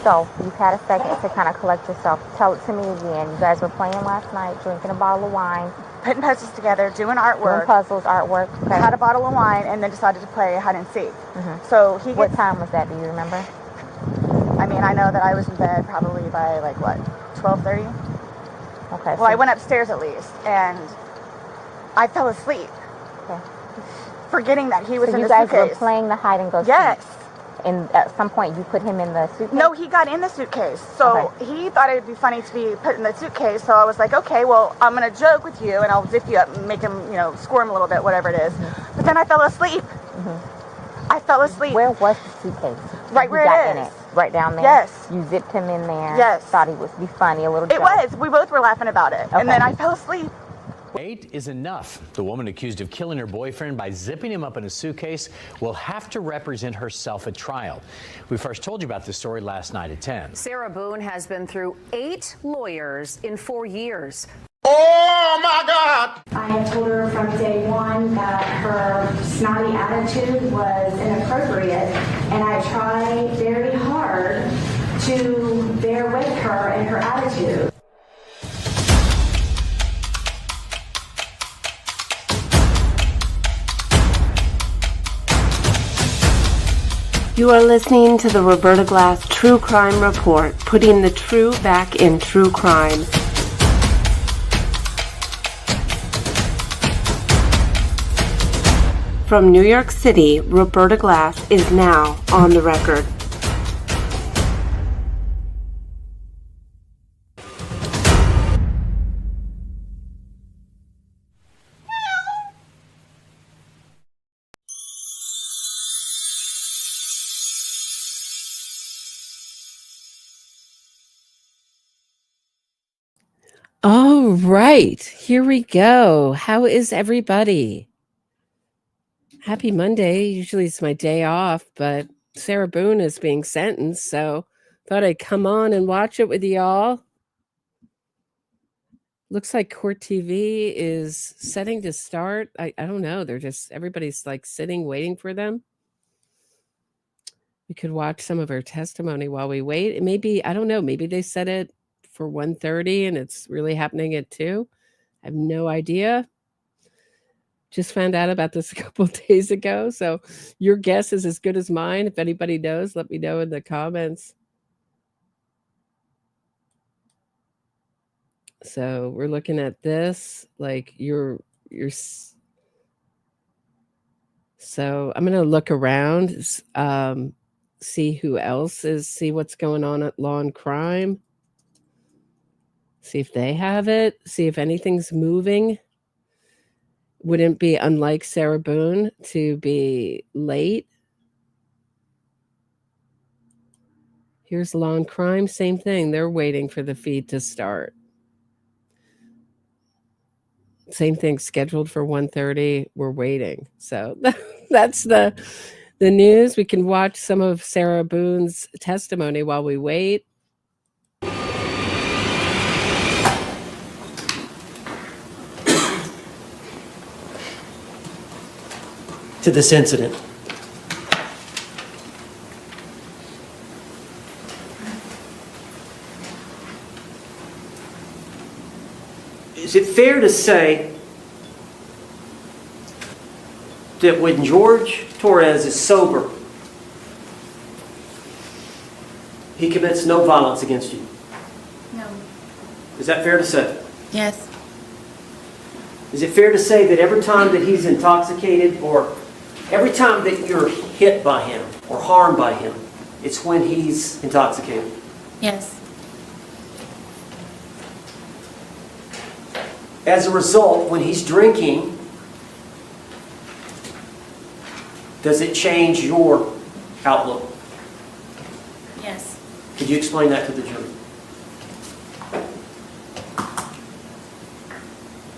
So you've had a second to kind of collect yourself. Tell it to me again. You guys were playing last night, drinking a bottle of wine, putting puzzles together, doing artwork. doing puzzles, artwork. Okay. Had a bottle of wine, and then decided to play hide and seek. Mm-hmm. So What time was that? Do you remember? I mean, I know that I was in bed probably by like what, 12:30. Okay. Well, I went upstairs at least, and I fell asleep. Okay. Forgetting that he was in the suitcase. suitcase. You guys were playing the hide and go seek. Yes. And at some point you put him in the suitcase? No, he got in the suitcase. So he thought it would be funny to be put in the suitcase. So I was like, okay, well, I'm going to joke with you and I'll zip you up and make him, squirm a little bit, whatever it is. Mm-hmm. But then I fell asleep. Mm-hmm. I fell asleep. Where was the suitcase? Right where it is. In it. Right down there? Yes. You zipped him in there? Yes. Thought he would be funny, a little joke. It was. We both were laughing about it. Okay. And then I fell asleep. 8 is enough. The woman accused of killing her boyfriend by zipping him up in a suitcase will have to represent herself at trial. We first told you about this story last night at 10. Sarah Boone has been through 8 lawyers in 4 years. Oh my God! I had told her from day one that her snotty attitude was inappropriate, and I tried very hard to bear with her and her attitude. You are listening to the Roberta Glass True Crime Report, putting the true back in true crime. From New York City, Roberta Glass is now on the record. All right, here we go. How is everybody? Happy Monday. Usually it's my day off, but Sarah Boone is being sentenced, so thought I'd come on and watch it with y'all. Looks like Court TV is setting to start. I don't know. Everybody's like sitting, waiting for them. We could watch some of her testimony while we wait. It may be, I don't know, maybe they set it for 1:30 and it's really happening at 2. I have no idea. Just found out about this a couple of days ago. So your guess is as good as mine. If anybody knows, let me know in the comments. So we're looking at this, like so I'm going to look around, see who else see what's going on at Law and Crime. See if they have it. See if anything's moving. Wouldn't be unlike Sarah Boone to be late. Here's Law and Crime. Same thing. They're waiting for the feed to start. Same thing, scheduled for 1:30. We're waiting. So that's the news. We can watch some of Sarah Boone's testimony while we wait. To this incident. Is it fair to say that when Jorge Torres is sober, he commits no violence against you? No. Is that fair to say? Yes. Is it fair to say that every time that he's intoxicated or every time that you're hit by him or harmed by him, it's when he's intoxicated? Yes. As a result, when he's drinking, does it change your outlook? Yes. Could you explain that to the jury?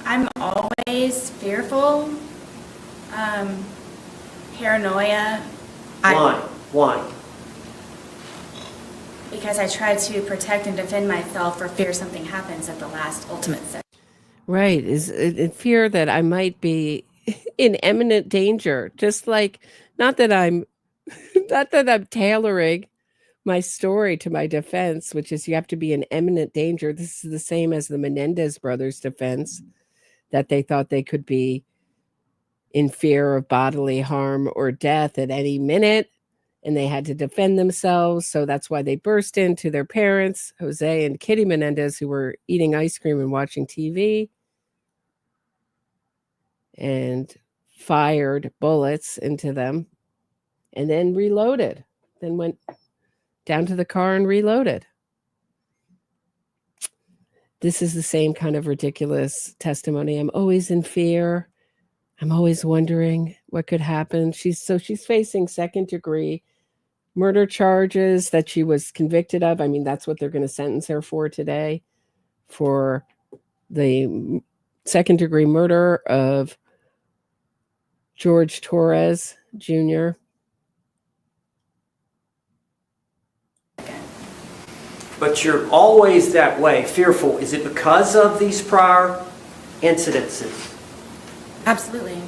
I'm always fearful, paranoia. Why? Because I try to protect and defend myself for fear something happens at the last ultimate second. Right. Is in fear that I might be in imminent danger. Just like, not that I'm tailoring my story to my defense, which is you have to be in imminent danger. This is the same as the Menendez brothers' defense, that they thought they could be in fear of bodily harm or death at any minute, and they had to defend themselves. So that's why they burst into their parents, Jose and Kitty Menendez, who were eating ice cream and watching TV, and fired bullets into them, and then reloaded, then went down to the car and reloaded. This is the same kind of ridiculous testimony. I'm always in fear. I'm always wondering what could happen. She's facing second-degree murder charges that she was convicted of. I mean, that's what they're going to sentence her for today, for the second-degree murder of Jorge Torres Jr. But you're always that way, fearful. Is it because of these prior incidences? Absolutely.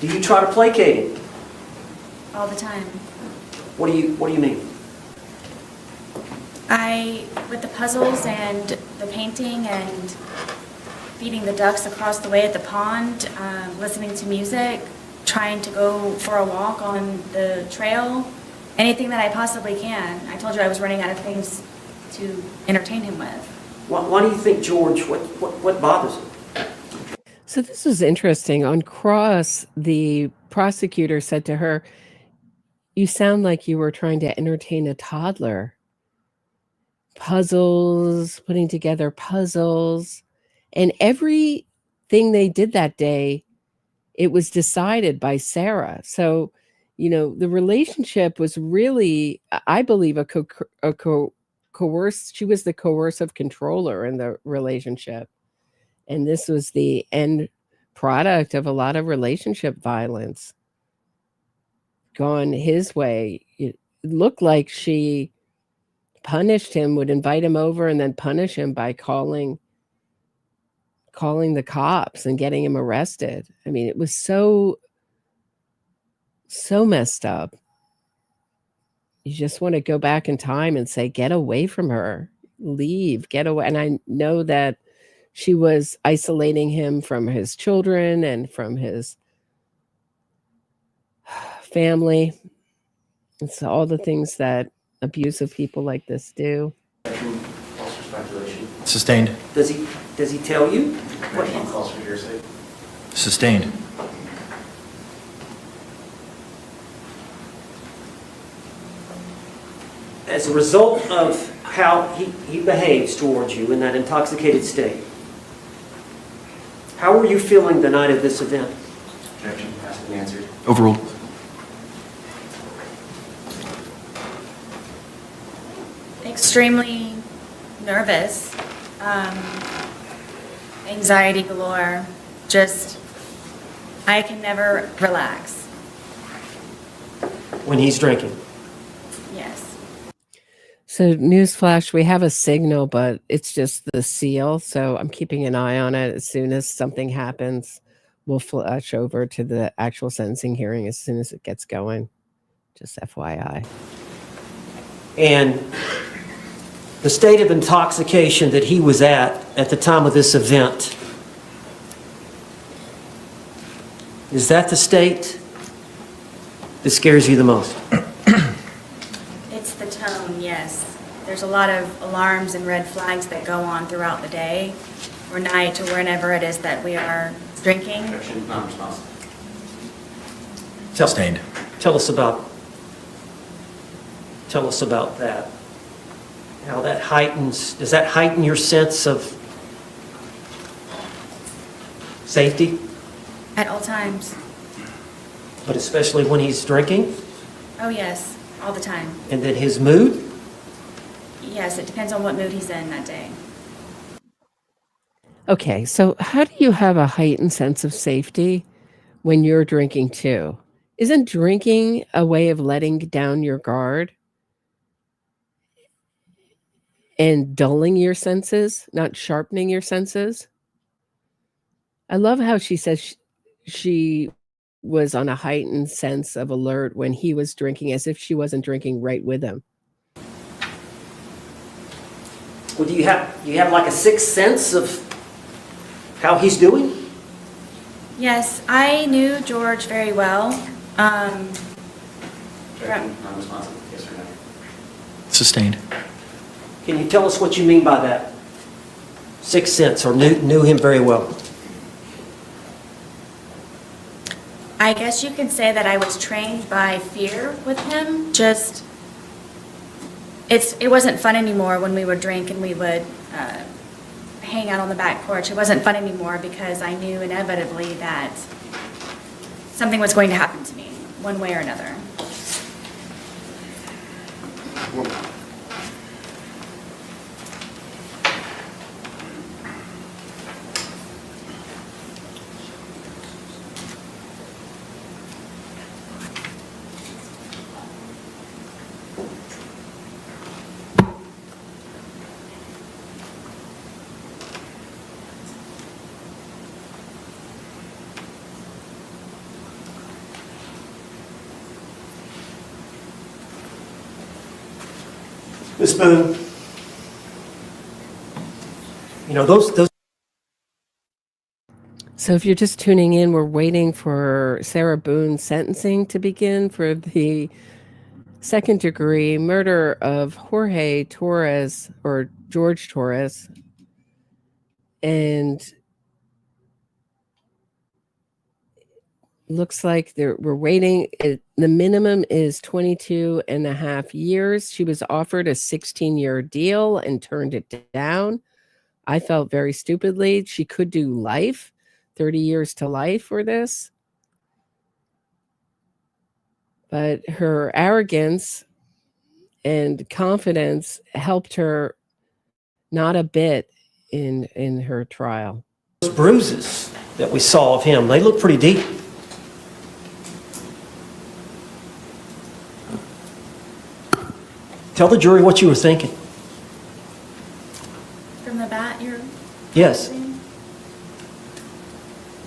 Do you try to placate him? All the time. What do you mean? With the puzzles and the painting and feeding the ducks across the way at the pond, listening to music, trying to go for a walk on the trail, anything that I possibly can. I told you I was running out of things to entertain him with. Why do you think George, what bothers him? So this was interesting. On cross, the prosecutor said to her, "You sound like you were trying to entertain a toddler. Puzzles, putting together puzzles." And everything they did that day, it was decided by Sarah. So, the relationship was really, I believe, coerced. She was the coercive controller in the relationship. And this was the end product of a lot of relationship violence gone his way. It looked like she punished him, would invite him over and then punish him by calling the cops and getting him arrested. I mean, it was so messed up. You just want to go back in time and say, get away from her, leave, get away. And I know that she was isolating him from his children and from his family. It's all the things that abusive people like this do. Sustained. Does he tell you? Sustained. As a result of how he behaves towards you in that intoxicated state, how were you feeling the night of this event? Objection. Asked and answered. Overruled. Extremely nervous, anxiety galore, I can never relax. When he's drinking? Yes. So newsflash, we have a signal, but it's just the seal. So I'm keeping an eye on it. As soon as something happens, we'll flash over to the actual sentencing hearing as soon as it gets going. Just FYI. And the state of intoxication that he was at the time of this event, is that the state that scares you the most? It's the tone, yes. There's a lot of alarms and red flags that go on throughout the day or night or whenever it is that we are drinking. Objection. Non-responsive. Tell Sustained. us about that. How that does that heighten your sense of safety? At all times. But especially when he's drinking? Oh, yes. All the time. And then his mood? Yes, it depends on what mood he's in that day. Okay, so how do you have a heightened sense of safety when you're drinking too? Isn't drinking a way of letting down your guard and dulling your senses, not sharpening your senses? I love how she says she was on a heightened sense of alert when he was drinking, as if she wasn't drinking right with him. Well, do you have like a sixth sense of how he's doing? Yes, I knew George very well. Non-responsive. Yes or no? Sustained. Can you tell us what you mean by that? Sixth sense, or knew him very well? I guess you can say that I was trained by fear with him. Just, it wasn't fun anymore when we would drink and we would hang out on the back porch. It wasn't fun anymore because I knew inevitably that something was going to happen to me, one way or another. Miss Boone, you know, those. So if you're just tuning in, we're waiting for Sarah Boone's sentencing to begin for the second-degree murder of Jorge Torres, or George Torres. And looks like we're waiting. The minimum is 22 and a half years. She was offered a 16-year deal and turned it down. I felt very stupidly. She could do life, 30 years to life for this. But her arrogance and confidence helped her not a bit in her trial. Those bruises that we saw of him, they look pretty deep. Tell the jury what you were thinking. From the bat, you're... Yes.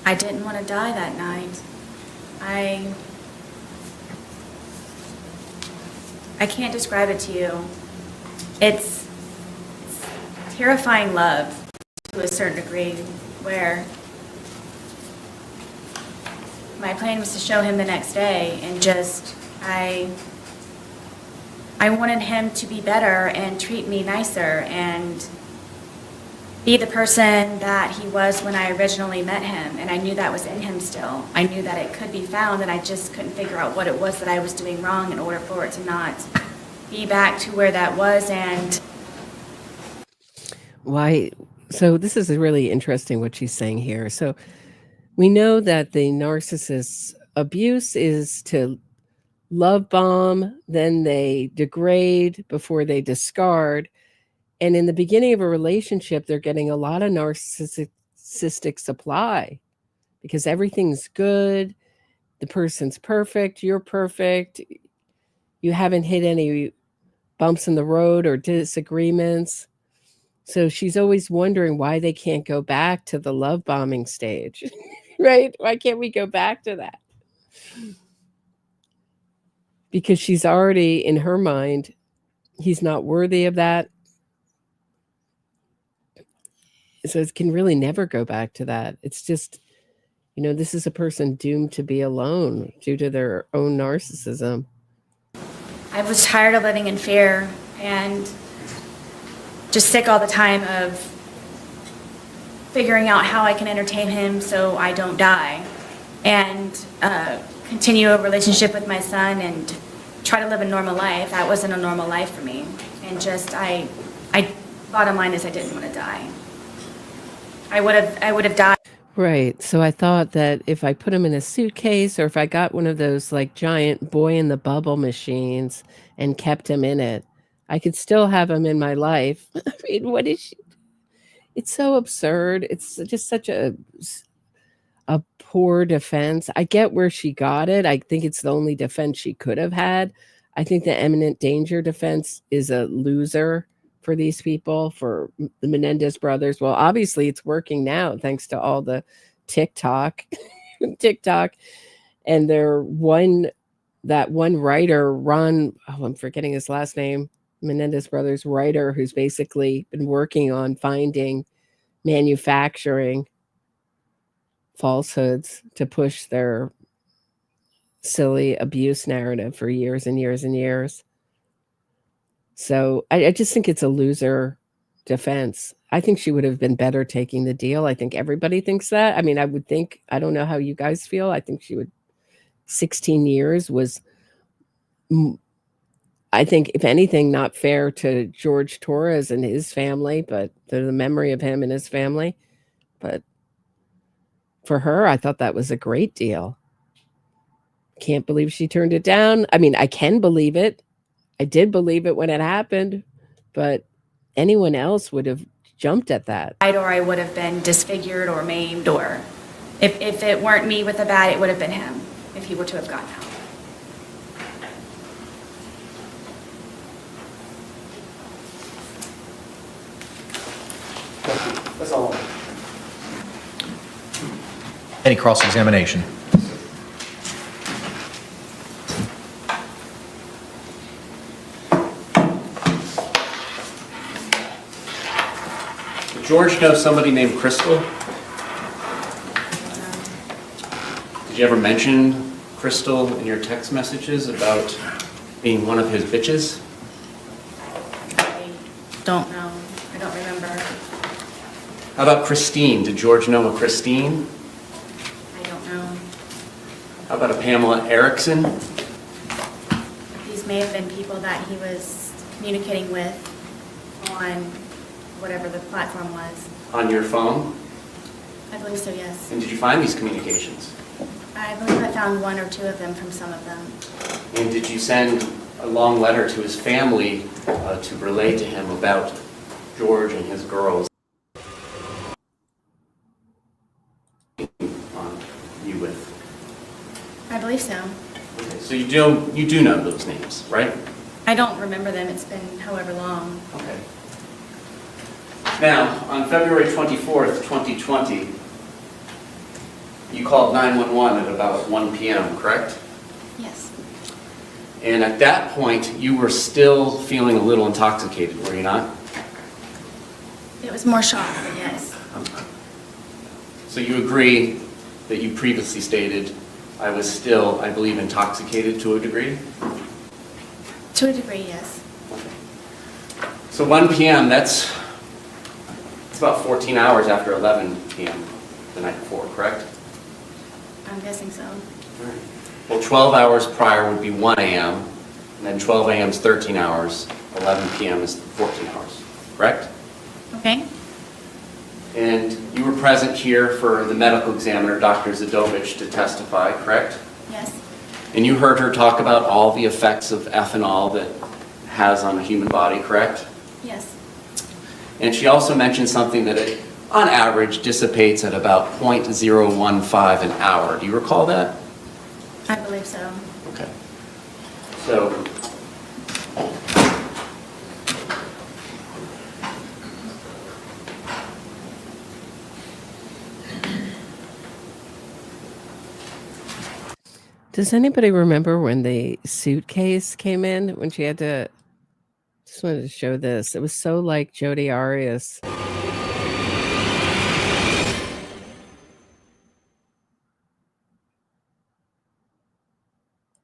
I didn't want to die that night. I can't describe it to you. It's terrifying love to a certain degree, where my plan was to show him the next day, and just I wanted him to be better and treat me nicer and be the person that he was when I originally met him. And I knew that was in him still. I knew that it could be found, and I just couldn't figure out what it was that I was doing wrong in order for it to not be back to where that was. And why? So this is really interesting what she's saying here. So we know that the narcissist's abuse is to love bomb, then they degrade before they discard. And in the beginning of a relationship, they're getting a lot of narcissistic supply because everything's good. The person's perfect. You're perfect. You haven't hit any bumps in the road or disagreements. So she's always wondering why they can't go back to the love bombing stage, right? Why can't we go back to that? Because she's already, in her mind, he's not worthy of that. So it can really never go back to that. It's just, you know, this is a person doomed to be alone due to their own narcissism. I was tired of living in fear and just sick all the time of figuring out how I can entertain him so I don't die, and continue a relationship with my son and try to live a normal life. That wasn't a normal life for me. And just, I bottom line is I didn't want to die. I would have died. Right. So I thought that if I put him in a suitcase, or if I got one of those like giant boy in the bubble machines and kept him in it, I could still have him in my life. I mean, what is she? It's so absurd. It's just such a poor defense. I get where she got it. I think it's the only defense she could have had. I think the imminent danger defense is a loser for these people, for the Menendez brothers. Well, obviously it's working now thanks to all the TikTok. And that one writer, Ron, I'm forgetting his last name, Menendez Brothers writer, who's basically been working on finding manufacturing falsehoods to push their silly abuse narrative for years and years and years. So I just think it's a loser defense. I think she would have been better taking the deal. I think everybody thinks that. I mean, I don't know how you guys feel. I think 16 years was, I think, if anything, not fair to Jorge Torres and his family, but to the memory of him and his family. But for her, I thought that was a great deal. Can't believe she turned it down. I mean, I can believe it. I did believe it when it happened, but anyone else would have jumped at that. Or I would have been disfigured or maimed, or if it weren't me with the bat, it would have been him if he were to have gotten out. That's all. Any cross-examination? Did George know somebody named Crystal? Did you ever mention Crystal in your text messages about being one of his bitches? I don't know. I don't remember. How about Christine? Did George know a Christine? I don't know. How about a Pamela Erickson? These may have been people that he was communicating with on whatever the platform was. On your phone? I believe so, yes. And did you find these communications? I believe I found one or two of them from some of them. And did you send a long letter to his family to relay to him about George and his girls you with? I believe so. Okay, so you do know those names, right? I don't remember them. It's been however long. Okay. Now, on February 24th, 2020, you called 911 at about 1 p.m., correct? Yes. And at that point, you were still feeling a little intoxicated, were you not? It was more shock, but yes. So you agree that you previously stated, I was still, I believe, intoxicated to a degree? To a degree, yes. So 1 p.m., it's about 14 hours after 11 p.m. the night before, correct? I'm guessing so. Well, 12 hours prior would be 1 a.m., and then 12 a.m. is 13 hours, 11 p.m. is 14 hours, correct? Okay. And you were present here for the medical examiner, Dr. Zadovich, to testify, correct? Yes. And you heard her talk about all the effects of ethanol that it has on the human body, correct? Yes. And she also mentioned something that it, on average, dissipates at about 0.015 an hour. Do you recall that? I believe so. Okay. So, Does anybody remember when the suitcase came in, when she had to, just wanted to show this. It was so like Jodi Arias.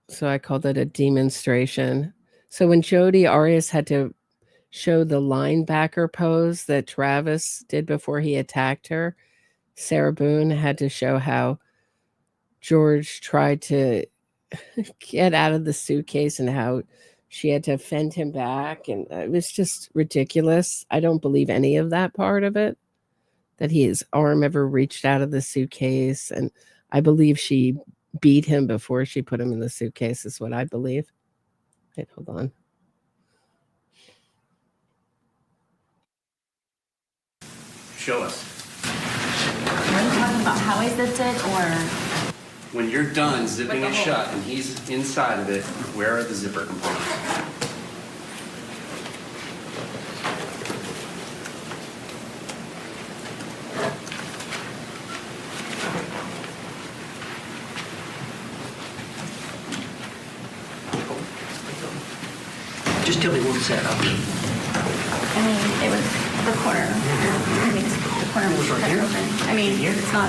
So I called it a demonstration. So when Jodi Arias had to show the linebacker pose that Travis did before he attacked her, Sarah Boone had to show how George tried to get out of the suitcase and how she had to fend him back. And it was just ridiculous. I don't believe any of that part of it, that his arm ever reached out of the suitcase. And I believe she beat him before she put him in the suitcase, is what I believe. Wait, hold on. show us. Are you talking about how I zipped it, or? When you're done zipping it shut and he's inside of it, where are the zipper components? Just tell me what it's at. I mean, it was the corner. I mean, the corner was right cut here? open. I mean, it's not.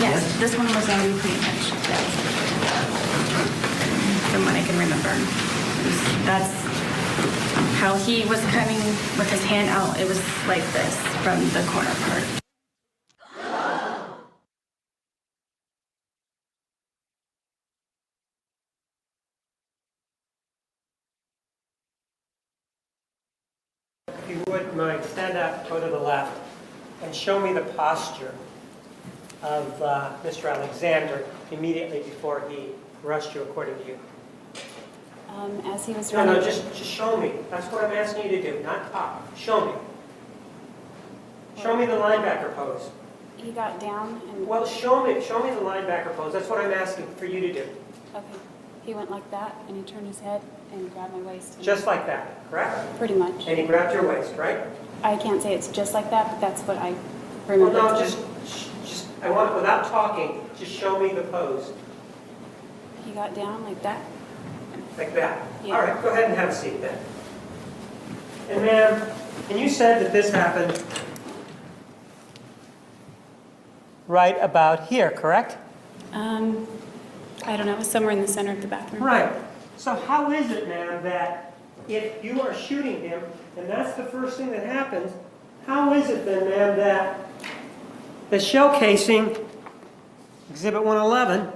Yes, this one was already pretty much dead. From what I can remember. That's how he was coming with his hand out. It was like this from the corner part. If you would mind, stand up, go to the left, and show me the posture of Mr. Alexander immediately before he rushed you, according to you. As he was No, running. no, just show me. That's what I'm asking you to do, not talk. Show me. Show me the linebacker pose. He got down and. Well, show me the linebacker pose. That's what I'm asking for you to do. Okay. He went like that, and he turned his head and grabbed my waist. Just like that, correct? Pretty much. And he grabbed your waist, right? I can't say it's just like that, but that's what I remember. Well, no, just, I want, without talking, just show me the pose. He got down like that. Like that? Yeah. All right, go ahead and have a seat then. And ma'am, and you said that this happened right about here, correct? I don't know, it was somewhere in the center of the bathroom. Right. So how is it, ma'am, that if you are shooting him, and that's the first thing that happens, how is it then, ma'am, that the shell casing, Exhibit 111,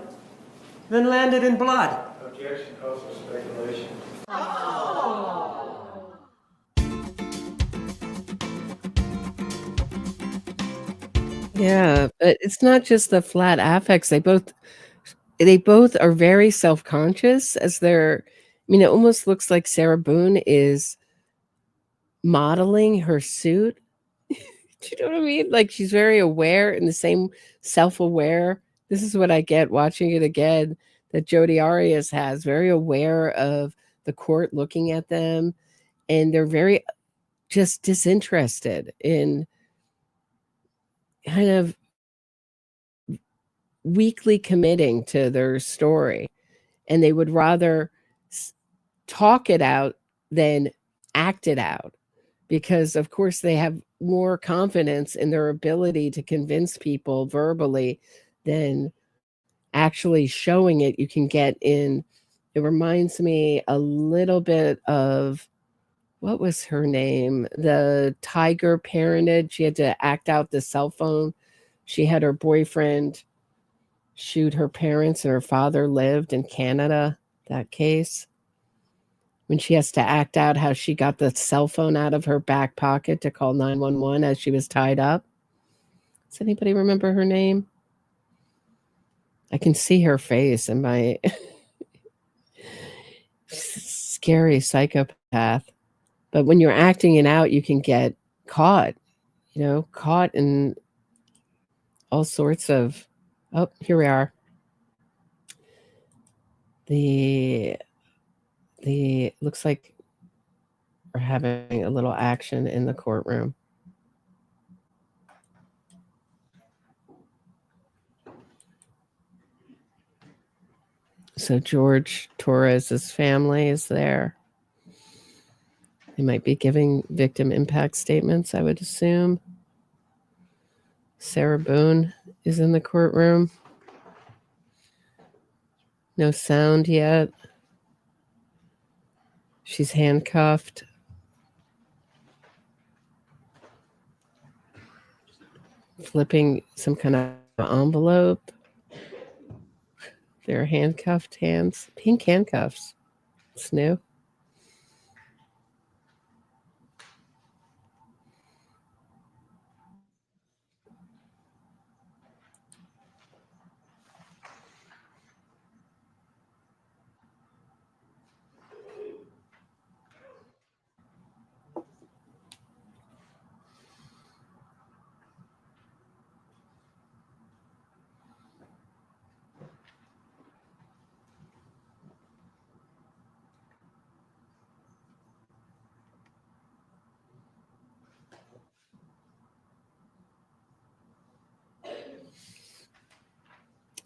then landed in blood? Objection calls for speculation. Yeah, but it's not just the flat affects. They both are very self-conscious as they're, I mean, it almost looks like Sarah Boone is modeling her suit. Do you know what I mean? Like she's very aware and the same self-aware. This is what I get watching it again that Jodi Arias has, very aware of the court looking at them, and they're very just disinterested in kind of weakly committing to their story, and they would rather talk it out than act it out, because of course they have more confidence in their ability to convince people verbally than actually showing it. You can get in, it reminds me a little bit of, what was her name, the Tiger parentage. She had to act out the cell phone. She had her boyfriend shoot her parents and her father lived in Canada, that case. When she has to act out how she got the cell phone out of her back pocket to call 911 as she was tied up. Does anybody remember her name? I can see her face in my scary psychopath. But when you're acting it out, you can get caught, caught in all sorts of, oh, here we are. The looks like we're having a little action in the courtroom. So Jorge Torres' family is there. They might be giving victim impact statements, I would assume. Sarah Boone is in the courtroom. No sound yet. She's handcuffed. Flipping some kind of envelope. They're handcuffed hands. Pink handcuffs. It's new.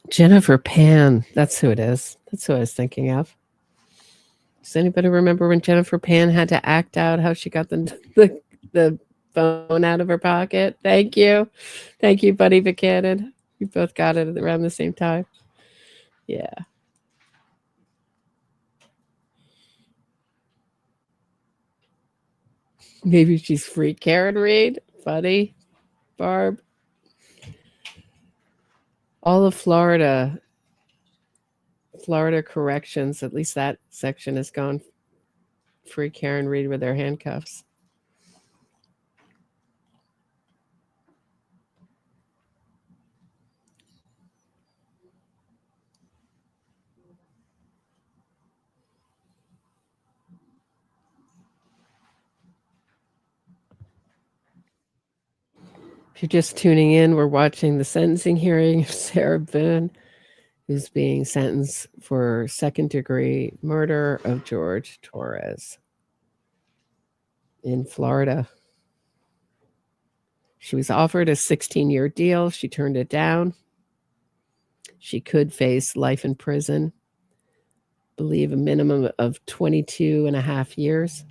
Jennifer Pan. That's who it is. That's who I was thinking of. Does anybody remember when Jennifer Pan had to act out how she got the phone out of her pocket? Thank you. Thank you, Buddy Buchanan. We both got it around the same time. Yeah. Maybe she's free. Karen Reed, Buddy, Barb. All of Florida corrections, at least that section has gone free Karen Reed with their handcuffs. If you're just tuning in, we're watching the sentencing hearing of Sarah Boone, who's being sentenced for second-degree murder of Jorge Torres in Florida. She was offered a 16-year deal. She turned it down. She could face life in prison, I believe a minimum of 22 and a half years.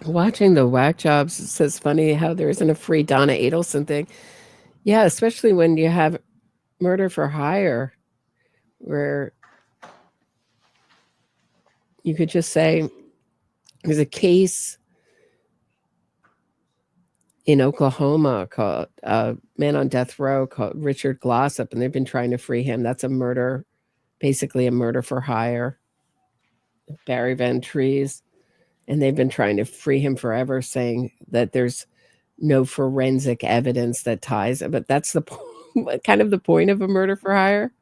Watching the whack jobs, it says funny how there isn't a free Donna Adelson thing. Yeah, especially when you have murder for hire, where you could just say there's a case in Oklahoma called Man on Death Row called Richard Glossop, and they've been trying to free him. That's a murder, basically a murder for hire. Barry Van Trees. And they've been trying to free him forever, saying that there's no forensic evidence that ties it. But that's the kind of the point of a murder for hire.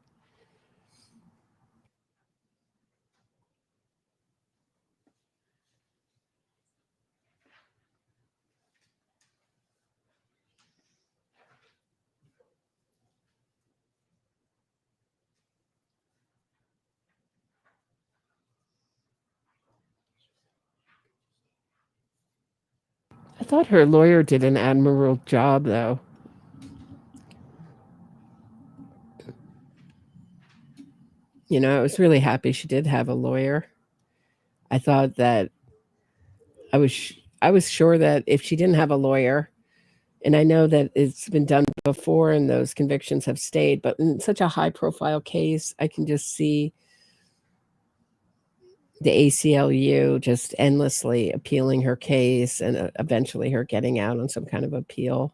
I thought her lawyer did an admirable job, though. You know, I was really happy she did have a lawyer. I thought that I was sure that if she didn't have a lawyer, and I know that it's been done before and those convictions have stayed, but in such a high-profile case, I can just see the ACLU just endlessly appealing her case and eventually her getting out on some kind of appeal.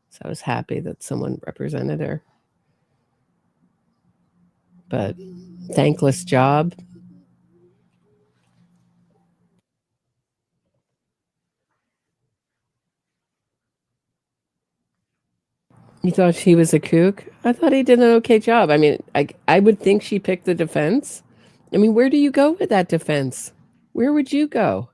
So I was happy that someone represented her. But thankless job. You thought she was a kook? I thought he did an okay job. I mean, I would think she picked the defense. I mean, where do you go with that defense? Where would you go?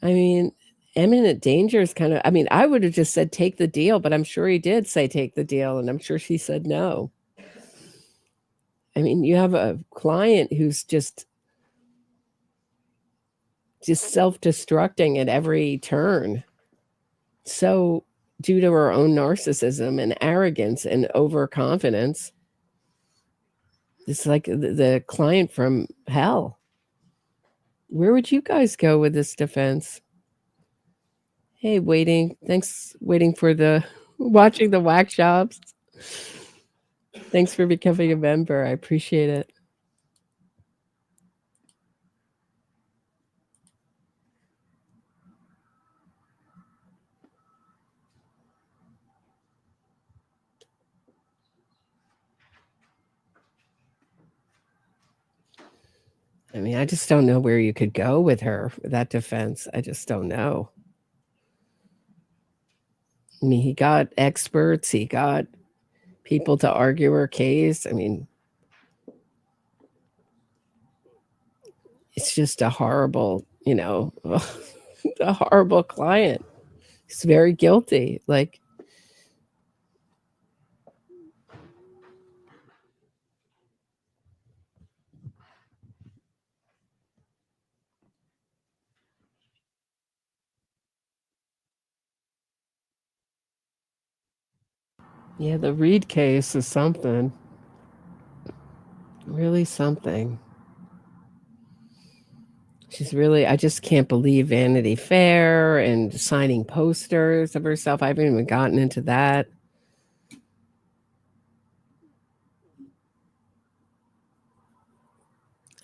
I mean, imminent danger is kind of, I mean, I would have just said take the deal, but I'm sure he did say take the deal, and I'm sure she said no. I mean, you have a client who's just self-destructing at every turn. So due to her own narcissism and arrogance and overconfidence, it's like the client from hell. Where would you guys go with this defense? Hey, waiting for the watching the whack jobs. Thanks for becoming a member. I appreciate it. I mean, I just don't know where you could go with her, with that defense. I just don't know. I mean, he got experts, he got people to argue her case. I mean, it's just a horrible, a horrible client. He's very guilty. Like, yeah, the Reed case is something. Really something. She's really, I just can't believe Vanity Fair and signing posters of herself. I haven't even gotten into that.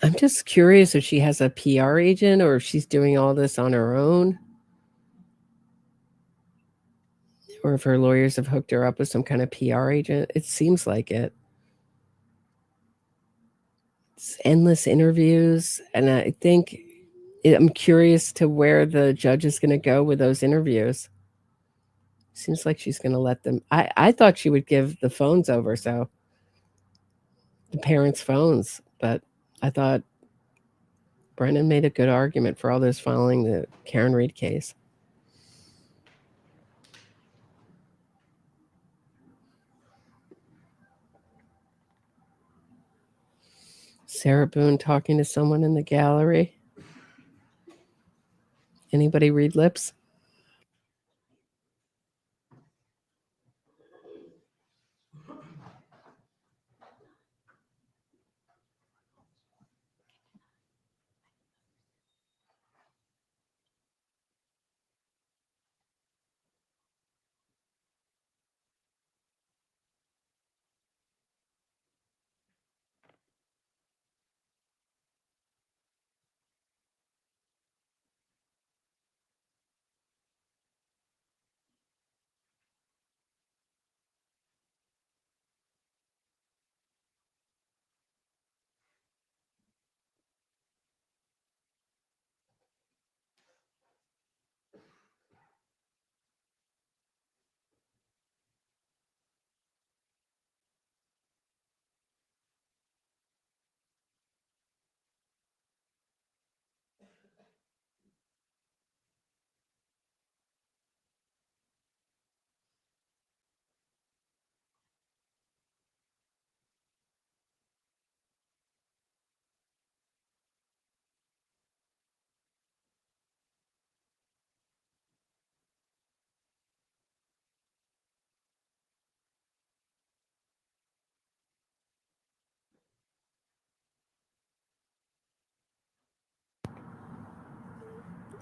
I'm just curious if she has a PR agent or if she's doing all this on her own. Or if her lawyers have hooked her up with some kind of PR agent. It seems like it. It's endless interviews. And I think I'm curious to where the judge is going to go with those interviews. Seems like she's going to let them. I thought she would give the phones over, so the parents' phones. But I thought Brennan made a good argument for all those following the Karen Reed case. Sarah Boone talking to someone in the gallery. Anybody read lips?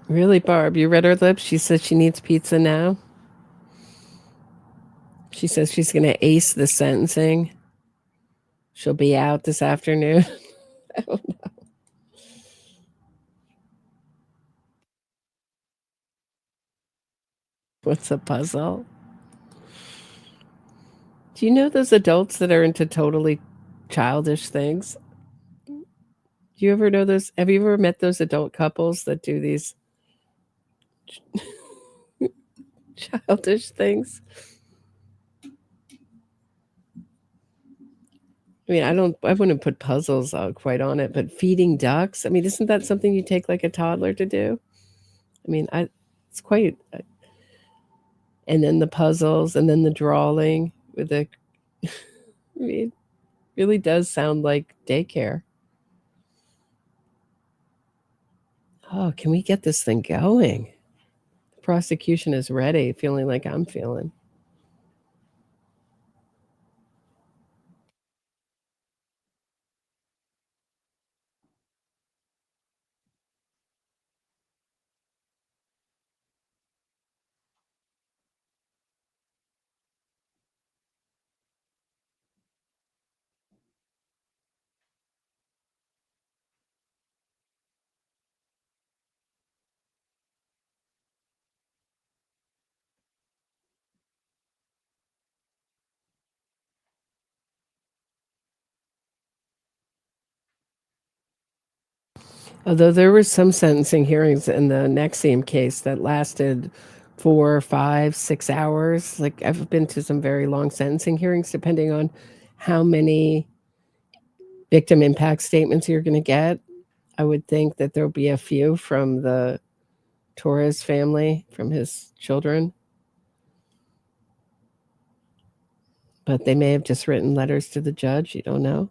Really, Barb? You read her lips? She says she needs pizza now. She says she's going to ace the sentencing. She'll be out this afternoon. I don't know. What's a puzzle? Do you know those adults that are into totally childish things? Do you ever know those? Have you ever met those adult couples that do these childish things? I mean, I wouldn't put puzzles quite on it, but feeding ducks, I mean, isn't that something you take like a toddler to do? I mean, it's quite, and then the puzzles and then the drawing with the, I mean, it really does sound like daycare. Oh, can we get this thing going? The prosecution is ready, feeling like I'm feeling. Although there were some sentencing hearings in the Nexium case that lasted 4, 5, 6 hours. Like I've been to some very long sentencing hearings, depending on how many victim impact statements you're going to get. I would think that there'll be a few from the Torres family, from his children. But they may have just written letters to the judge. You don't know.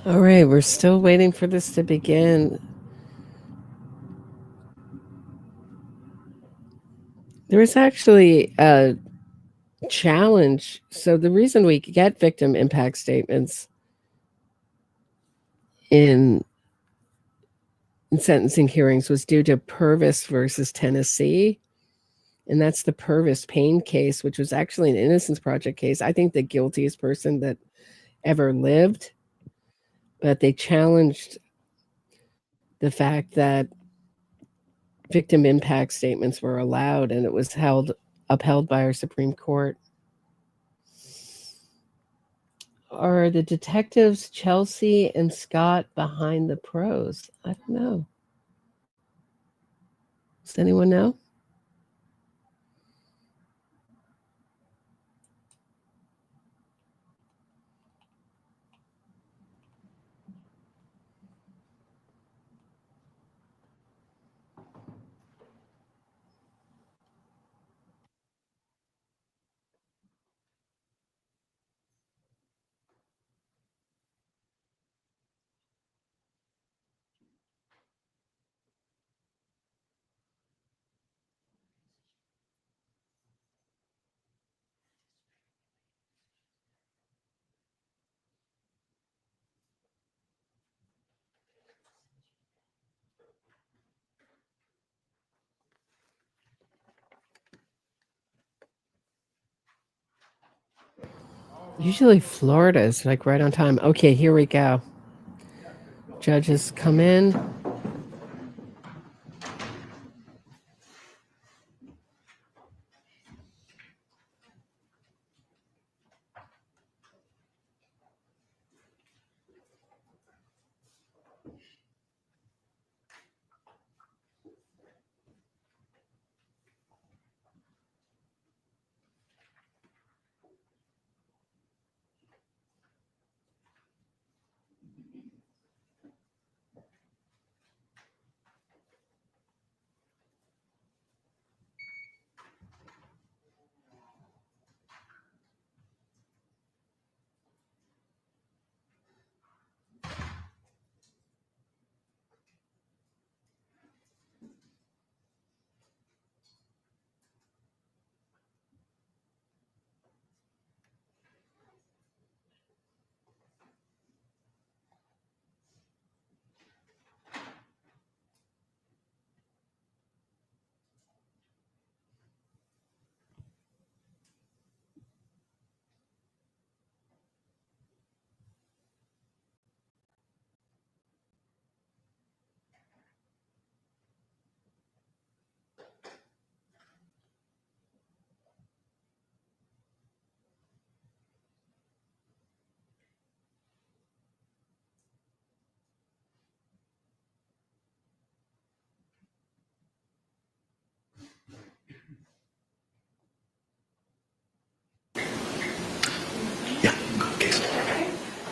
All right, we're still waiting for this to begin. There was actually a challenge. So the reason we get victim impact statements in sentencing hearings was due to Purvis versus Tennessee. And that's the Purvis Payne case, which was actually an Innocence Project case. I think the guiltiest person that ever lived. But they challenged the fact that victim impact statements were allowed, and it was upheld by our Supreme Court. Are the detectives Chelsea and Scott behind the pros? I don't know. Does anyone know? Usually Florida is like right on time. Okay, here we go. Judges come in.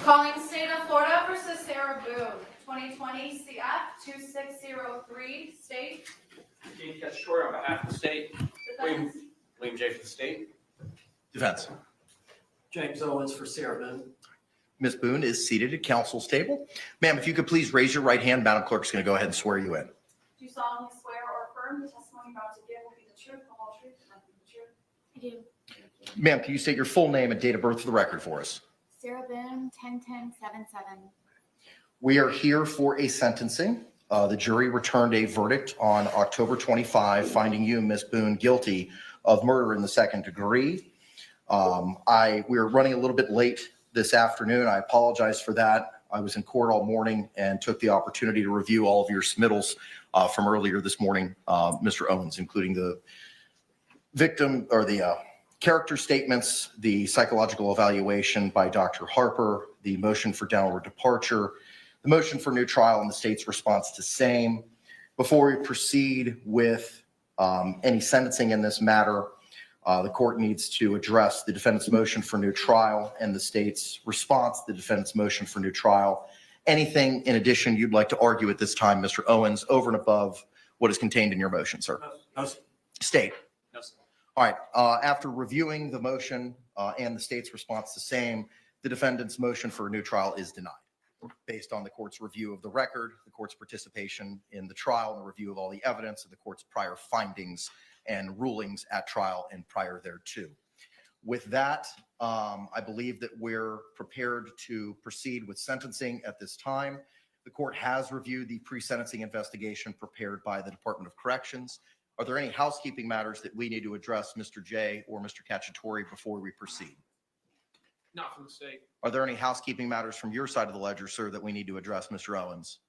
Calling State of Florida versus Sarah Boone, 2020 CF 2603, State. Chief Cacciatore on behalf of the state. William J. for the state. Defense. James Owens for Sarah Boone. Ms. Boone is seated at counsel's table. Ma'am, if you could please raise your right hand, Madam Clerk's going to go ahead and swear you in. Do you solemnly swear or affirm the testimony you're about to give will be the truth, the whole truth, and nothing but the truth? I do. Ma'am, can you state your full name and date of birth for the record for us? Sarah Boone, 10-10-77. We are here for a sentencing. The jury returned a verdict on October 25, finding you, Ms. Boone, guilty of murder in the second degree. We are running a little bit late this afternoon. I apologize for that. I was in court all morning and took the opportunity to review all of your submittals from earlier this morning, Mr. Owens, including the victim or the character statements, the psychological evaluation by Dr. Harper, the motion for downward departure, the motion for new trial, and the state's response to same. Before we proceed with any sentencing in this matter, the court needs to address the defendant's motion for new trial and the state's response to the defendant's motion for new trial. Anything in addition you'd like to argue at this time, Mr. Owens, over and above what is contained in your motion, sir? No, sir. State. No, sir. All right. After reviewing the motion and the state's response to same, the defendant's motion for a new trial is denied. Based on the court's review of the record, the court's participation in the trial, and the review of all the evidence of the court's prior findings and rulings at trial and prior thereto. With that, I believe that we're prepared to proceed with sentencing at this time. The court has reviewed the pre-sentencing investigation prepared by the Department of Corrections. Are there any housekeeping matters that we need to address, Mr. J or Mr. Cacciatore, before we proceed? Not from the state. Are there any housekeeping matters from your side of the ledger, sir, that we need to address, Mr. Owens?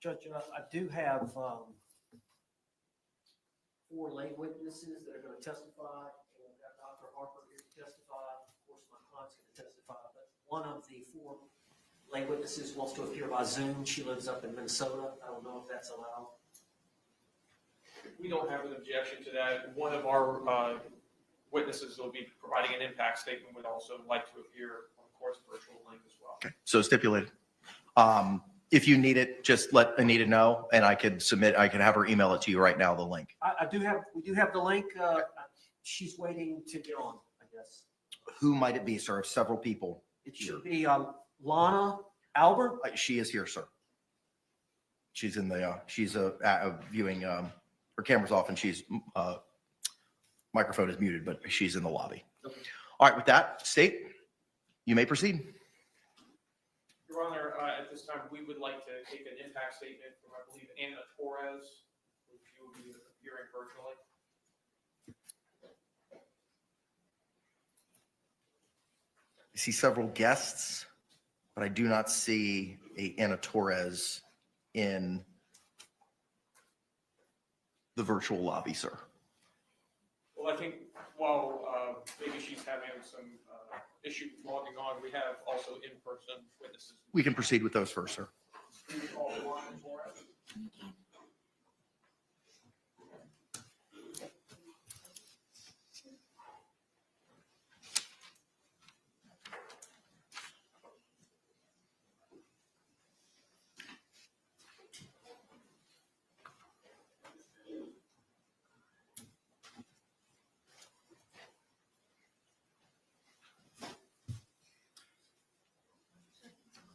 Judge, I do have 4 lay witnesses that are going to testify. We've got Dr. Harper here to testify. Of course, my client's going to testify. But one of the 4 lay witnesses wants to appear by Zoom. She lives up in Minnesota. I don't know if that's allowed. We don't have an objection to that. One of our witnesses will be providing an impact statement, would also like to appear on the court's virtual link as well. Okay. So stipulated. If you need it, just let Anita know, and I could have her email it to you right now, the link. We do have the link. She's waiting to get on, I guess. Who might it be, sir? Several people. It should be Lana Albert. She is here, sir. She's in the, she's viewing, her camera's off and she's, microphone is muted, but she's in the lobby. Okay. All right, with that, State, you may proceed. Your Honor, at this time, we would like to take an impact statement from, I believe, Anna Torres, which you will be appearing virtually. I see several guests, but I do not see Anna Torres in the virtual lobby, sir. Well, I think while maybe she's having some issue logging on, we have also in-person witnesses. We can proceed with those first, sir.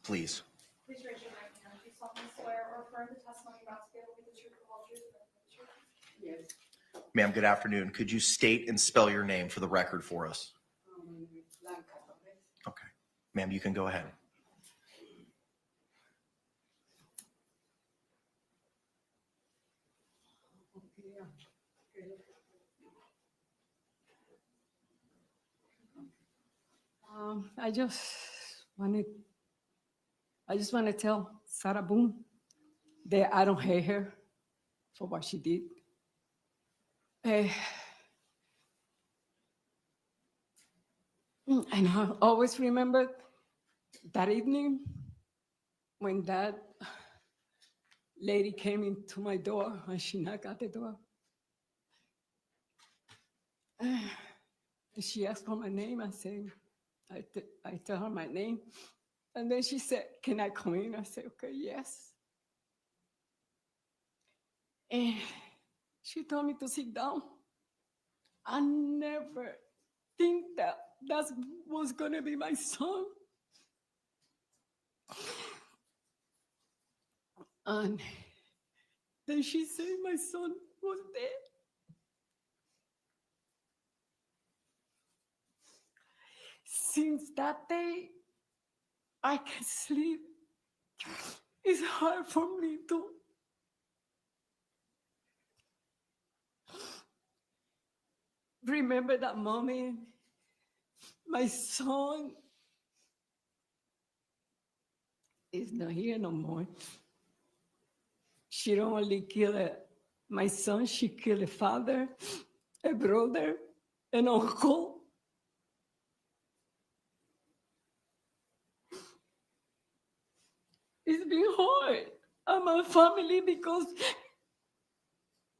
Please. Please raise your right hand. Do you solemnly swear or affirm the testimony you're about to give will be the truth, the whole truth, and nothing but the truth? Yes. Ma'am, good afternoon. Could you state and spell your name for the record for us? Okay. Ma'am, you can go ahead. I just want to tell Sarah Boone that I don't hate her for what she did. And I always remember that evening when that lady came into my door and she knocked at the door. And she asked for my name. I tell her my name. And then she said, can I come in? I said, okay, yes. And she told me to sit down. I never think that was gonna be my son. And then she said my son was dead. Since that day, I can't sleep. It's hard for me to remember that moment. My son is not here no more. She don't only kill my son, she killed a father, a brother, an uncle. It's been hard. And my family, because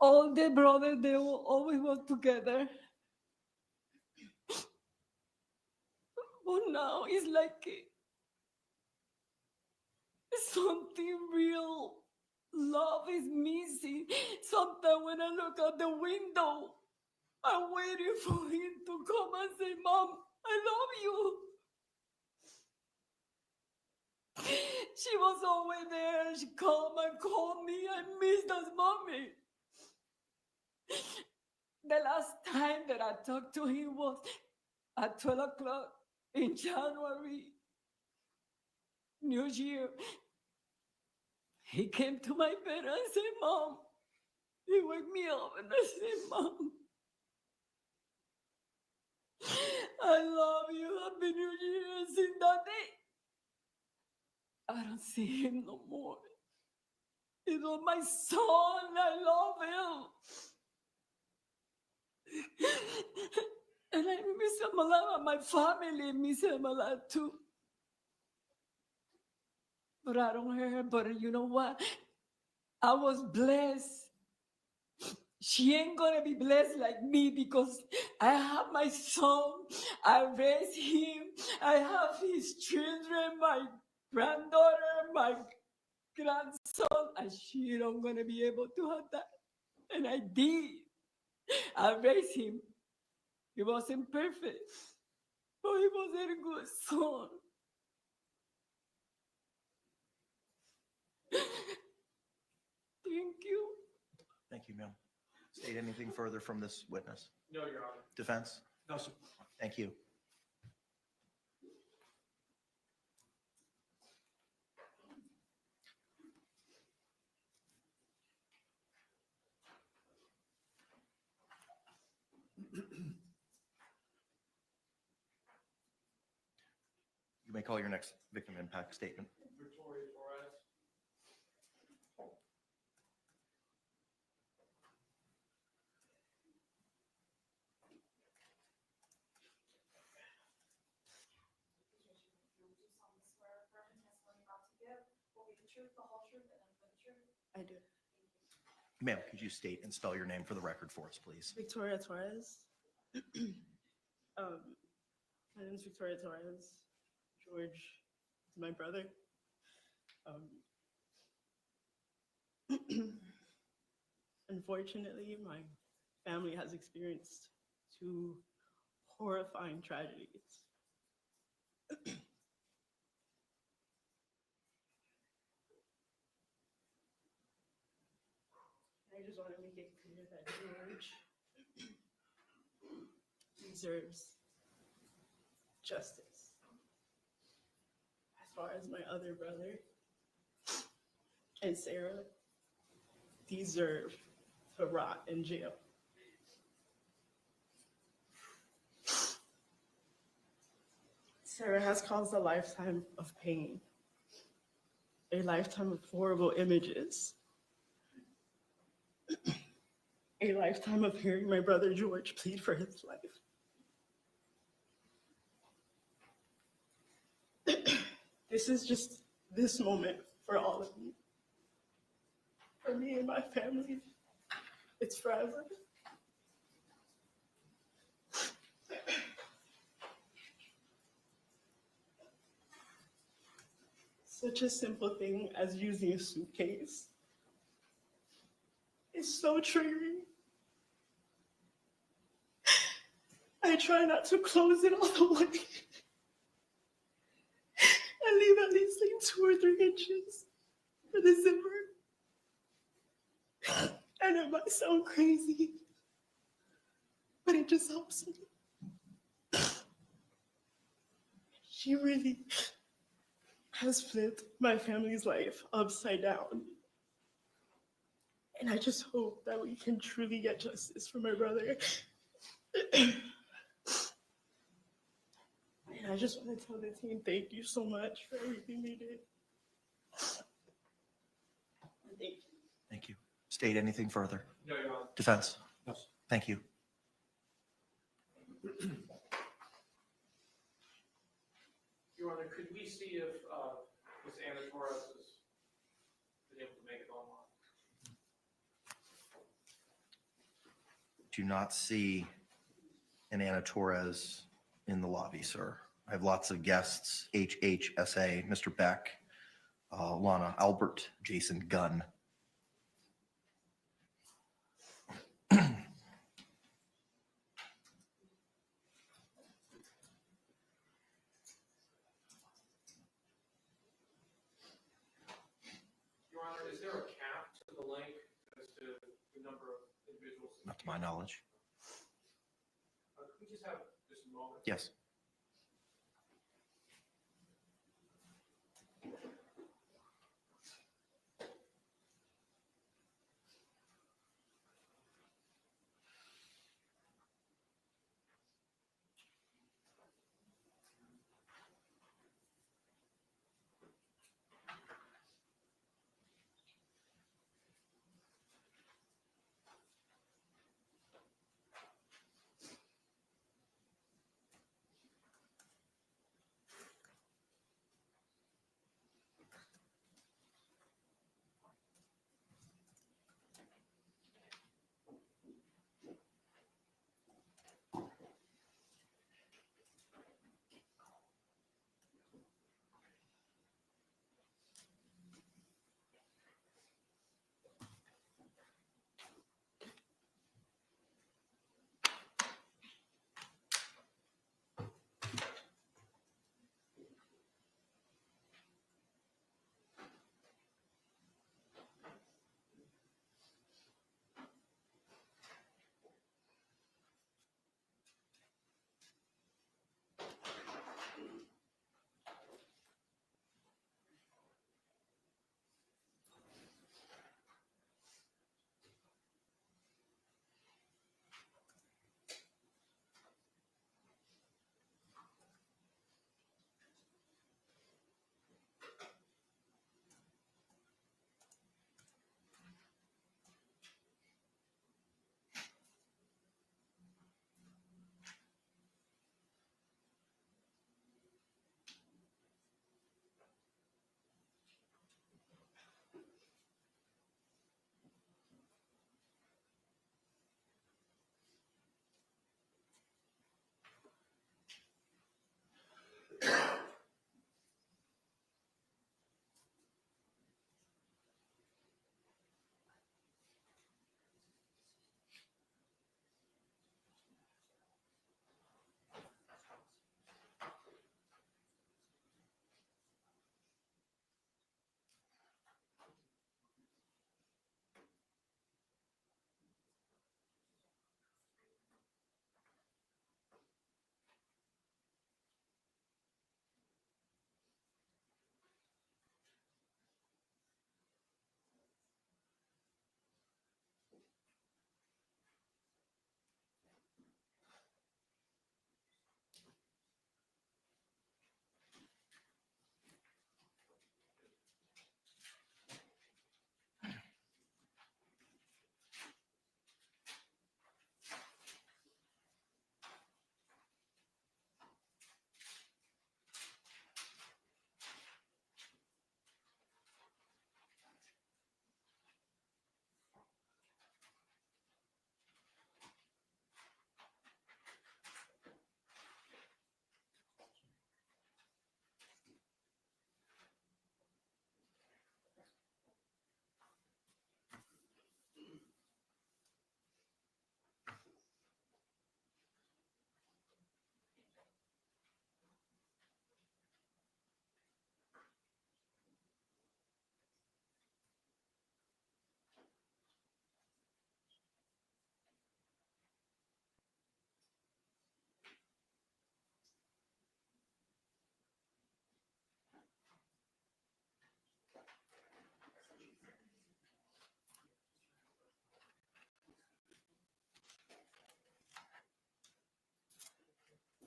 all the brothers, they will always work together. But now it's like something real. Love is missing. Sometimes when I look out the window, I'm waiting for him to come and say, Mom, I love you. She was always there. She come and call me. I miss that mommy. The last time that I talked to him was at 12 o'clock in January, New Year. He came to my bed and said, Mom. He woke me up and I said, Mom, I love you. Happy New Year. Since that day, I don't see him no more. He was my son. I love him. And I miss him a lot. My family miss him a lot too. But I don't hear her. But you know what? I was blessed. She ain't gonna be blessed like me because I have my son. I raise him. I have his children, my granddaughter, my grandson, and she don't gonna be able to have that. And I did. I raised him. He wasn't perfect, but he was a good son. Thank you. Thank you, ma'am. State anything further from this witness? No, Your Honor. Defense? No, sir. Thank you. You may call your next victim impact statement. Victoria Torres. I do. Ma'am, could you state and spell your name for the record for us, please? Victoria Torres. My name is Victoria Torres. George is my brother. Unfortunately, my family has experienced two horrifying tragedies. I just want to make it clear that George deserves justice. As far as my other brother and Sarah deserve to rot in jail. Sarah has caused a lifetime of pain, a lifetime of horrible images, a lifetime of hearing my brother George plead for his life. This is just this moment for all of you. For me and my family, it's forever. such a simple thing as using a suitcase is so triggering. I try not to close it all the way. I leave at least like 2 or 3 inches for the zipper. And it might sound crazy, but it just helps me. She really has flipped my family's life upside down. And I just hope that we can truly get justice for my brother. And I just want to tell the team thank you so much for everything they did. Thank you. Thank you. State anything further? No, Your Honor. Defense? No. Thank you. Your Honor, could we see if Ms. Anna Torres has been able to make it online? Do not see an Anna Torres in the lobby, sir. I have lots of guests, HHSA, Mr. Beck, Lana Albert, Jason Gunn. Your Honor, is there a cap to the link as to the number of individuals? Not to my knowledge. Could we just have just a moment? Yes.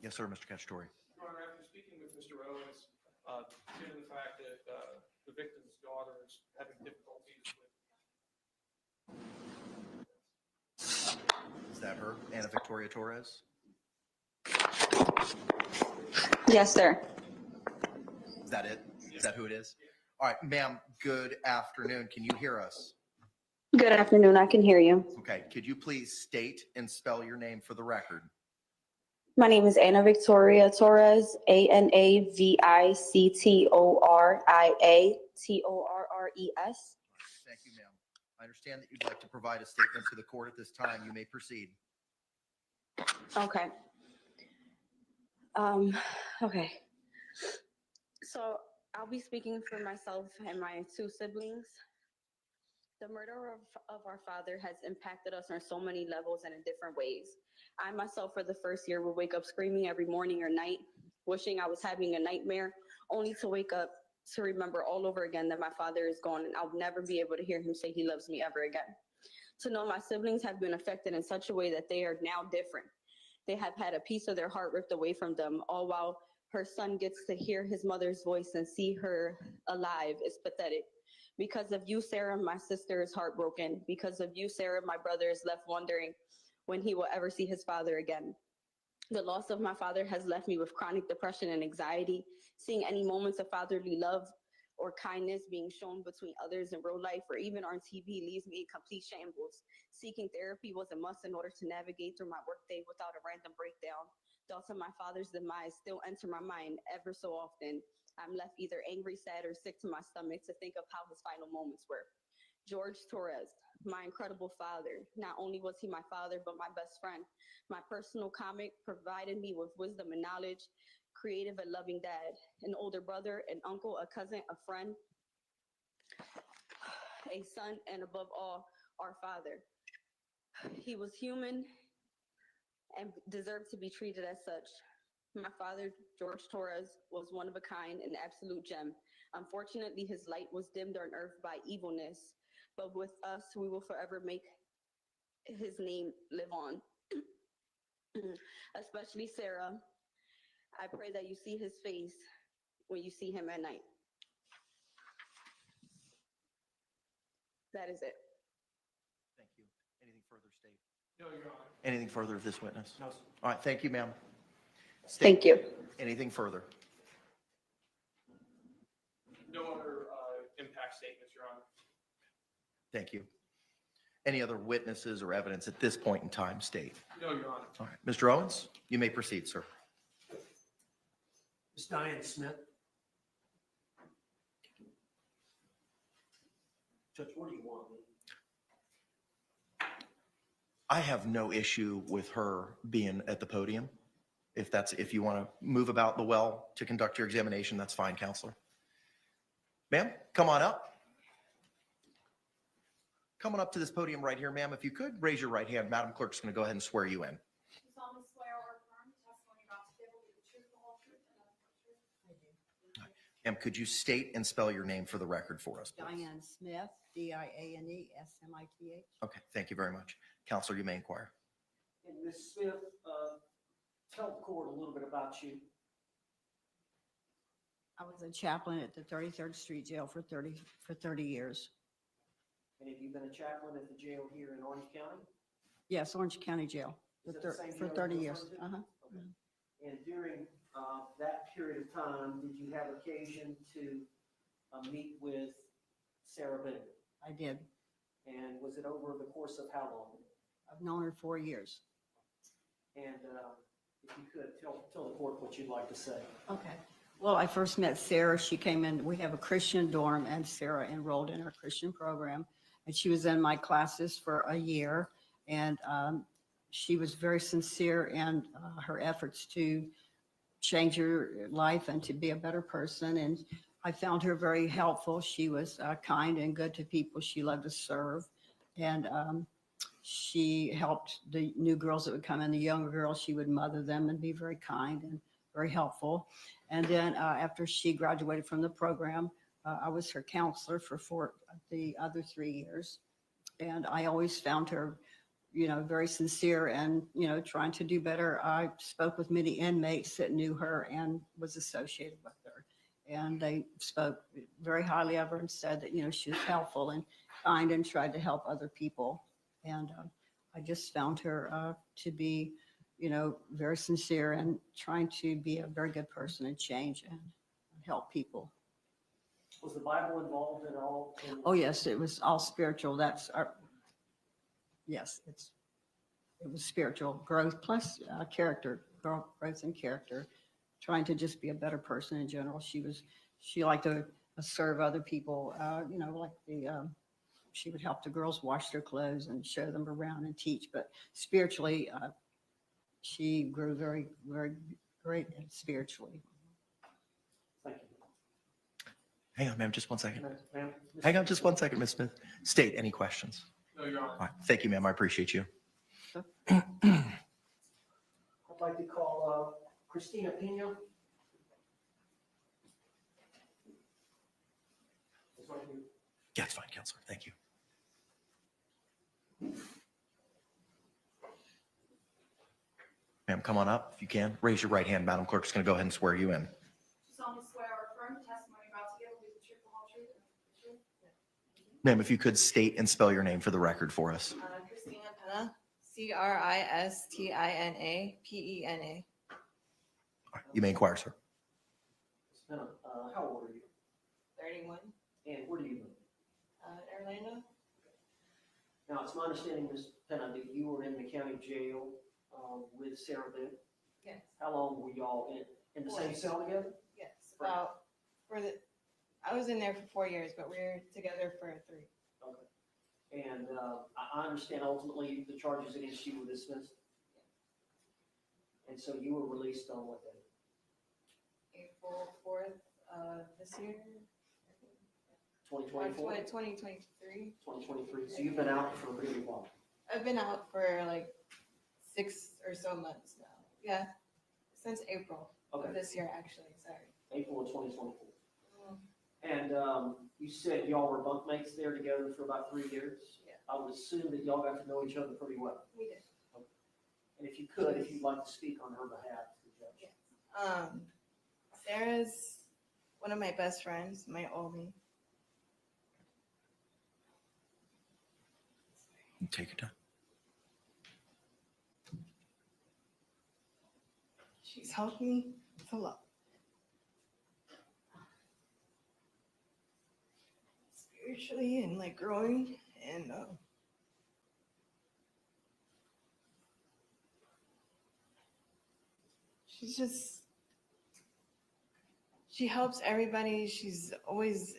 Yes, sir, Mr. Cacciatore. Your Honor, after speaking with Mr. Owens, given the fact that the victim's daughter is having difficulties with... Is that her, Anna Victoria Torres? Yes, sir. Is that it? Is that who it is? All right, ma'am, good afternoon. Can you hear us? Good afternoon. I can hear you. Okay, could you please state and spell your name for the record? My name is Anna Victoria Torres, ANAVICTORIA TORRES. Thank you, ma'am. I understand that you'd like to provide a statement to the court at this time. You may proceed. Okay. Okay. So I'll be speaking for myself and my two siblings. The murder of our father has impacted us on so many levels and in different ways. I myself, for the first year, would wake up screaming every morning or night, wishing I was having a nightmare, only to wake up to remember all over again that my father is gone and I'll never be able to hear him say he loves me ever again. To know my siblings have been affected in such a way that they are now different. They have had a piece of their heart ripped away from them, all while her son gets to hear his mother's voice and see her alive is pathetic. Because of you, Sarah, my sister is heartbroken. Because of you, Sarah, my brother is left wondering when he will ever see his father again. The loss of my father has left me with chronic depression and anxiety. Seeing any moments of fatherly love or kindness being shown between others in real life or even on TV leaves me in complete shambles. Seeking therapy was a must in order to navigate through my workday without a random breakdown. Thoughts of my father's demise still enter my mind ever so often. I'm left either angry, sad, or sick to my stomach to think of how his final moments were. Jorge Torres, my incredible father. Not only was he my father, but my best friend. My personal comic provided me with wisdom and knowledge, creative and loving dad, an older brother, an uncle, a cousin, a friend, a son, and above all, our father. He was human and deserved to be treated as such. My father, Jorge Torres, was one of a kind, an absolute gem. Unfortunately, his light was dimmed on earth by evilness, but with us, we will forever make his name live on. Especially Sarah, I pray that you see his face when you see him at night. That is it. Thank you. Anything further, State? No, Your Honor. Anything further of this witness? No, sir. All right, thank you, ma'am. State, thank you. Anything further? No other impact statements, Your Honor. Thank you. Any other witnesses or evidence at this point in time, State? No, Your Honor. All right, Mr. Owens, you may proceed, sir. Ms. Diane Smith. Judge, what do you want? I have no issue with her being at the podium. If you want to move about the well to conduct your examination, that's fine, counselor. Ma'am, come on up. Coming up to this podium right here, ma'am, if you could raise your right hand. Madam Clerk's going to go ahead and swear you in. You solemnly swear or affirm the testimony about to give will be the truth, the whole truth, and nothing but the truth? I do. Ma'am, could you state and spell your name for the record for us, please? Diane Smith, DIANE-SMITH. Okay, thank you very much. Counselor, you may inquire. And Ms. Smith, tell the court a little bit about you. I was a chaplain at the 33rd Street Jail for 30 years. And have you been a chaplain at the jail here in Orange County? Yes, Orange County Jail Is that the same for jail 30 you're years. referring to? Okay. And during that period of time, did you have occasion to meet with Sarah Boone? I did. And was it over the course of how long? I've known her 4 years. And if you could, tell the court what you'd like to say. Okay. Well, I first met Sarah. She came in. We have a Christian dorm, and Sarah enrolled in our Christian program. And she was in my classes for a year. And she was very sincere in her efforts to change her life and to be a better person. And I found her very helpful. She was kind and good to people. She loved to serve. And she helped the new girls that would come in, the younger girls. She would mother them and be very kind and very helpful. And then after she graduated from the program, I was her counselor for the other 3 years. And I always found her very sincere and, trying to do better. I spoke with many inmates that knew her and was associated with her. And they spoke very highly of her and said that, she was helpful and kind and tried to help other people. And I just found her to be, very sincere and trying to be a very good person and change and help people. Was the Bible involved at all? Oh, yes, it was all spiritual. Yes, it was spiritual growth plus character, growth and character, trying to just be a better person in general. She liked to serve other people, she would help the girls wash their clothes and show them around and teach. But spiritually, she grew very, very great spiritually. Thank you. Hang on, ma'am, just 1 second. Ma'am? Hang on just 1 second, Ms. Smith. State, any questions? No, Your Honor. All right. Thank you, ma'am. I appreciate you. I'd like to call Christina Pena. Yeah, it's fine, Counselor. Thank you. Ma'am, come on up if you can. Raise your right hand. Madam Clerk's going to go ahead and swear you in. solemnly swear or affirm the testimony you're about to give will be the truth, the whole truth, and nothing but the truth. Ma'am, if you could state and spell your name for the record for us. Christina Pena, Christina Pena. All right, you may inquire, sir. Pena, how old are you? 31, And where do you live? Orlando. Now, it's my understanding, Ms. Pena, that you were in the county jail with Sarah Boone. Yes. How long were y'all in the same cell together? Yes, I was in there for 4 years, but we were together for 3. Okay. And I understand ultimately the charges against you were dismissed? And so you were released on what day? April 4th this year. 2024? 2023. 2023. So you've been out for a pretty while. I've been out for like 6 or so months now. Yeah, since April of this year, actually. Sorry. April of 2024. And you said y'all were bunkmates there together for about 3 years? Yeah. I would assume that y'all got to know each other pretty well. We did. Okay. And if you could, if you'd like to speak on her behalf to the judge. Sarah's one of my best friends, my only. Take your time. She's helped me a lot. Spiritually and like growing and she helps everybody. She's always,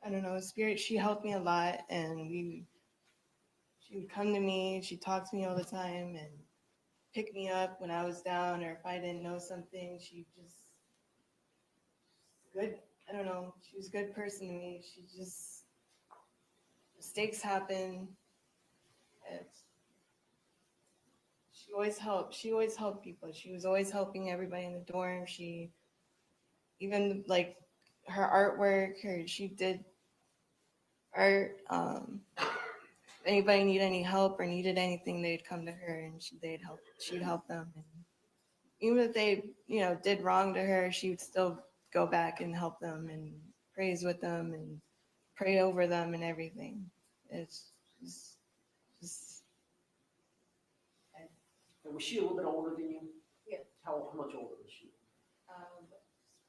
I don't know, spirit. She helped me a lot and she would come to me, she'd talk to me all the time and pick me up when I was down or if I didn't know something. She just good. I don't know. She was a good person to me. She just, mistakes happen. She always helped. She always helped people. She was always helping everybody in the dorm. She, even like her artwork, she did art. If anybody needed any help or needed anything, they'd come to her and she'd help them. And even if they, did wrong to her, she would still go back and help them and praise with them and pray over them and everything. It's just. And was she a little bit older than you? Yeah. How much older was she?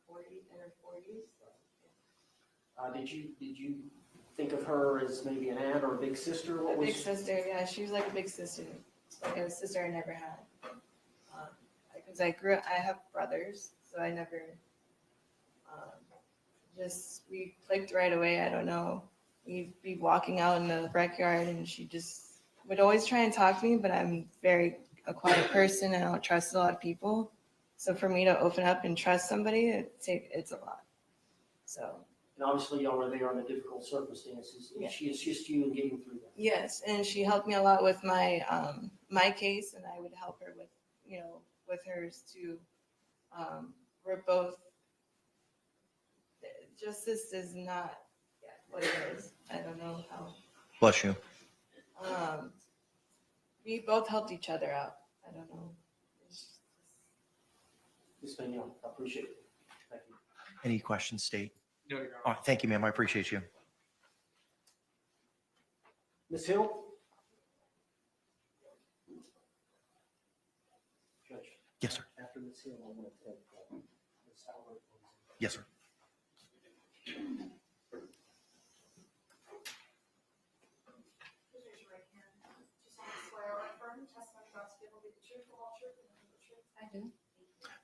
40 in her 40s. Did you think of her as maybe an aunt or a big sister? Big sister, yeah. She was like a big sister, like a sister I never had. Because I have brothers, so I never. We clicked right away. I don't know. We'd be walking out in the backyard, and she just would always try and talk to me. But I'm a quiet person, and I don't trust a lot of people. So for me to open up and trust somebody, it's a lot. So. And obviously, y'all were there under difficult circumstances. Yeah. She assisted you in getting through that. Yes, and she helped me a lot with my my case, and I would help her with with hers too. We're both. Justice is not what it is. I don't know how. Bless you. we both helped each other out. I don't know. Ms. Vignon, I appreciate it. Thank you. Any questions, State? No, Your Honor. All right, thank you, ma'am. I appreciate you. Ms. Hill? Judge. Yes, sir. After Ms. Hill, I'm going to take Ms. Albert. Yes, sir. Raise your right hand. Do you solemnly swear or affirm the testimony about to give will be the truth, the whole truth, and nothing but the truth? I do.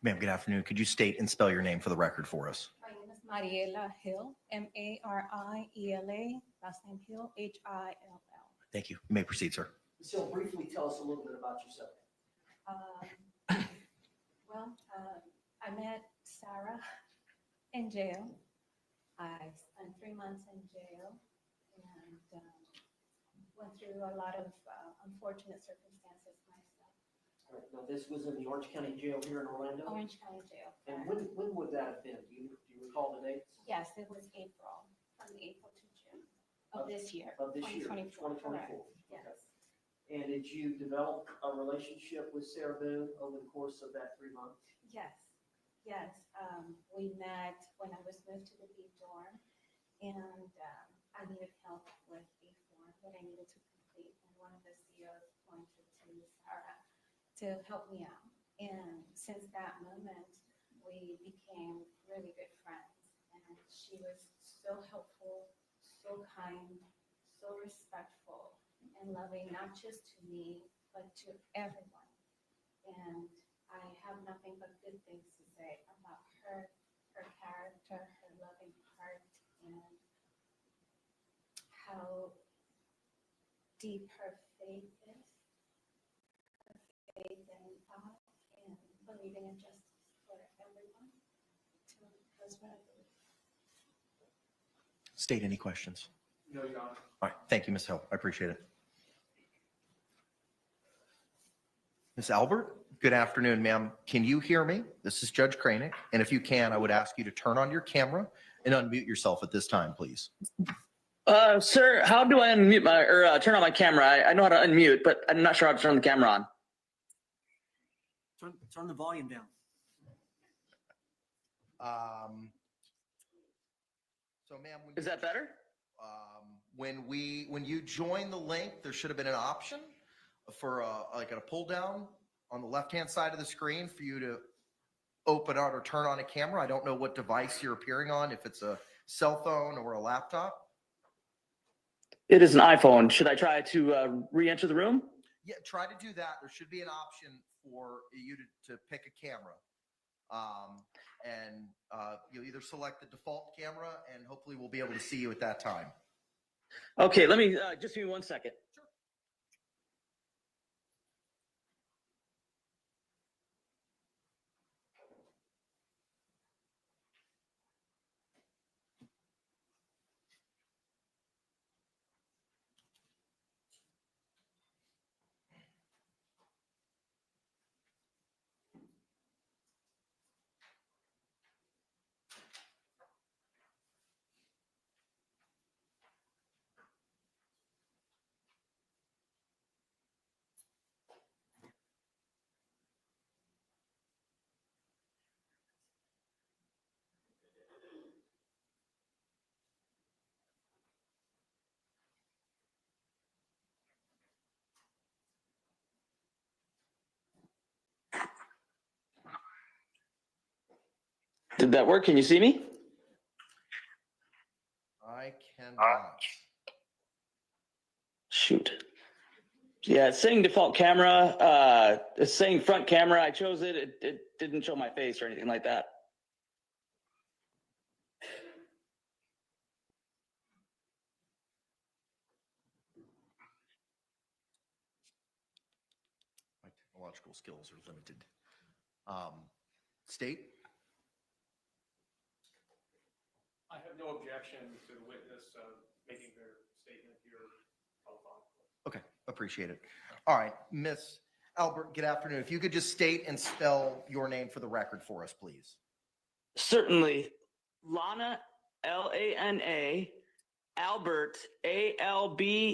Ma'am, good afternoon. Could you state and spell your name for the record for us? My name is Mariela Hill, Mariela, last name Hill, Hill. Thank you. You may proceed, sir. Ms. Hill, briefly tell us a little bit about yourself. I met Sarah in jail. I spent 3 months in jail and went through a lot of unfortunate circumstances myself. All right, now this was in the Orange County Jail here in Orlando? Orange County Jail. And when would that have been? Do you recall the dates? Yes, it was April, from April to June of this year. Of this year, 2024. 2024. Correct. Okay. Yes. And did you develop a relationship with Sarah Boone over the course of that 3 months? Yes, yes. We met when I was moved to the B dorm, and I needed help with a form that I needed to complete, and one of the COs pointed to Sarah to help me out. And since that moment, we became really good friends, and she was so helpful, so kind, so respectful, and loving, not just to me, but to everyone. And I have nothing but good things to say about her, her character, her loving heart, and how deep her faith is. Her faith in God and believing in justice for everyone. That's what I believe. State, any questions? No, Your Honor. All right, thank you, Ms. Hill. I appreciate it. Ms. Albert, good afternoon, ma'am. Can you hear me? This is Judge Kranick, and if you can, I would ask you to turn on your camera and unmute yourself at this time, please. Sir, how do I unmute turn on my camera? I know how to unmute, but I'm not sure how to turn the camera on. Turn the volume down. So, ma'am, is that better? When you join the link, there should have been an option for like a pull down on the left-hand side of the screen for you to open out or turn on a camera. I don't know what device you're appearing on, if it's a cell phone or a laptop. It is an iPhone. Should I try to re-enter the room? Yeah, try to do that. There should be an option for you to pick a camera. You'll either select the default camera and hopefully we'll be able to see you at that time. Okay, let me just give me 1 second. Sure. Did that work? Can you see me? I cannot. Shoot. Yeah, it's saying default camera. It's saying front camera. I chose it. It didn't show my face or anything like that. My technological skills are limited. State? I have no objection to the witness making their statement here telephonically. Okay, appreciate it. All right, Miss Albert, good afternoon. If you could just state and spell your name for the record for us, please. Certainly. Lana, Lana, Albert, Albert.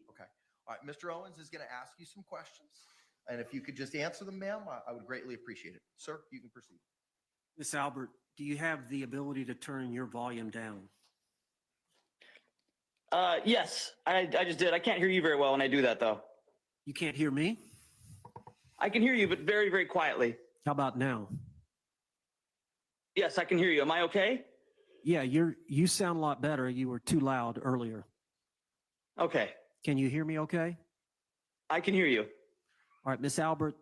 Okay. All right, Mr. Owens is going to ask you some questions. And if you could just answer them, ma'am, I would greatly appreciate it. Sir, you can proceed. Miss Albert, do you have the ability to turn your volume down? Yes, I just did. I can't hear you very well when I do that, though. You can't hear me? I can hear you, but very, very quietly. How about now? Yes, I can hear you. Am I okay? Yeah, you sound a lot better. You were too loud earlier. Okay. Can you hear me okay? I can hear you. All right, Miss Albert,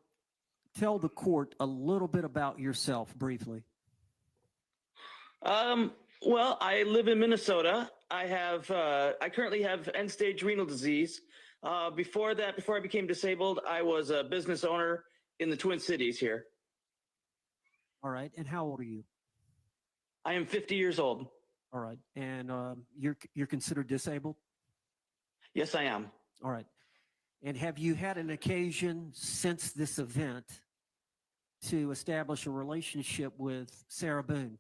tell the court a little bit about yourself briefly. Well, I live in Minnesota. I currently have end-stage renal disease. Before I became disabled, I was a business owner in the Twin Cities here. All right, and how old are you? I am 50 years old. All right, and you're considered disabled? Yes, I am. All right. And have you had an occasion since this event to establish a relationship with Sarah Boone?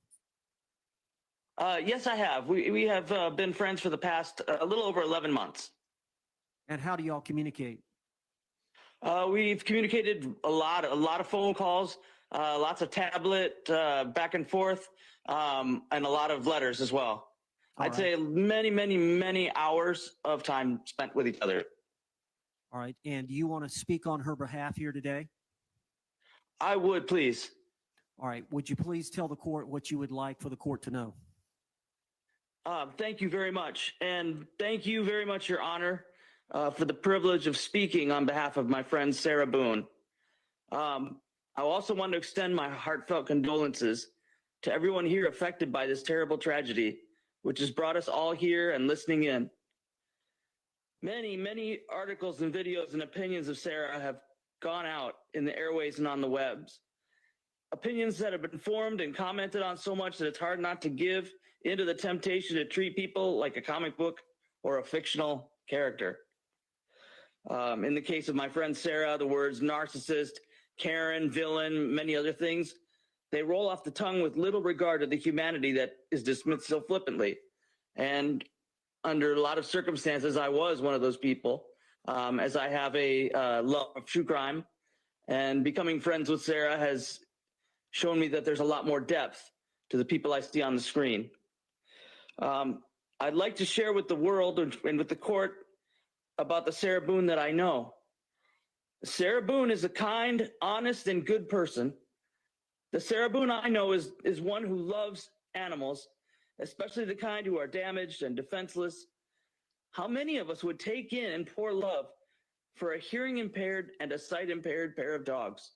Yes, I have. We have been friends for the past a little over 11 months. And how do y'all communicate? We've communicated a lot of phone calls, lots of tablet back and forth, and a lot of letters as well. I'd say many, many, many hours of time spent with each other. All right. And do you want to speak on her behalf here today? I would, please. All right. Would you please tell the court what you would like for the court to know? Thank you very much. And thank you very much, Your Honor, for the privilege of speaking on behalf of my friend Sarah Boone. I also want to extend my heartfelt condolences to everyone here affected by this terrible tragedy, which has brought us all here and listening in. Many, many articles and videos and opinions of Sarah have gone out in the airways and on the webs. Opinions that have been formed and commented on so much that it's hard not to give into the temptation to treat people like a comic book or a fictional character. In the case of my friend Sarah, the words narcissist, Karen, villain, many other things, they roll off the tongue with little regard to the humanity that is dismissed so flippantly. And under a lot of circumstances, I was one of those people, as I have a love of true crime. And becoming friends with Sarah has shown me that there's a lot more depth to the people I see on the screen. I'd like to share with the world and with the court about the Sarah Boone that I know. Sarah Boone is a kind, honest, and good person. The Sarah Boone I know is one who loves animals, especially the kind who are damaged and defenseless. How many of us would take in and pour love for a hearing impaired and a sight impaired pair of dogs?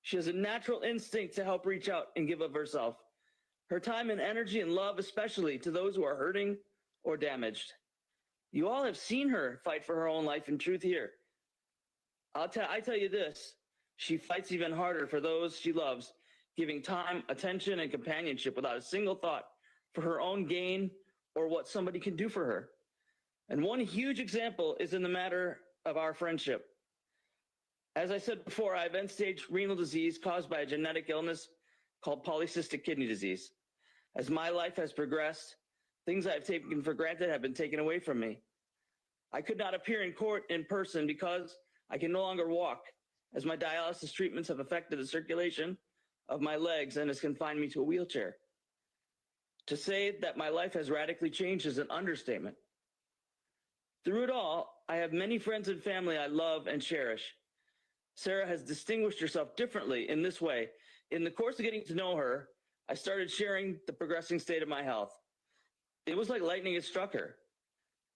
She has a natural instinct to help reach out and give of herself, her time and energy and love, especially to those who are hurting or damaged. You all have seen her fight for her own life and truth here. I tell you this, she fights even harder for those she loves, giving time, attention, and companionship without a single thought for her own gain or what somebody can do for her. And one huge example is in the matter of our friendship. As I said before, I have end-stage renal disease caused by a genetic illness called polycystic kidney disease. As my life has progressed, things I've taken for granted have been taken away from me. I could not appear in court in person because I can no longer walk, as my dialysis treatments have affected the circulation of my legs and has confined me to a wheelchair. To say that my life has radically changed is an understatement. Through it all, I have many friends and family I love and cherish. Sarah has distinguished herself differently in this way. In the course of getting to know her, I started sharing the progressing state of my health. It was like lightning had struck her.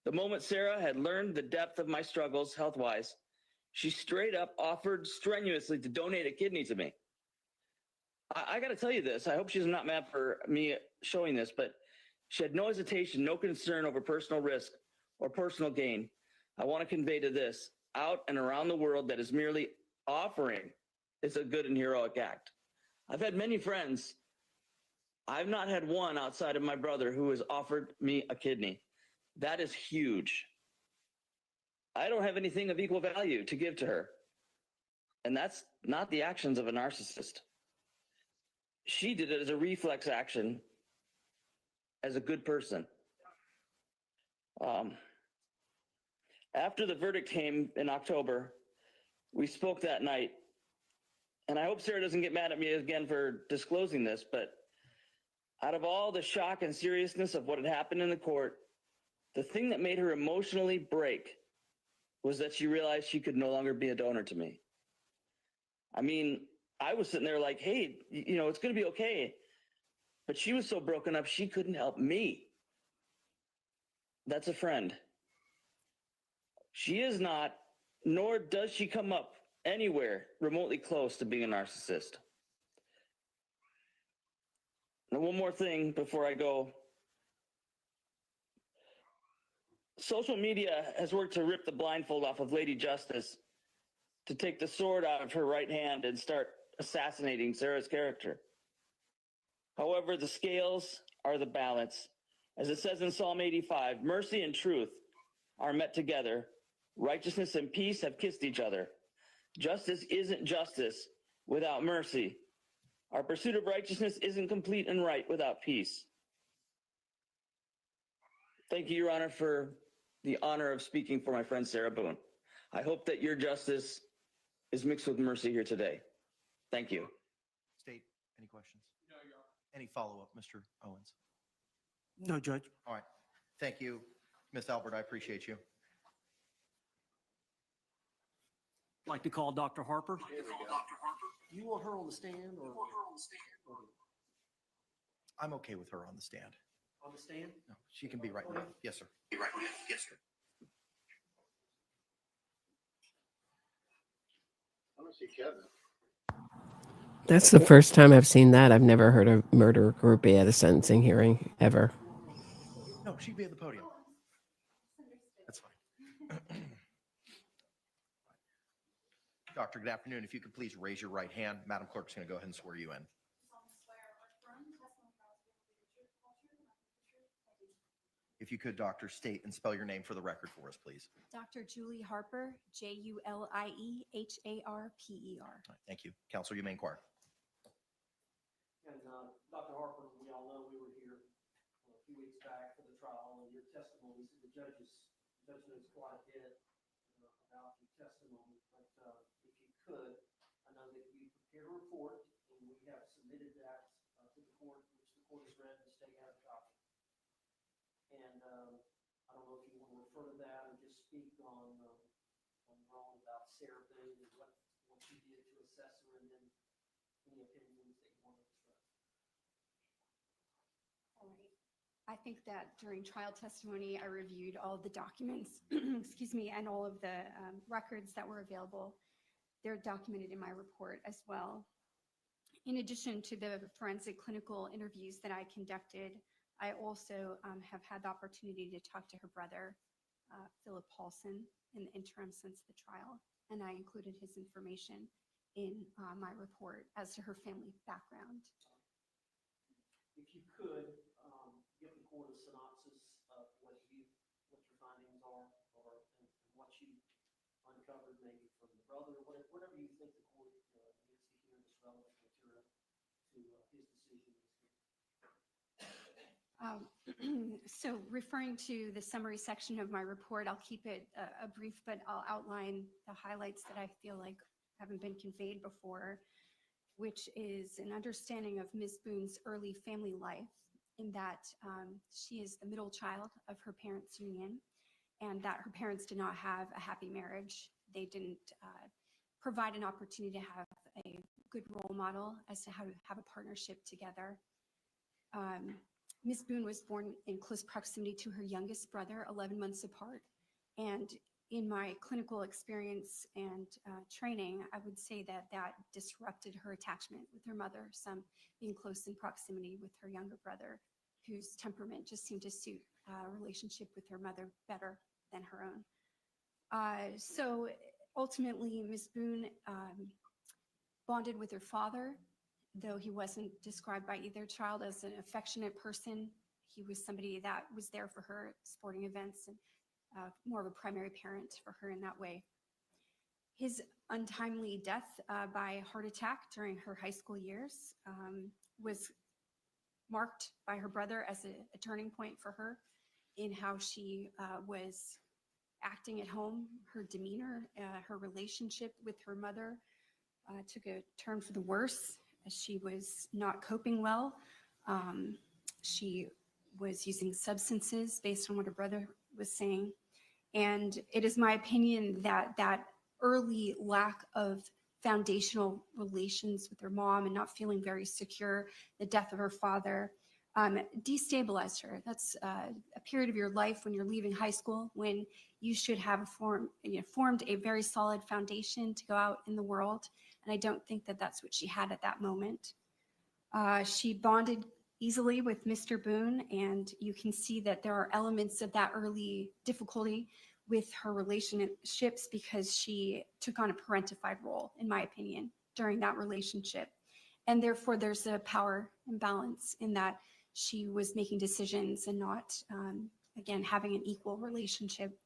The moment Sarah had learned the depth of my struggles health-wise, she straight up offered strenuously to donate a kidney to me. I got to tell you this. I hope she's not mad for me showing this, but she had no hesitation, no concern over personal risk or personal gain. I want to convey to this, out and around the world, that is merely offering is a good and heroic act. I've had many friends. I've not had one outside of my brother who has offered me a kidney. That is huge. I don't have anything of equal value to give to her. And that's not the actions of a narcissist. She did it as a reflex action, as a good person. After the verdict came in October, we spoke that night. And I hope Sarah doesn't get mad at me again for disclosing this, but out of all the shock and seriousness of what had happened in the court, the thing that made her emotionally break was that she realized she could no longer be a donor to me. I mean, I was sitting there like, hey, you know, it's going to be okay. But she was so broken up, she couldn't help me. That's a friend. She is not, nor does she come up anywhere remotely close to being a narcissist. Now, one more thing before I go. Social media has worked to rip the blindfold off of Lady Justice, to take the sword out of her right hand and start assassinating Sarah's character. However, the scales are the balance. As it says in Psalm 85, mercy and truth are met together. Righteousness and peace have kissed each other. Justice isn't justice without mercy. Our pursuit of righteousness isn't complete and right without peace. Thank you, Your Honor, for the honor of speaking for my friend Sarah Boone. I hope that your justice is mixed with mercy here today. Thank you. State, any questions? No, Your Honor. Any follow-up, Mr. Owens? No, Judge. All right. Thank you, Ms. Albert. I appreciate you. I'd like to call Dr. Harper. You want her on the stand or? I'm okay with her on the stand. On the stand? No, she can be right now. Yes, sir. Be right now. Yes, sir. I want to see Kevin. That's the first time I've seen that. I've never heard a murder group be at a sentencing hearing ever. No, she'd be at the podium. That's fine. Doctor, good afternoon. If you could please raise your right hand. Madam Clerk's going to go ahead and swear you in. If you could, doctor, state and spell your name for the record for us, please. Dr. Julie Harper, Julieharper. All right, thank you. Counselor, you may inquire. And Dr. Harper, we all know we were here a few weeks back for the trial, and your testimony, the judge knows quite a bit about your testimony. But if you could, I know that you prepared a report, and we have submitted that to the court, which the court has read, and the state has a copy. And I don't know if you want to refer to that or just speak on wrong about Sarah Boone and what you did to assess her, and then any opinions that you want to express. All right. I think that during trial testimony, I reviewed all of the documents, excuse me, and all of the records that were available. They're documented in my report as well. In addition to the forensic clinical interviews that I conducted, I also have had the opportunity to talk to her brother, Philip Paulson, in the interim since the trial, and I included his information in my report as to her family background. If you could, give the court a synopsis of what your findings are, or what you uncovered maybe from the brother, whatever you think the court needs to hear this relevant material to his decision. So referring to the summary section of my report, I'll keep it a brief, but I'll outline the highlights that I feel like haven't been conveyed before, which is an understanding of Ms. Boone's early family life, in that she is the middle child of her parents' union, and that her parents did not have a happy marriage. They didn't provide an opportunity to have a good role model as to how to have a partnership together. Ms. Boone was born in close proximity to her youngest brother, 11 months apart. And in my clinical experience and training, I would say that that disrupted her attachment with her mother, some being close in proximity with her younger brother, whose temperament just seemed to suit a relationship with her mother better than her own. So ultimately, Ms. Boone bonded with her father. Though he wasn't described by either child as an affectionate person, he was somebody that was there for her at sporting events and more of a primary parent for her in that way. His untimely death by heart attack during her high school years was marked by her brother as a turning point for her in how she was acting at home, her demeanor, her relationship with her mother took a turn for the worse as she was not coping well. She was using substances based on what her brother was saying. And it is my opinion that that early lack of foundational relations with her mom and not feeling very secure, the death of her father, destabilized her. That's a period of your life when you're leaving high school, when you should have formed a very solid foundation to go out in the world. And I don't think that that's what she had at that moment. She bonded easily with Mr. Boone, and you can see that there are elements of that early difficulty with her relationships because she took on a parentified role, in my opinion, during that relationship. And therefore, there's a power imbalance in that she was making decisions and not, again, having an equal relationship.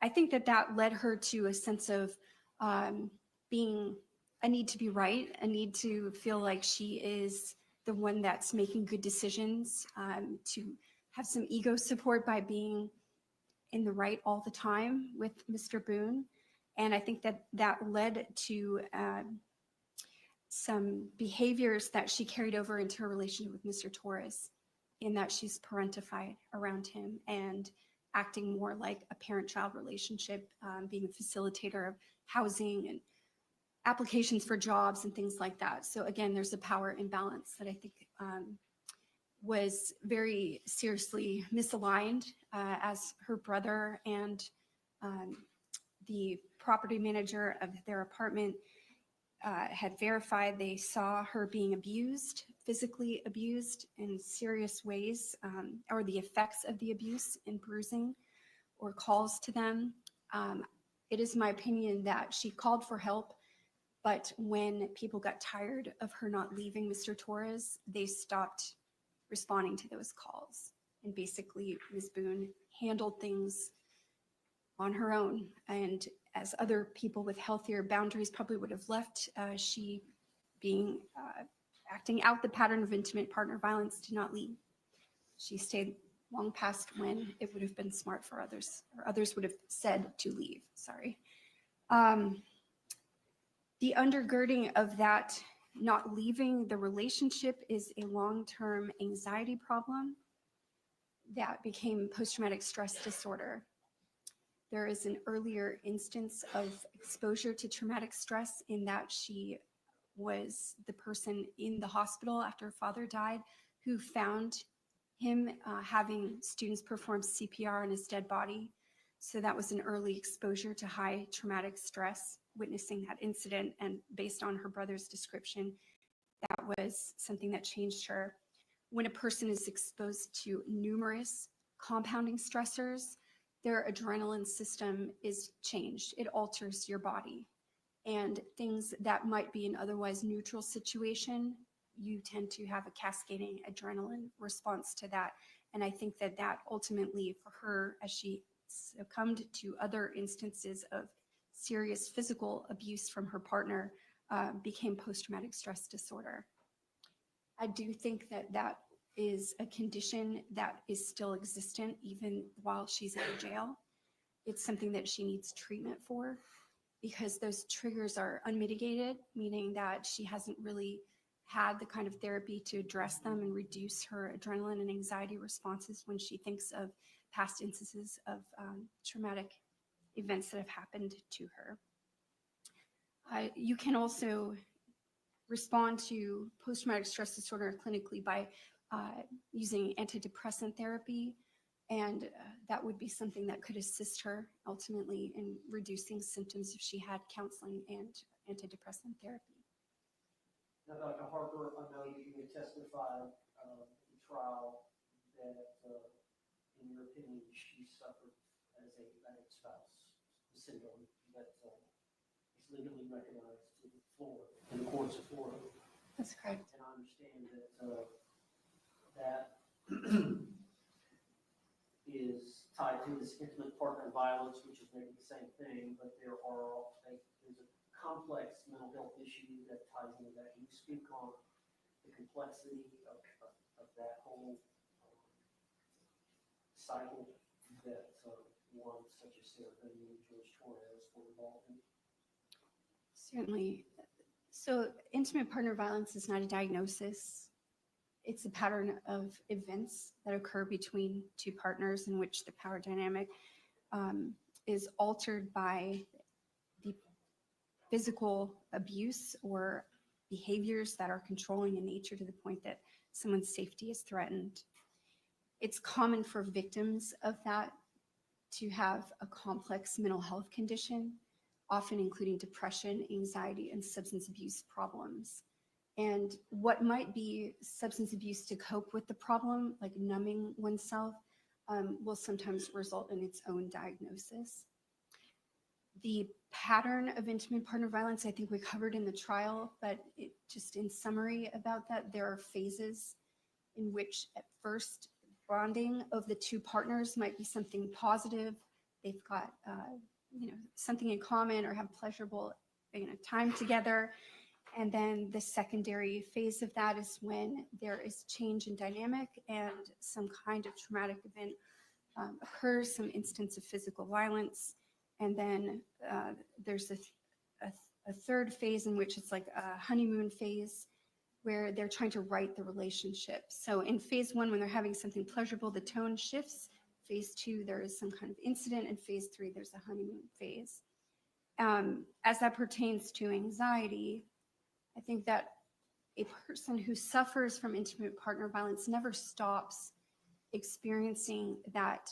I think that that led her to a sense of being a need to be right, a need to feel like she is the one that's making good decisions, to have some ego support by being in the right all the time with Mr. Boone. And I think that that led to some behaviors that she carried over into her relationship with Mr. Torres, in that she's parentified around him and acting more like a parent-child relationship, being a facilitator of housing and applications for jobs and things like that. So again, there's a power imbalance that I think was very seriously misaligned, as her brother and the property manager of their apartment had verified. They saw her being abused, physically abused in serious ways, or the effects of the abuse in bruising or calls to them. It is my opinion that she called for help, but when people got tired of her not leaving Mr. Torres, they stopped responding to those calls. And basically, Ms. Boone handled things on her own. And as other people with healthier boundaries probably would have left, she being acting out the pattern of intimate partner violence did not leave. She stayed long past when it would have been smart for others, or others would have said to leave, sorry. The undergirding of that not leaving the relationship is a long-term anxiety problem that became post-traumatic stress disorder. There is an earlier instance of exposure to traumatic stress in that she was the person in the hospital after her father died who found him having students perform CPR on his dead body. So that was an early exposure to high traumatic stress, witnessing that incident, and based on her brother's description, that was something that changed her. When a person is exposed to numerous compounding stressors, their adrenaline system is changed. It alters your body. And things that might be an otherwise neutral situation, you tend to have a cascading adrenaline response to that. And I think that that ultimately for her, as she succumbed to other instances of serious physical abuse from her partner, became post-traumatic stress disorder. I do think that that is a condition that is still existent even while she's in jail. It's something that she needs treatment for because those triggers are unmitigated, meaning that she hasn't really had the kind of therapy to address them and reduce her adrenaline and anxiety responses when she thinks of past instances of traumatic events that have happened to her. You can also respond to post-traumatic stress disorder clinically by using antidepressant therapy, and that would be something that could assist her ultimately in reducing symptoms if she had counseling and antidepressant therapy. Now, Dr. Harper, I know you testified in the trial that, in your opinion, she suffered as a addict spouse syndrome that is legally recognized in the courts of Florida. That's correct. And I understand that that is tied to this intimate partner violence, which is maybe the same thing, but there's a complex mental health issue that ties into that. Can you speak on the complexity of that whole cycle that one such as Sarah Boone and Jorge Torres were involved in? Certainly. So intimate partner violence is not a diagnosis. It's a pattern of events that occur between two partners in which the power dynamic is altered by the physical abuse or behaviors that are controlling in nature to the point that someone's safety is threatened. It's common for victims of that to have a complex mental health condition, often including depression, anxiety, and substance abuse problems. And what might be substance abuse to cope with the problem, like numbing oneself, will sometimes result in its own diagnosis. The pattern of intimate partner violence, I think we covered in the trial, but just in summary about that, there are phases in which at first bonding of the two partners might be something positive. They've got something in common or have pleasurable time together. And then the secondary phase of that is when there is change in dynamic and some kind of traumatic event occurs, some instance of physical violence. And then there's a third phase in which it's like a honeymoon phase where they're trying to right the relationship. So in phase one, when they're having something pleasurable, the tone shifts. Phase two, there is some kind of incident. And phase three, there's a honeymoon phase. As that pertains to anxiety, I think that a person who suffers from intimate partner violence never stops experiencing that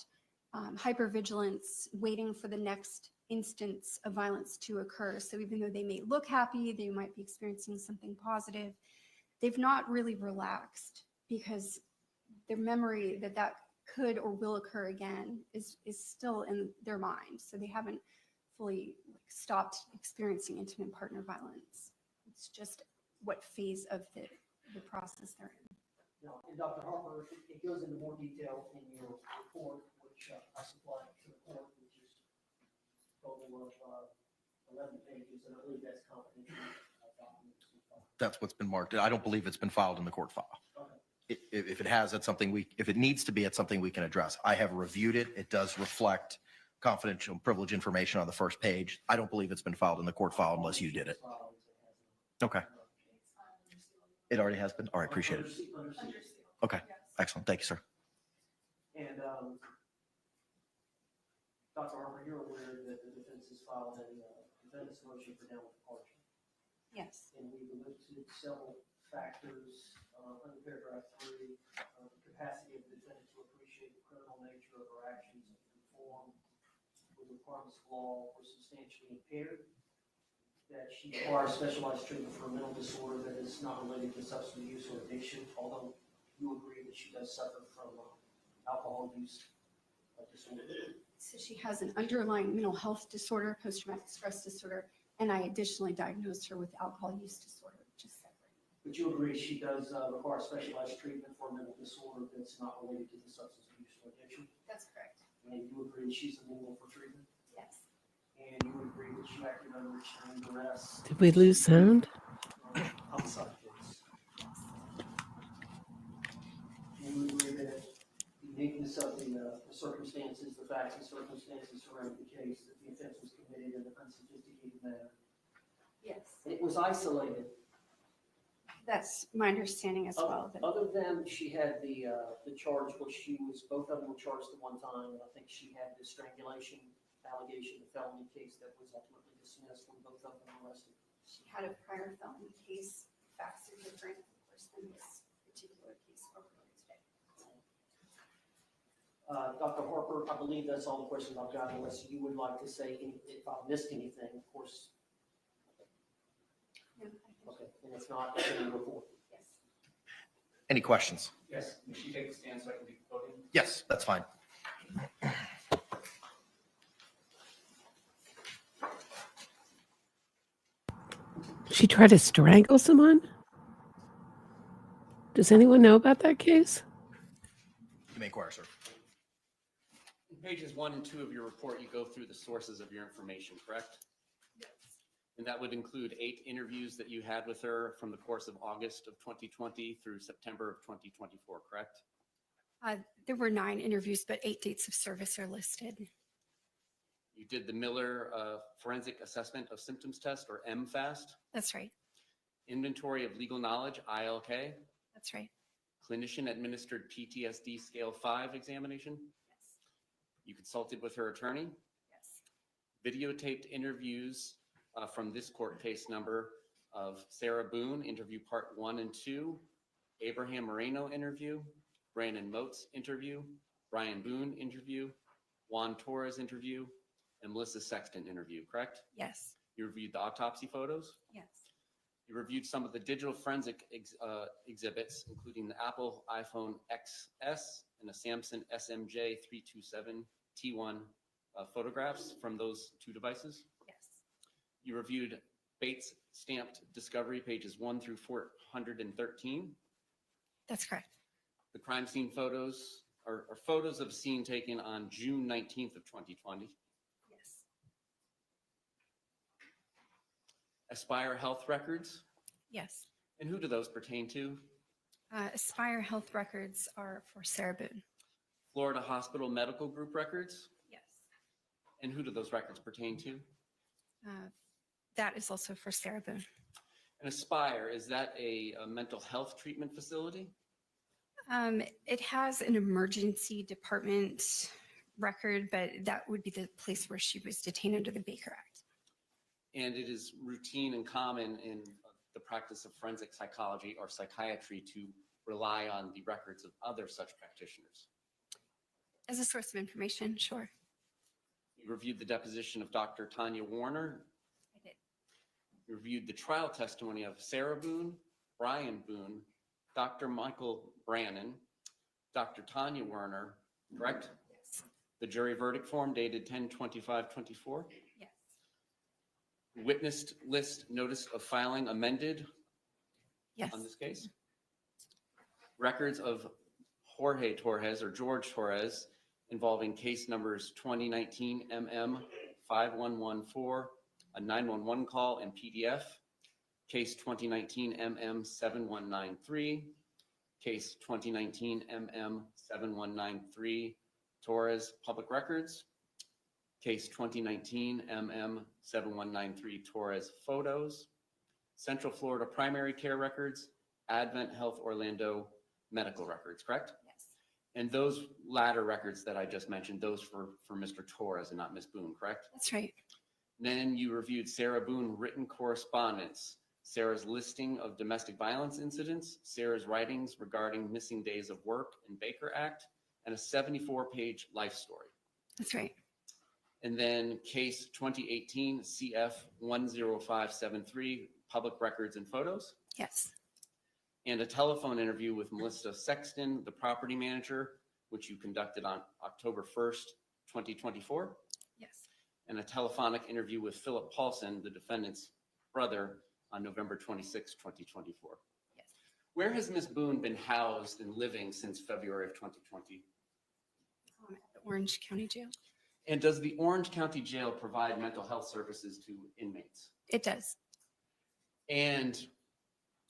hypervigilance, waiting for the next instance of violence to occur. So even though they may look happy, they might be experiencing something positive, they've not really relaxed because their memory that could or will occur again is still in their mind. So they haven't fully stopped experiencing intimate partner violence. It's just what phase of the process they're in. Now, and Dr. Harper, it goes into more detail in your report, which I supplied to the court, which is a total of 11 pages, and I believe that's confidential. That's what's been marked. I don't believe it's been filed in the court file. If it has, that's something if it needs to be, it's something we can address. I have reviewed it. It does reflect confidential privilege information on the first page. I don't believe it's been filed in the court file unless you did it. Okay. It already has been? All right, appreciate it. Okay, excellent. Thank you, sir. And Dr. Harper, you're aware that the defense has filed a defendant's motion for downward departure. Yes. And we've listed several factors under paragraph 3, the capacity of the defendant to appreciate the criminal nature of her actions and conform with the requirements of law or substantially impaired, that she requires specialized treatment for a mental disorder that is not related to substance use or addiction, although you agree that she does suffer from alcohol use disorder. So she has an underlying mental health disorder, post-traumatic stress disorder, and I additionally diagnosed her with alcohol use disorder, which is separate. But you agree she does require specialized treatment for a mental disorder that's not related to the substance abuse or addiction? That's correct. And you agree she's amenable for treatment? Yes. And you agree that she acted under extreme duress? Did we lose sound? Outside case. And you agree that the uniqueness of the circumstances, the facts and circumstances surrounding the case, that the offense was committed in an unsophisticated manner? Yes. It was isolated. That's my understanding as well. Other than she had the charge, which both of them were charged at one time, and I think she had the strangulation allegation, the felony case that was ultimately dismissed when both of them were arrested. She had a prior felony case. Facts are different, of course, than this particular case we're reviewing today. Dr. Harper, I believe that's all the questions I've got, unless you would like to say if I missed anything, of course. Okay, and if not, it's in the report. Yes. Any questions? Yes, can she take a stand so I can be voting? Yes, that's fine. She tried to strangle someone? Does anyone know about that case? You may inquire, sir. In pages 1 and 2 of your report, you go through the sources of your information, correct? Yes. And that would include 8 interviews that you had with her from the course of August of 2020 through September of 2024, correct? There were 9 interviews, but 8 dates of service are listed. You did the Miller Forensic Assessment of Symptoms Test, or MFAST. That's right. Inventory of Legal Knowledge, ILK. That's right. Clinician Administered PTSD Scale 5 examination. Yes. You consulted with her attorney. Yes. Videotaped interviews from this court case number of Sarah Boone, interview part 1 and 2, Abraham Moreno interview, Brandon Moats interview, Brian Boone interview, Juan Torres interview, and Melissa Sexton interview, correct? Yes. You reviewed the autopsy photos. Yes. You reviewed some of the digital forensic exhibits, including the Apple iPhone XS and a Samsung SMJ 327 T1 photographs from those two devices. Yes. You reviewed Bates stamped discovery pages 1 through 413. That's correct. The crime scene photos are photos of scene taken on June 19th of 2020. Yes. Aspire Health records. Yes. And who do those pertain to? Aspire Health records are for Sarah Boone. Florida Hospital Medical Group records. Yes. And who do those records pertain to? That is also for Sarah Boone. And Aspire, is that a mental health treatment facility? It has an emergency department record, but that would be the place where she was detained under the Baker Act. And it is routine and common in the practice of forensic psychology or psychiatry to rely on the records of other such practitioners. As a source of information, sure. You reviewed the deposition of Dr. Tanya Warner. I did. You reviewed the trial testimony of Sarah Boone, Brian Boone, Dr. Michael Brannon, Dr. Tanya Werner, correct? Yes. The jury verdict form dated 10/25/24. Yes. Witness list notice of filing amended. Yes. On this case. Records of Jorge Torres or George Torres involving case numbers 2019 MM 5114, a 911 call and PDF, case 2019 MM 7193, case 2019 MM 7193, Torres Public Records, case 2019 MM 7193, Torres Photos, Central Florida Primary Care Records, Advent Health Orlando Medical Records, correct? Yes. And those latter records that I just mentioned, those for Mr. Torres and not Ms. Boone, correct? That's right. Then you reviewed Sarah Boone written correspondence, Sarah's listing of domestic violence incidents, Sarah's writings regarding missing days of work and Baker Act, and a 74-page life story. That's right. And then case 2018 CF 10573, public records and photos. Yes. And a telephone interview with Melissa Sexton, the property manager, which you conducted on October 1st, 2024. Yes. And a telephonic interview with Philip Paulson, the defendant's brother, on November 26, 2024. Yes. Where has Ms. Boone been housed and living since February of 2020? At the Orange County Jail. And does the Orange County Jail provide mental health services to inmates? It does. And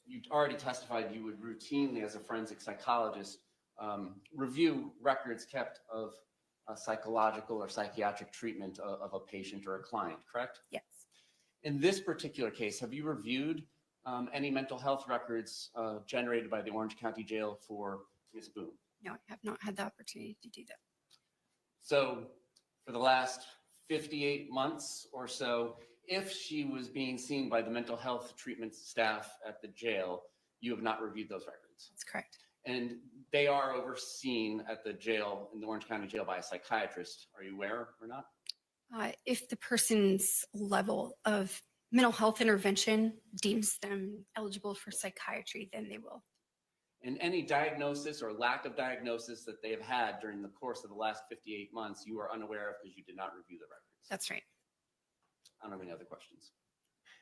you already testified you would routinely, as a forensic psychologist, review records kept of psychological or psychiatric treatment of a patient or a client, correct? Yes. In this particular case, have you reviewed any mental health records generated by the Orange County Jail for Ms. Boone? No, I have not had the opportunity to do that. So for the last 58 months or so, if she was being seen by the mental health treatment staff at the jail, you have not reviewed those records. That's correct. And they are overseen at the jail, in the Orange County Jail, by a psychiatrist. Are you aware or not? If the person's level of mental health intervention deems them eligible for psychiatry, then they will. And any diagnosis or lack of diagnosis that they have had during the course of the last 58 months, you are unaware of because you did not review the records. That's right. I don't have any other questions.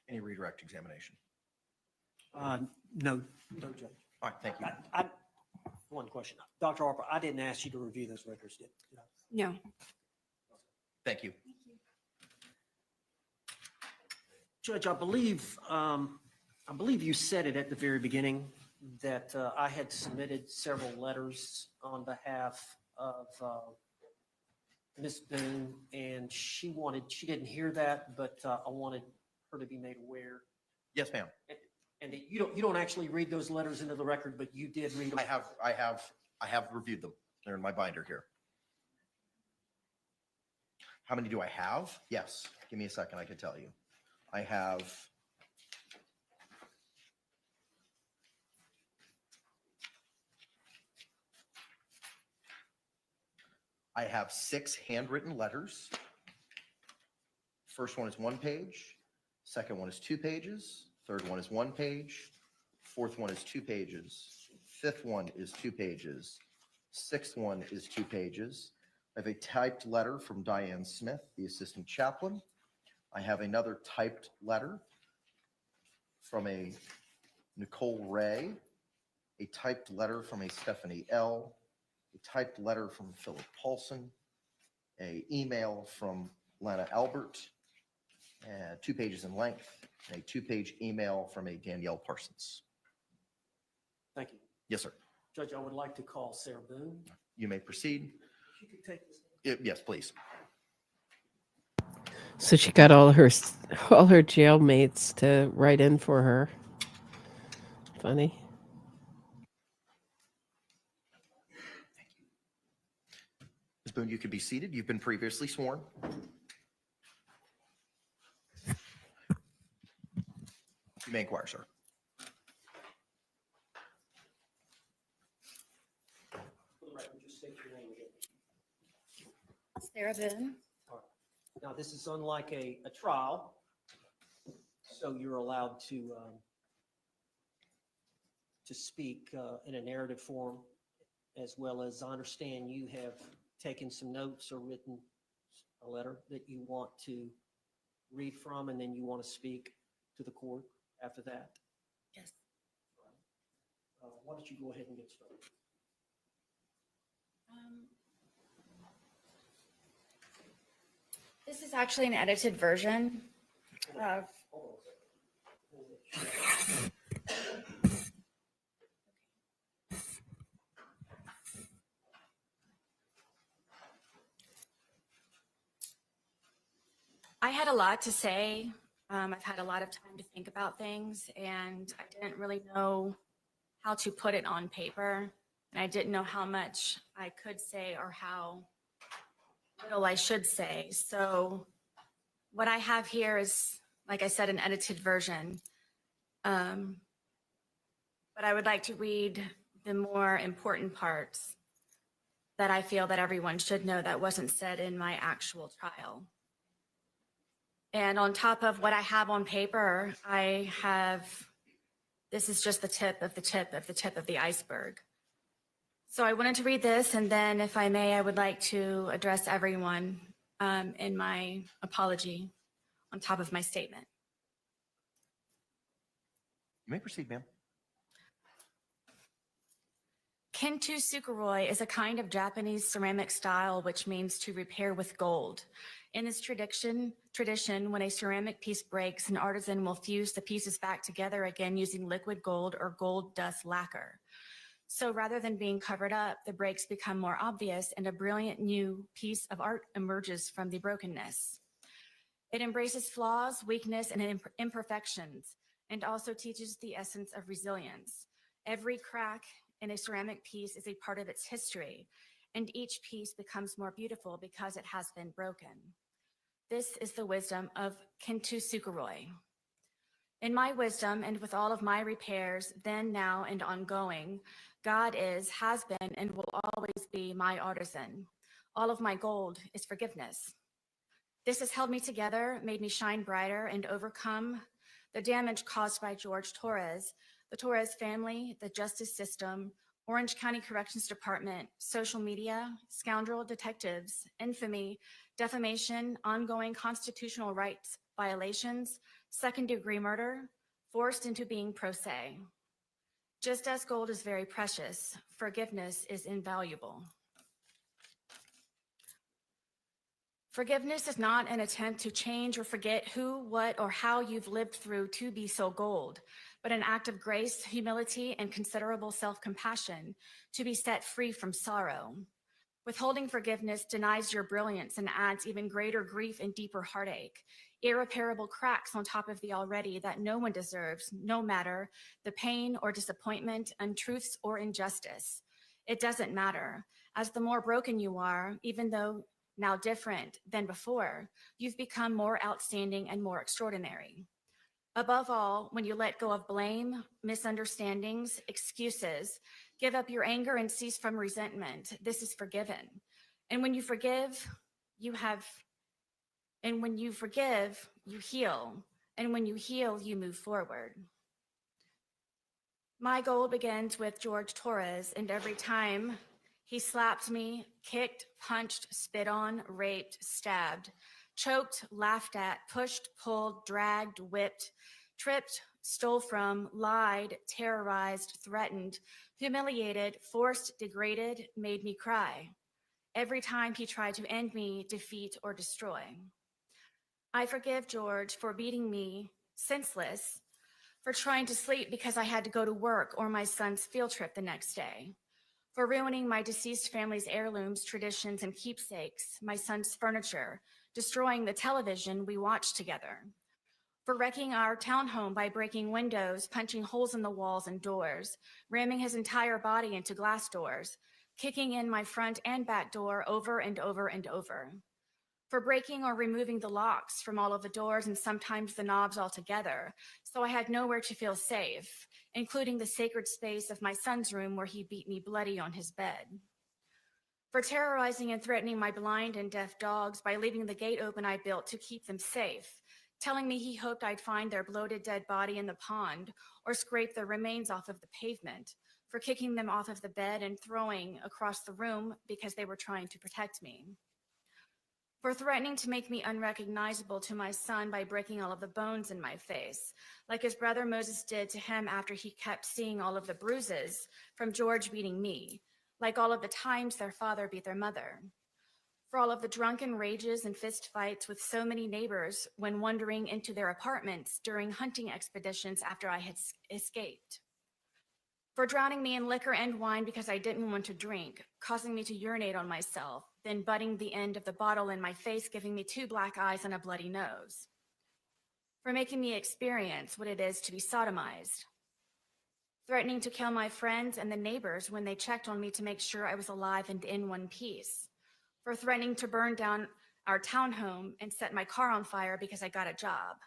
Any redirect examination? No, Judge. All right, thank you. One question. Dr. Harper, I didn't ask you to review those records, did I? No. Thank you. Judge, I believe you said it at the very beginning that I had submitted several letters on behalf of Miss Boone, and she didn't hear that, but I wanted her to be made aware. Yes, ma'am. And that you don't actually read those letters into the record, but you did read them. I have reviewed them. They're in my binder here. How many do I have? Yes. Give me a second. I can tell you. I have I have 6 handwritten letters. First one is 1 page. Second one is 2 pages. Third one is 1 page. Fourth one is 2 pages. Fifth one is 2 pages. Sixth one is 2 pages. I have a typed letter from Diane Smith, the assistant chaplain. I have another typed letter from a Nicole Ray, a typed letter from a Stephanie L., a typed letter from Philip Paulson, a email from Lana Albert, 2 pages in length, and a 2-page email from a Danielle Parsons. Thank you. Yes, sir. Judge, I would like to call Sarah Boone. You may proceed. If you could take this. Yes, please. So she got all her jailmates to write in for her. Funny. Ms. Boone, you can be seated. You've been previously sworn. You may inquire, sir. For the record, just state your name again. Sarah Boone. Now, this is unlike a trial, so you're allowed to speak in a narrative form, as well as I understand you have taken some notes or written a letter that you want to read from, and then you want to speak to the court after that. Yes. Why don't you go ahead and get started? This is actually an edited version of. I had a lot to say. I've had a lot of time to think about things, and I didn't really know how to put it on paper. And I didn't know how much I could say or how little I should say. So what I have here is, like I said, an edited version. But I would like to read the more important parts that I feel that everyone should know that wasn't said in my actual trial. And on top of what I have on paper, I have, this is just the tip of the tip of the tip of the iceberg. So I wanted to read this, and then if I may, I would like to address everyone in my apology on top of my statement. You may proceed, ma'am. Kintu Sukuroi is a kind of Japanese ceramic style which means to repair with gold. In this tradition, when a ceramic piece breaks, an artisan will fuse the pieces back together again using liquid gold or gold dust lacquer. So rather than being covered up, the breaks become more obvious and a brilliant new piece of art emerges from the brokenness. It embraces flaws, weakness, and imperfections, and also teaches the essence of resilience. Every crack in a ceramic piece is a part of its history, and each piece becomes more beautiful because it has been broken. This is the wisdom of Kintu Sukuroi. In my wisdom and with all of my repairs, then, now, and ongoing, God is, has been, and will always be my artisan. All of my gold is forgiveness. This has held me together, made me shine brighter, and overcome the damage caused by Jorge Torres, the Torres family, the justice system, Orange County Corrections Department, social media, scoundrel detectives, infamy, defamation, ongoing constitutional rights violations, second-degree murder, forced into being pro se. Just as gold is very precious, forgiveness is invaluable. Forgiveness is not an attempt to change or forget who, what, or how you've lived through to be so gold, but an act of grace, humility, and considerable self-compassion to be set free from sorrow. Withholding forgiveness denies your brilliance and adds even greater grief and deeper heartache. Irreparable cracks on top of the already that no one deserves, no matter the pain or disappointment, untruths or injustice. It doesn't matter, as the more broken you are, even though now different than before, you've become more outstanding and more extraordinary. Above all, when you let go of blame, misunderstandings, excuses, give up your anger and cease from resentment, this is forgiven. And when you forgive, you heal. And when you heal, you move forward. My goal begins with Jorge Torres, and every time he slapped me, kicked, punched, spit on, raped, stabbed, choked, laughed at, pushed, pulled, dragged, whipped, tripped, stole from, lied, terrorized, threatened, humiliated, forced, degraded, made me cry. Every time he tried to end me, defeat, or destroy. I forgive George for beating me senseless, for trying to sleep because I had to go to work or my son's field trip the next day, for ruining my deceased family's heirlooms, traditions, and keepsakes, my son's furniture, destroying the television we watched together, for wrecking our townhome by breaking windows, punching holes in the walls and doors, ramming his entire body into glass doors, kicking in my front and back door over and over and over, for breaking or removing the locks from all of the doors and sometimes the knobs altogether, so I had nowhere to feel safe, including the sacred space of my son's room where he beat me bloody on his bed. For terrorizing and threatening my blind and deaf dogs by leaving the gate open I built to keep them safe, telling me he hoped I'd find their bloated dead body in the pond or scrape their remains off of the pavement, for kicking them off of the bed and throwing across the room because they were trying to protect me. For threatening to make me unrecognizable to my son by breaking all of the bones in my face, like his brother Moses did to him after he kept seeing all of the bruises from George beating me, like all of the times their father beat their mother. For all of the drunken rages and fist fights with so many neighbors when wandering into their apartments during hunting expeditions after I had escaped. For drowning me in liquor and wine because I didn't want to drink, causing me to urinate on myself, then butting the end of the bottle in my face, giving me 2 black eyes and a bloody nose. For making me experience what it is to be sodomized. Threatening to kill my friends and the neighbors when they checked on me to make sure I was alive and in one piece. For threatening to burn down our townhome and set my car on fire because I got a job.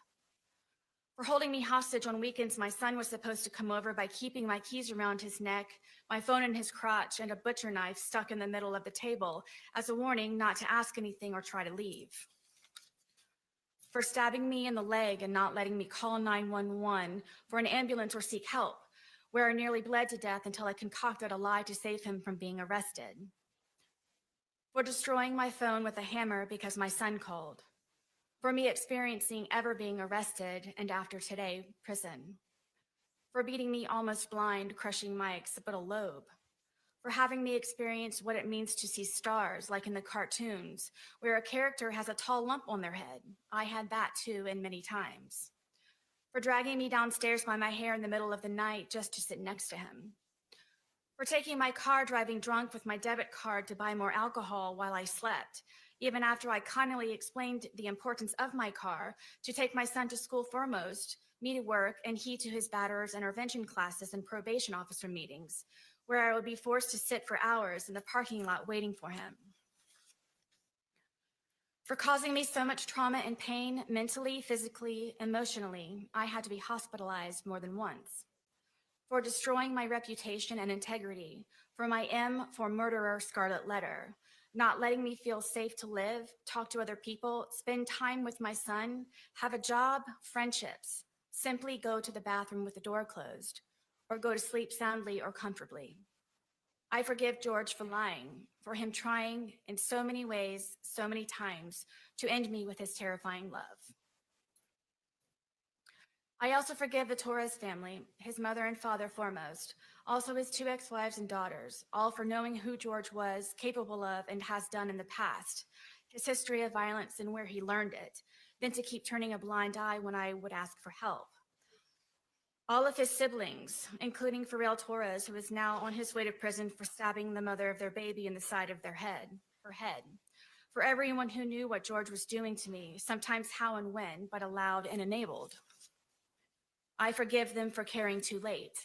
For holding me hostage on weekends my son was supposed to come over by keeping my keys around his neck, my phone in his crotch, and a butcher knife stuck in the middle of the table as a warning not to ask anything or try to leave. For stabbing me in the leg and not letting me call 911 for an ambulance or seek help, where I nearly bled to death until I concocted a lie to save him from being arrested. For destroying my phone with a hammer because my son called. For me experiencing ever being arrested, and after today, prison. For beating me almost blind, crushing my occipital lobe. For having me experience what it means to see stars, like in the cartoons, where a character has a tall lump on their head. I had that too, and many times. For dragging me downstairs by my hair in the middle of the night just to sit next to him. For taking my car driving drunk with my debit card to buy more alcohol while I slept, even after I kindly explained the importance of my car to take my son to school foremost, me to work, and he to his batterers intervention classes and probation officer meetings, where I would be forced to sit for hours in the parking lot waiting for him. For causing me so much trauma and pain, mentally, physically, emotionally, I had to be hospitalized more than once. For destroying my reputation and integrity, for my M for murderer scarlet letter, not letting me feel safe to live, talk to other people, spend time with my son, have a job, friendships, simply go to the bathroom with the door closed, or go to sleep soundly or comfortably. I forgive George for lying, for him trying in so many ways, so many times, to end me with his terrifying love. I also forgive the Torres family, his mother and father foremost, also his 2 ex-wives and daughters, all for knowing who George was capable of and has done in the past, his history of violence and where he learned it, then to keep turning a blind eye when I would ask for help. All of his siblings, including Jorge Torres, who is now on his way to prison for stabbing the mother of their baby in the side of her head. For everyone who knew what George was doing to me, sometimes how and when, but allowed and enabled. I forgive them for caring too late.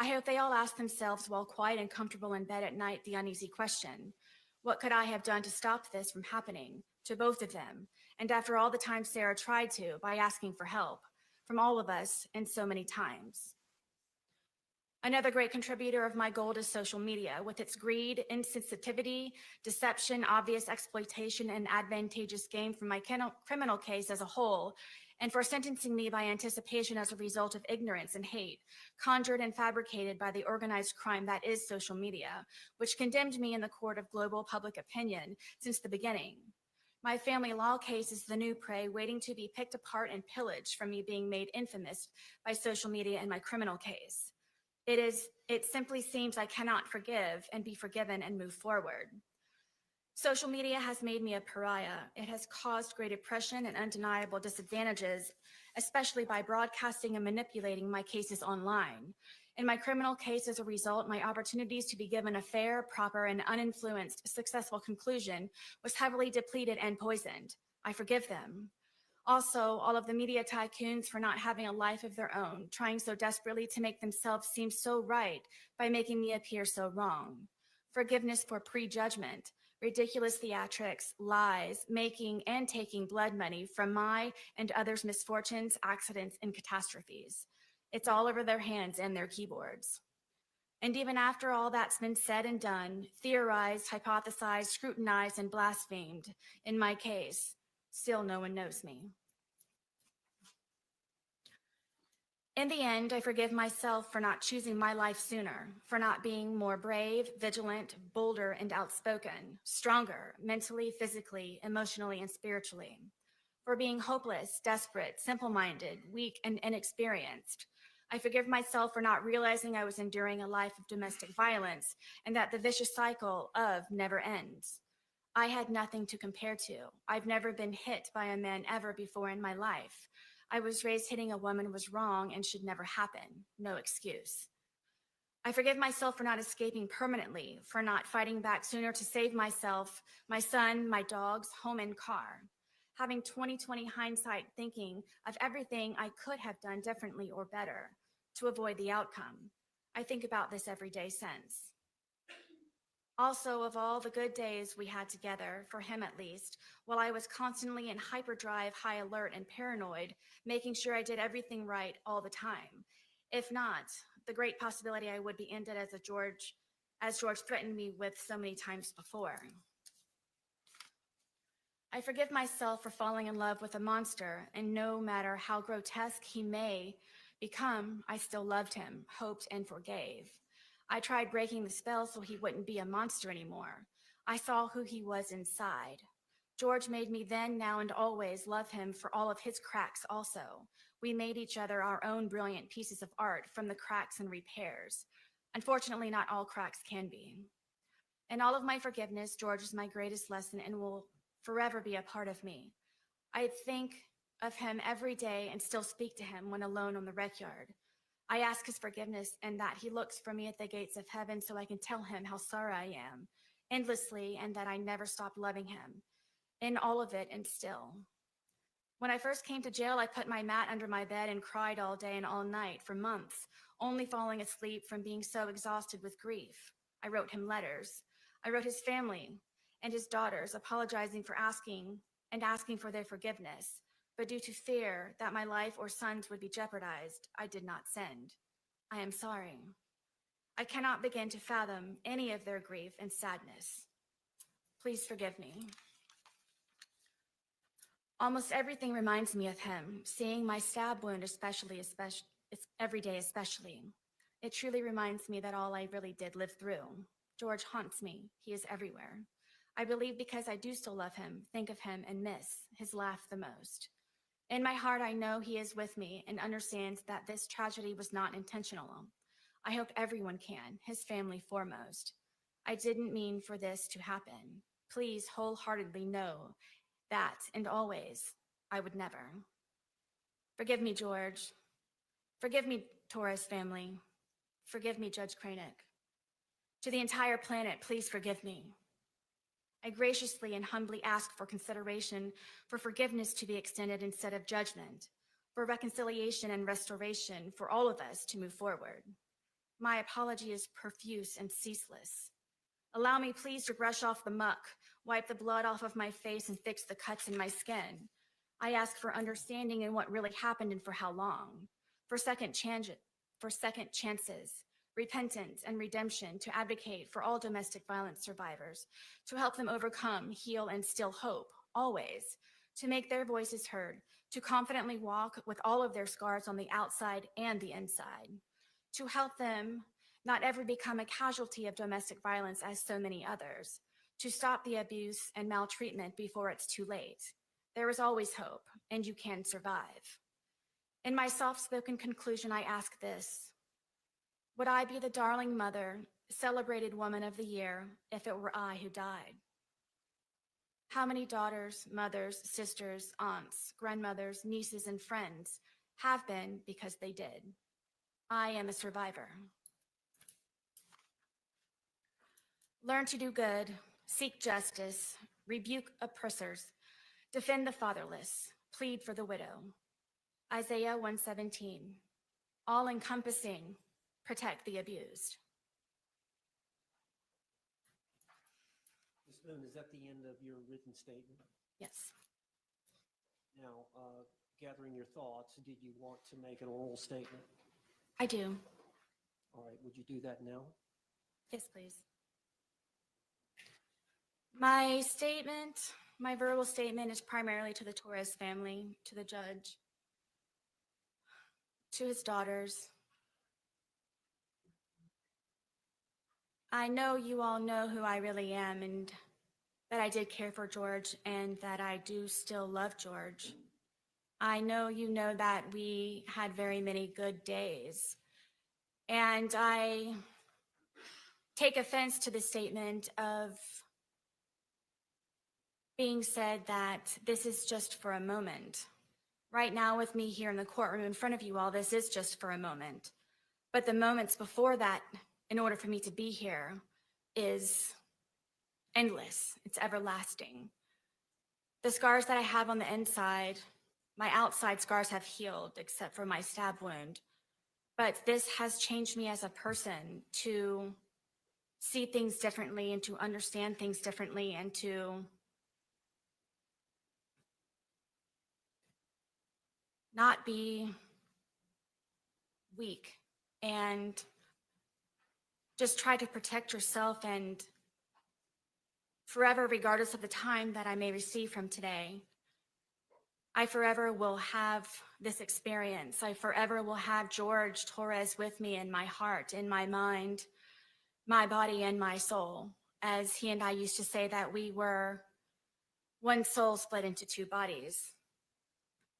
I hope they all ask themselves while quiet and comfortable in bed at night the uneasy question, what could I have done to stop this from happening to both of them? And after all the time Sarah tried to, by asking for help from all of us and so many times. Another great contributor of my gold is social media, with its greed, insensitivity, deception, obvious exploitation, and advantageous gain from my criminal case as a whole, and for sentencing me by anticipation as a result of ignorance and hate, conjured and fabricated by the organized crime that is social media, which condemned me in the court of global public opinion since the beginning. My family law case is the new prey waiting to be picked apart and pillaged from me being made infamous by social media in my criminal case. It simply seems I cannot forgive and be forgiven and move forward. Social media has made me a pariah. It has caused great oppression and undeniable disadvantages, especially by broadcasting and manipulating my cases online. In my criminal case, as a result, my opportunities to be given a fair, proper, and uninfluenced, successful conclusion was heavily depleted and poisoned. I forgive them. Also, all of the media tycoons for not having a life of their own, trying so desperately to make themselves seem so right by making me appear so wrong. Forgiveness for prejudgment, ridiculous theatrics, lies, making and taking blood money from my and others' misfortunes, accidents, and catastrophes. It's all over their hands and their keyboards. And even after all that's been said and done, theorized, hypothesized, scrutinized, and blasphemed in my case, still no one knows me. In the end, I forgive myself for not choosing my life sooner, for not being more brave, vigilant, bolder, and outspoken, stronger, mentally, physically, emotionally, and spiritually, for being hopeless, desperate, simple-minded, weak, and inexperienced. I forgive myself for not realizing I was enduring a life of domestic violence and that the vicious cycle of never ends. I had nothing to compare to. I've never been hit by a man ever before in my life. I was raised hitting a woman was wrong and should never happen. No excuse. I forgive myself for not escaping permanently, for not fighting back sooner to save myself, my son, my dogs, home, and car. Having 20/20 hindsight thinking of everything I could have done differently or better to avoid the outcome. I think about this every day since. Also, of all the good days we had together, for him at least, while I was constantly in hyperdrive, high alert, and paranoid, making sure I did everything right all the time. If not, the great possibility I would be ended as George threatened me with so many times before. I forgive myself for falling in love with a monster, and no matter how grotesque he may become, I still loved him, hoped, and forgave. I tried breaking the spell so he wouldn't be a monster anymore. I saw who he was inside. George made me then, now, and always love him for all of his cracks also. We made each other our own brilliant pieces of art from the cracks and repairs. Unfortunately, not all cracks can be. In all of my forgiveness, George is my greatest lesson and will forever be a part of me. I think of him every day and still speak to him when alone on the rec yard. I ask his forgiveness and that he looks for me at the gates of heaven so I can tell him how sorry I am, endlessly, and that I never stopped loving him. In all of it and still. When I first came to jail, I put my mat under my bed and cried all day and all night for months, only falling asleep from being so exhausted with grief. I wrote him letters. I wrote his family and his daughters apologizing for asking for their forgiveness. But due to fear that my life or sons would be jeopardized, I did not send. I am sorry. I cannot begin to fathom any of their grief and sadness. Please forgive me. Almost everything reminds me of him, seeing my stab wound especially every day especially. It truly reminds me that all I really did live through. George haunts me. He is everywhere. I believe because I do still love him, think of him, and miss his laugh the most. In my heart, I know he is with me and understands that this tragedy was not intentional. I hope everyone can, his family foremost. I didn't mean for this to happen. Please wholeheartedly know that, and always, I would never. Forgive me, George. Forgive me, Torres family. Forgive me, Judge Cranick. To the entire planet, please forgive me. I graciously and humbly ask for consideration, for forgiveness to be extended instead of judgment, for reconciliation and restoration for all of us to move forward. My apology is profuse and ceaseless. Allow me, please, to brush off the muck, wipe the blood off of my face, and fix the cuts in my skin. I ask for understanding in what really happened and for how long, for second chances, repentance, and redemption, to advocate for all domestic violence survivors, to help them overcome, heal, and still hope, always, to make their voices heard, to confidently walk with all of their scars on the outside and the inside, to help them not ever become a casualty of domestic violence as so many others, to stop the abuse and maltreatment before it's too late. There is always hope, and you can survive. In my soft-spoken conclusion, I ask this: would I be the darling mother, celebrated woman of the year, if it were I who died? How many daughters, mothers, sisters, aunts, grandmothers, nieces, and friends have been because they did? I am a survivor. Learn to do good, seek justice, rebuke oppressors, defend the fatherless, plead for the widow. Isaiah 1:17, all-encompassing, protect the abused. Ms. Boone, is that the end of your written statement? Yes. Now, gathering your thoughts, did you want to make an oral statement? I do. All right, would you do that now? Yes, please. My statement, my verbal statement, is primarily to the Torres family, to the judge, to his daughters. I know you all know who I really am, and that I did care for George, and that I do still love George. I know you know that we had very many good days, and I take offense to the statement of being said that this is just for a moment. Right now with me here in the courtroom in front of you all, this is just for a moment. But the moments before that, in order for me to be here, is endless. It's everlasting. The scars that I have on the inside, my outside scars have healed except for my stab wound. But this has changed me as a person to see things differently and to understand things differently and to not be weak and just try to protect yourself, and forever, regardless of the time that I may receive from today, I forever will have this experience. I forever will have George Torres with me in my heart, in my mind, my body, and my soul. As he and I used to say that we were one soul split into two bodies.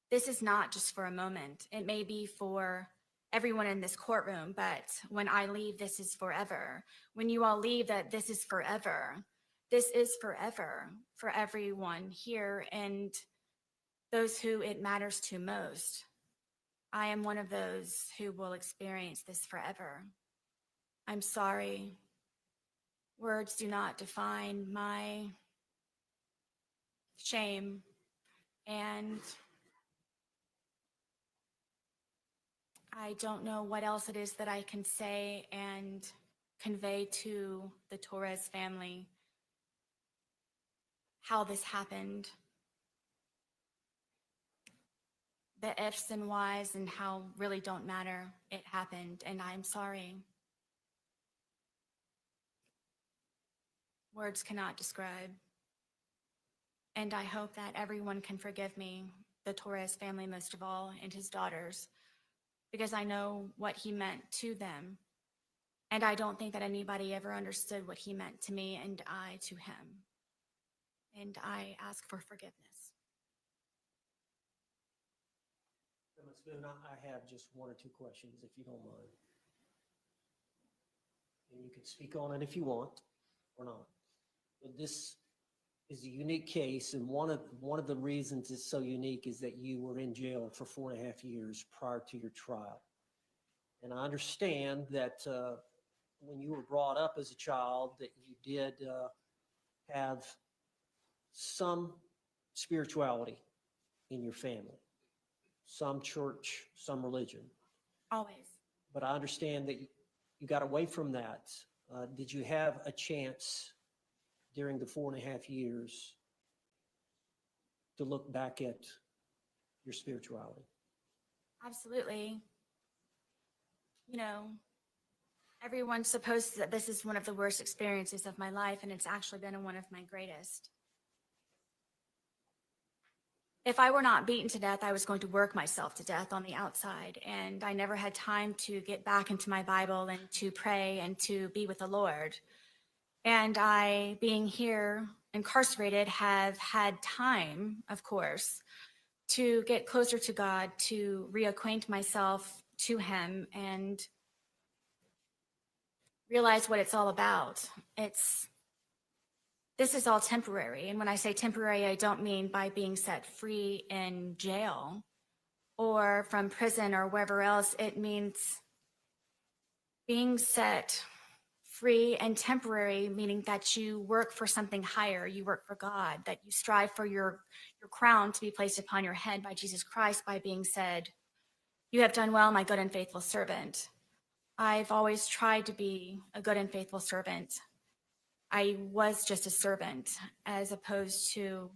This is not just for a moment. It may be for everyone in this courtroom, but when I leave, this is forever. When you all leave, that this is forever. This is forever for everyone here and those who it matters to most. I am one of those who will experience this forever. I'm sorry. Words do not define my shame, and I don't know what else it is that I can say and convey to the Torres family how this happened. The ifs and whys and how really don't matter. It happened, and I'm sorry. Words cannot describe. And I hope that everyone can forgive me, the Torres family most of all, and his daughters, because I know what he meant to them. And I don't think that anybody ever understood what he meant to me and I to him. And I ask for forgiveness. Ms. Boone, I have just one or two questions, if you don't mind. And you can speak on it if you want or not. But this is a unique case, and one of the reasons it's so unique is that you were in jail for 4.5 years prior to your trial. And I understand that when you were brought up as a child, that you did have some spirituality in your family, some church, some religion. Always. But I understand that you got away from that. Did you have a chance during the 4.5 years to look back at your spirituality? Absolutely. You know, everyone's supposed that this is one of the worst experiences of my life, and it's actually been one of my greatest. If I were not beaten to death, I was going to work myself to death on the outside, and I never had time to get back into my Bible and to pray and to be with the Lord. And I, being here incarcerated, have had time, of course, to get closer to God, to reacquaint myself to Him and realize what it's all about. This is all temporary. And when I say temporary, I don't mean by being set free in jail or from prison or wherever else. It means being set free and temporary, meaning that you work for something higher. You work for God, that you strive for your crown to be placed upon your head by Jesus Christ by being said, "You have done well, my good and faithful servant." I've always tried to be a good and faithful servant. I was just a servant as opposed to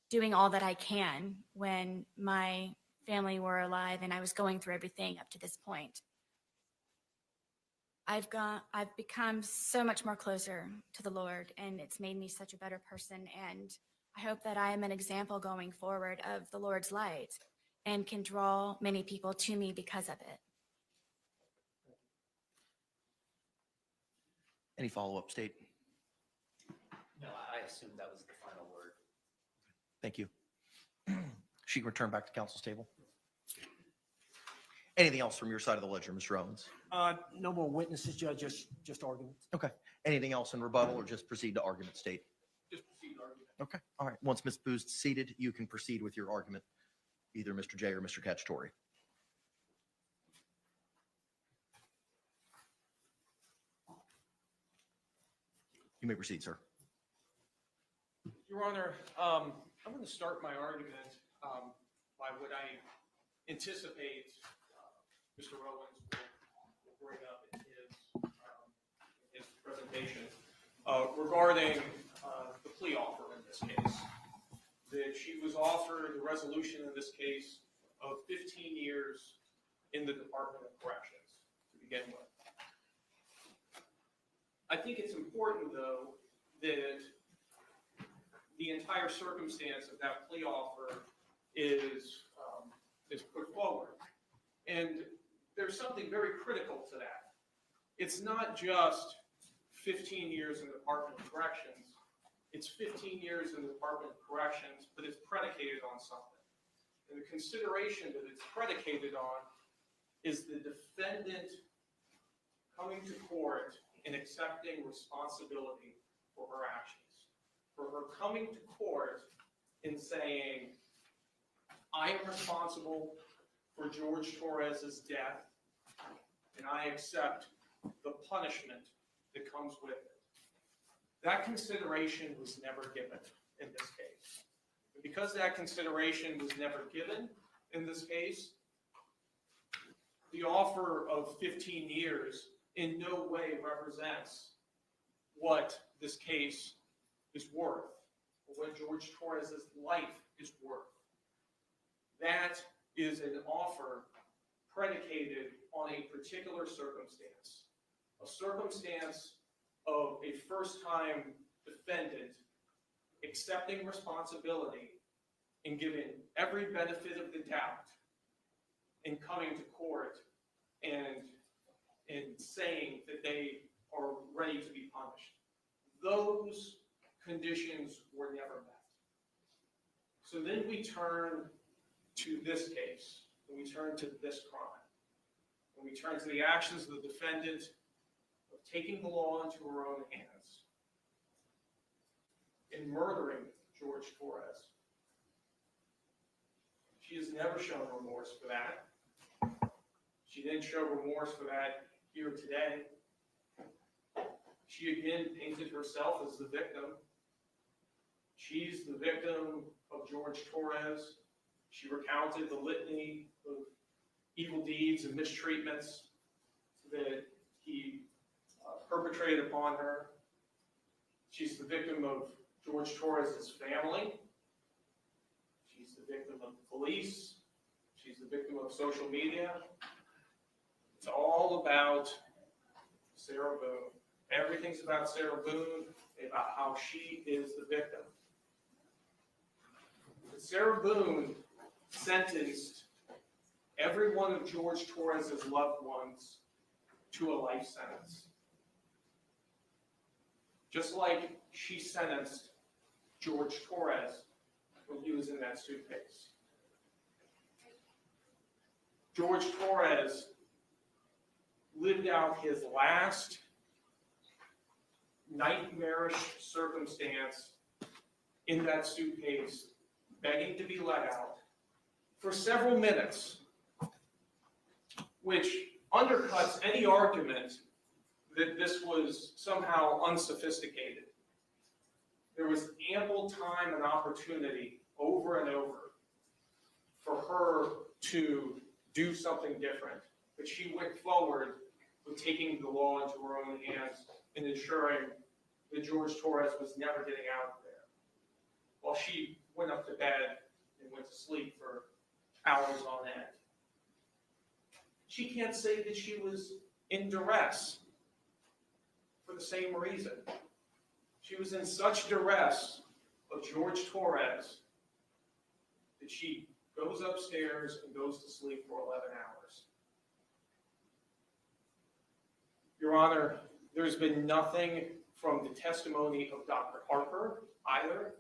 doing all that I can when my family were alive and I was going through everything up to this point. I've become so much more closer to the Lord, and it's made me such a better person. And I hope that I am an example going forward of the Lord's light and can draw many people to me because of it. Any follow-up, State? No, I assumed that was the final word. Thank you. She can return back to council's table. Anything else from your side of the ledger, Mr. Owens? No more witnesses, Judge, just arguments. Okay. Anything else in rebuttal or just proceed to argument, State? Just proceed to argument. Okay. All right. Once Ms. Booth's seated, you can proceed with your argument, either Mr. J or Mr. Cacciatore. You may proceed, sir. Your Honor, I'm going to start my argument by what I anticipate Mr. Owens will bring up in his presentation regarding the plea offer in this case. That she was offered a resolution in this case of 15 years in the Department of Corrections to begin with. I think it's important, though, that the entire circumstance of that plea offer is put forward. And there's something very critical to that. It's not just 15 years in the Department of Corrections. It's 15 years in the Department of Corrections, but it's predicated on something. And the consideration that it's predicated on is the defendant coming to court and accepting responsibility for her actions. For her coming to court and saying, "I am responsible for George Torres's death, and I accept the punishment that comes with it." That consideration was never given in this case. And because that consideration was never given in this case, the offer of 15 years in no way represents what this case is worth, or what George Torres's life is worth. That is an offer predicated on a particular circumstance, a circumstance of a first-time defendant accepting responsibility and giving every benefit of the doubt and coming to court and saying that they are ready to be punished. Those conditions were never met. So then we turn to this case, and we turn to this crime, and we turn to the actions of the defendant of taking the law into her own hands and murdering George Torres. She has never shown remorse for that. She didn't show remorse for that here today. She again painted herself as the victim. She's the victim of George Torres. She recounted the litany of evil deeds and mistreatments that he perpetrated upon her. She's the victim of George Torres' family. She's the victim of the police. She's the victim of social media. It's all about Sarah Boone. Everything's about Sarah Boone, about how she is the victim. But Sarah Boone sentenced every one of George Torres' loved ones to a life sentence. Just like she sentenced George Torres when he was in that suitcase. George Torres lived out his last nightmarish circumstance in that suitcase, begging to be let out for several minutes, which undercuts any argument that this was somehow unsophisticated. There was ample time and opportunity over and over for her to do something different, but she went forward with taking the law into her own hands and ensuring that George Torres was never getting out of there, while she went up to bed and went to sleep for hours on end. She can't say that she was in duress for the same reason. She was in such duress of George Torres that she goes upstairs and goes to sleep for 11 hours. Your Honor, there's been nothing from the testimony of Dr. Harper either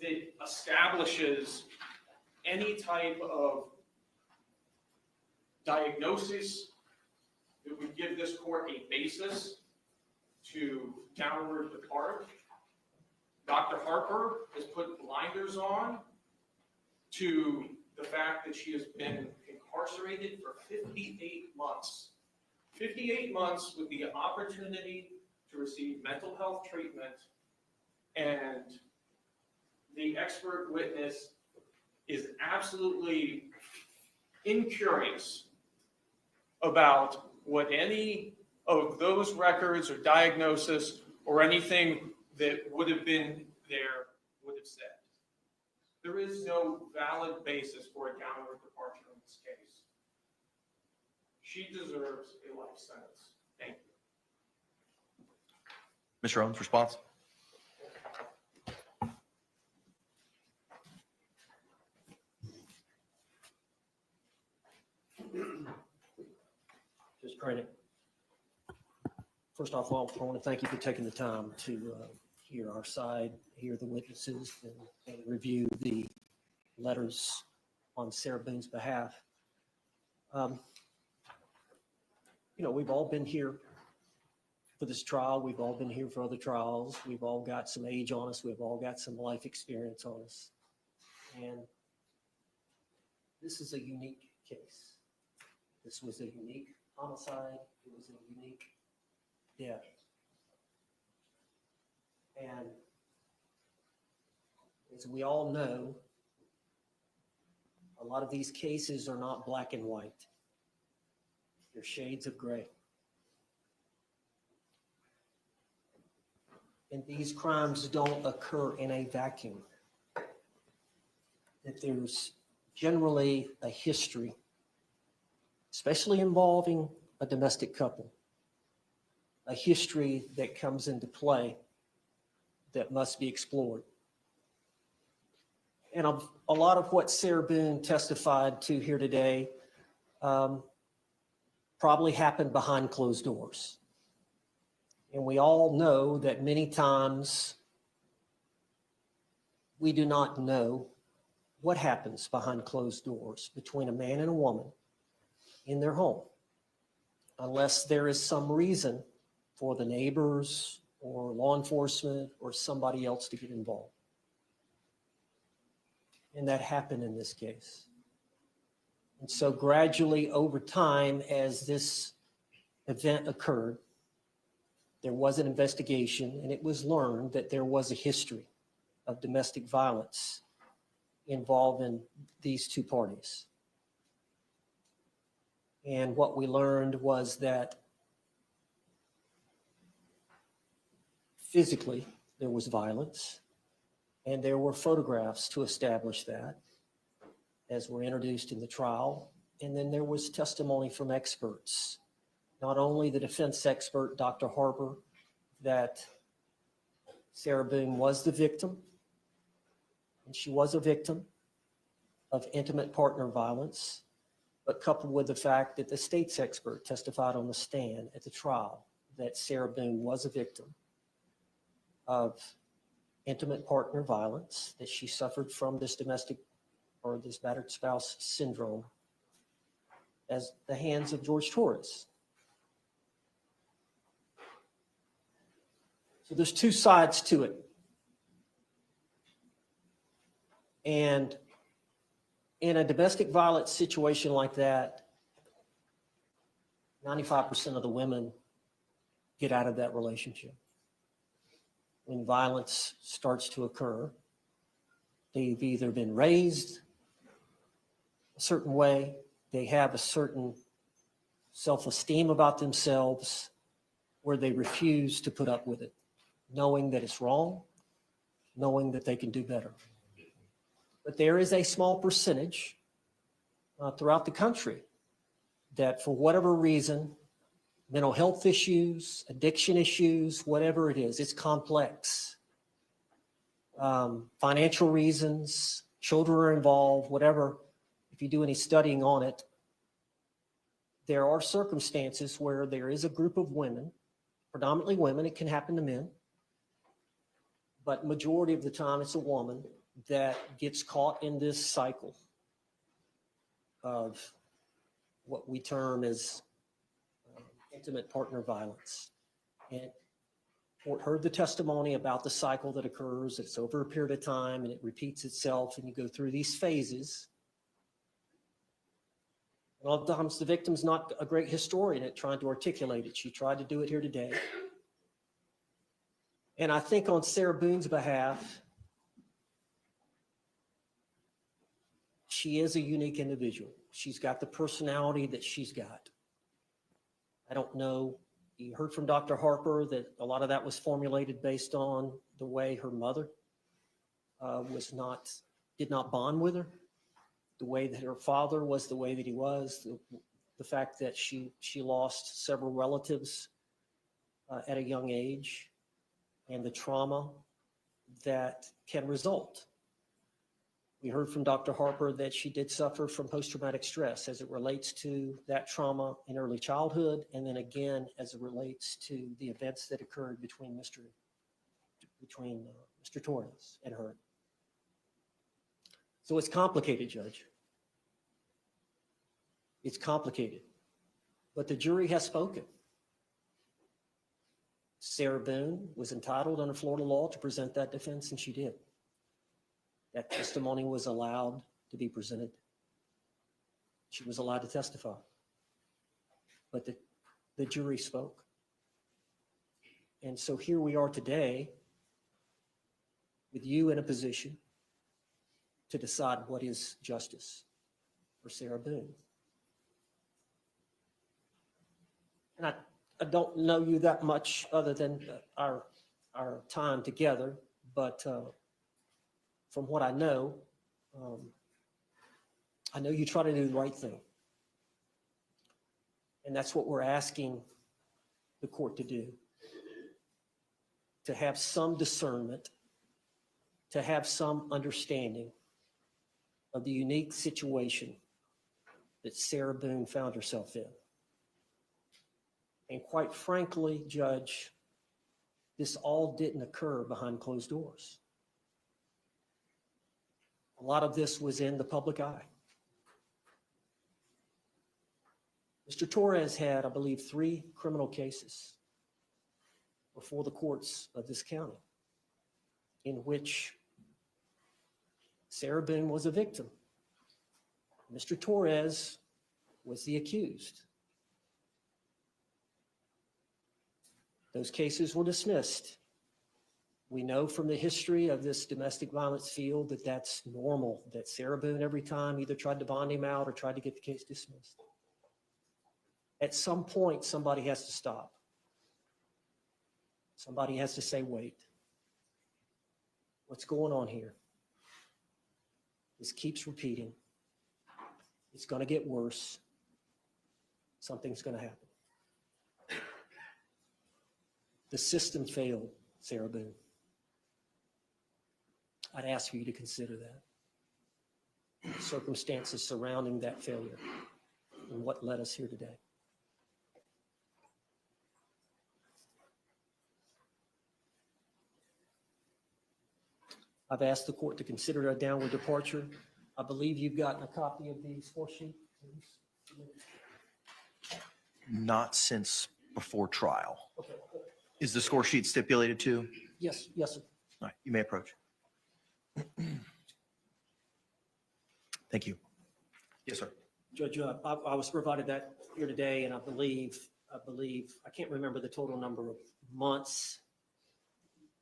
that establishes any type of diagnosis that would give this court a basis to downward depart. Dr. Harper has put blinders on to the fact that she has been incarcerated for 58 months. 58 months with the opportunity to receive mental health treatment, and the expert witness is absolutely incurious about what any of those records or diagnosis or anything that would have been there would have said. There is no valid basis for a downward departure in this case. She deserves a life sentence. Thank you. Mr. Owens, response? Just credit. First off, I want to thank you for taking the time to hear our side, hear the witnesses, and review the letters on Sarah Boone's behalf. We've all been here for this trial. We've all been here for other trials. We've all got some age on us. We've all got some life experience on us. And this is a unique case. This was a unique homicide. It was a unique death. And as we all know, a lot of these cases are not black and white. They're shades of gray. And these crimes don't occur in a vacuum. That there's generally a history, especially involving a domestic couple, a history that comes into play that must be explored. And a lot of what Sarah Boone testified to here today probably happened behind closed doors. And we all know that many times we do not know what happens behind closed doors between a man and a woman in their home, unless there is some reason for the neighbors or law enforcement or somebody else to get involved. And that happened in this case. And so gradually over time, as this event occurred, there was an investigation, and it was learned that there was a history of domestic violence involving these two parties. And what we learned was that physically there was violence, and there were photographs to establish that, as were introduced in the trial. And then there was testimony from experts, not only the defense expert, Dr. Harper, that Sarah Boone was the victim, and she was a victim of intimate partner violence, but coupled with the fact that the state's expert testified on the stand at the trial that Sarah Boone was a victim of intimate partner violence, that she suffered from this domestic or this battered spouse syndrome as the hands of Jorge Torres. So there's two sides to it. And in a domestic violence situation like that, 95% of the women get out of that relationship. When violence starts to occur, they've either been raised a certain way, they have a certain self-esteem about themselves, where they refuse to put up with it, knowing that it's wrong, knowing that they can do better. But there is a small percentage throughout the country that, for whatever reason, mental health issues, addiction issues, whatever it is, it's complex. Financial reasons, children are involved, whatever. If you do any studying on it, there are circumstances where there is a group of women, predominantly women, it can happen to men, but majority of the time it's a woman that gets caught in this cycle of what we term as intimate partner violence. And court heard the testimony about the cycle that occurs. It's over a period of time and it repeats itself, and you go through these phases. And a lot of times the victim's not a great historian at trying to articulate it. She tried to do it here today. And I think on Sarah Boone's behalf, she is a unique individual. She's got the personality that she's got. I don't know, you heard from Dr. Harper that a lot of that was formulated based on the way her mother did not bond with her, the way that her father was the way that he was, the fact that she lost several relatives at a young age, and the trauma that can result. We heard from Dr. Harper that she did suffer from post-traumatic stress as it relates to that trauma in early childhood, and then again as it relates to the events that occurred between Mr. Torres and her. So it's complicated, Judge. It's complicated, but the jury has spoken. Sarah Boone was entitled under Florida law to present that defense, and she did. That testimony was allowed to be presented. She was allowed to testify. But the jury spoke. And so here we are today with you in a position to decide what is justice for Sarah Boone. And I don't know you that much other than our time together, but from what I know you try to do the right thing. And that's what we're asking the court to do. To have some discernment, to have some understanding of the unique situation that Sarah Boone found herself in. And quite frankly, Judge, this all didn't occur behind closed doors. A lot of this was in the public eye. Mr. Torres had, I believe, 3 criminal cases before the courts of this county in which Sarah Boone was a victim. Mr. Torres was the accused. Those cases were dismissed. We know from the history of this domestic violence field that that's normal, that Sarah Boone every time either tried to bond him out or tried to get the case dismissed. At some point, somebody has to stop. Somebody has to say, wait, what's going on here? This keeps repeating. It's going to get worse. Something's going to happen. The system failed, Sarah Boone. I'd ask for you to consider that. Circumstances surrounding that failure and what led us here today. I've asked the court to consider a downward departure. I believe you've gotten a copy of the score sheet. Not since before trial. Okay. Is the score sheet stipulated to? Yes, yes, sir. All right, you may approach. Thank you. Yes, sir. Judge, I was provided that here today, and I believe, I can't remember the total number of months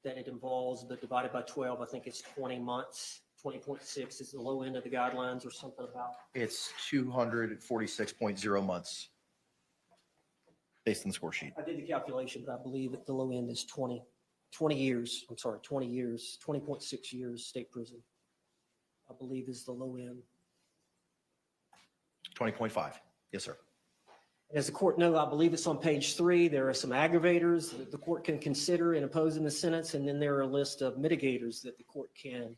that it involves, but divided by 12, I think it's 20 months. 20.6 is the low end of the guidelines or something about. It's 246.0 months based on the score sheet. I did the calculation, but I believe that the low end is 20 years. I'm sorry, 20 years, 20.6 years state prison, I believe is the low end. 20.5. Yes, sir. As the court knows, I believe it's on page 3. There are some aggravators that the court can consider in opposing the sentence, and then there are a list of mitigators that the court can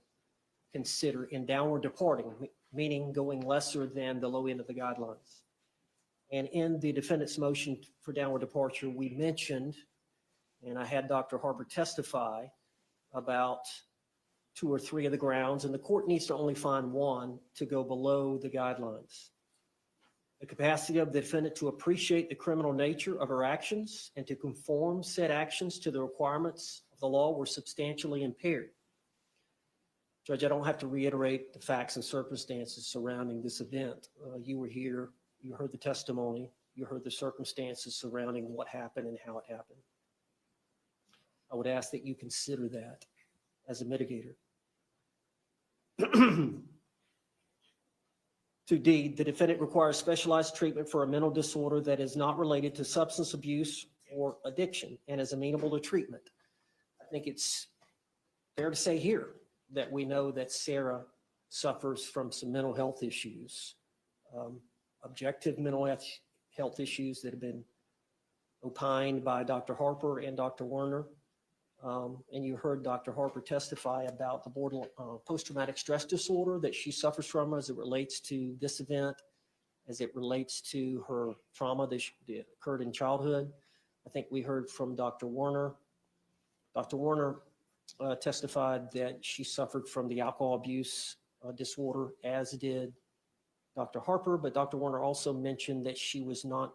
consider in downward departing, meaning going lesser than the low end of the guidelines. And in the defendant's motion for downward departure, we mentioned, and I had Dr. Harper testify about 2 or 3 of the grounds, and the court needs to only find one to go below the guidelines. The capacity of the defendant to appreciate the criminal nature of her actions and to conform said actions to the requirements of the law were substantially impaired. Judge, I don't have to reiterate the facts and circumstances surrounding this event. You were here, you heard the testimony, you heard the circumstances surrounding what happened and how it happened. I would ask that you consider that as a mitigator. 2D, the defendant requires specialized treatment for a mental disorder that is not related to substance abuse or addiction and is amenable to treatment. I think it's fair to say here that we know that Sarah suffers from some mental health issues, objective mental health issues that have been opined by Dr. Harper and Dr. Werner. And you heard Dr. Harper testify about the borderline post-traumatic stress disorder that she suffers from as it relates to this event, as it relates to her trauma that occurred in childhood. I think we heard from Dr. Werner. Dr. Werner testified that she suffered from the alcohol abuse disorder, as did Dr. Harper, but Dr. Werner also mentioned that she was not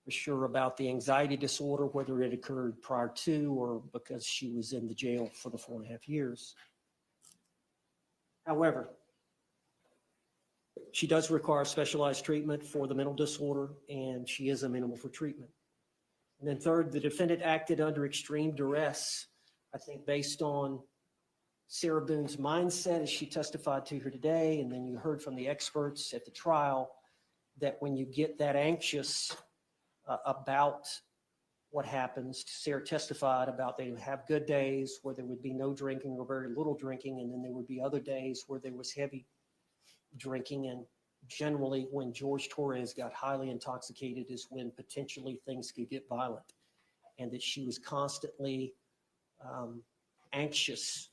sure about the anxiety disorder, whether it occurred prior to or because she was in the jail for the 4.5 years. However, she does require specialized treatment for the mental disorder, and she is amenable for treatment. And then third, the defendant acted under extreme duress, I think based on Sarah Boone's mindset as she testified to her today, and then you heard from the experts at the trial that when you get that anxious about what happens, Sarah testified about they would have good days where there would be no drinking or very little drinking, and then there would be other days where there was heavy drinking, and generally when Jorge Torres got highly intoxicated is when potentially things could get violent, and that she was constantly anxious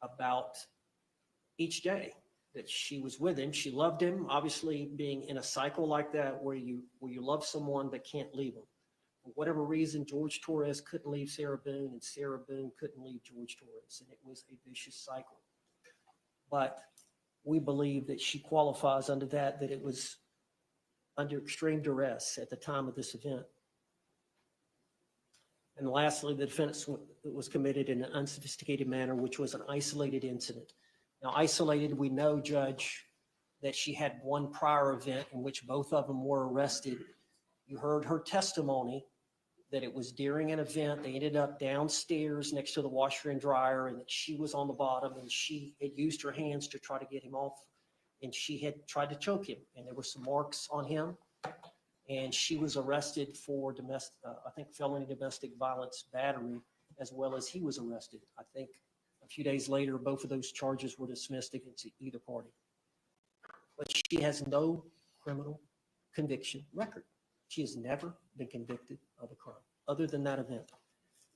about each day that she was with him. She loved him, obviously being in a cycle like that where you love someone but can't leave them. For whatever reason, Jorge Torres couldn't leave Sarah Boone and Sarah Boone couldn't leave Jorge Torres, and it was a vicious cycle. But we believe that she qualifies under that it was under extreme duress at the time of this event. And lastly, the defense was committed in an unsophisticated manner, which was an isolated incident. Now, isolated, we know, Judge, that she had one prior event in which both of them were arrested. You heard her testimony that it was during an event. They ended up downstairs next to the washer and dryer, and that she was on the bottom, and she had used her hands to try to get him off, and she had tried to choke him, and there were some marks on him. And she was arrested for domestic, I think felony domestic violence battery, as well as he was arrested. I think a few days later, both of those charges were dismissed against either party. But she has no criminal conviction record. She has never been convicted of a crime other than that event.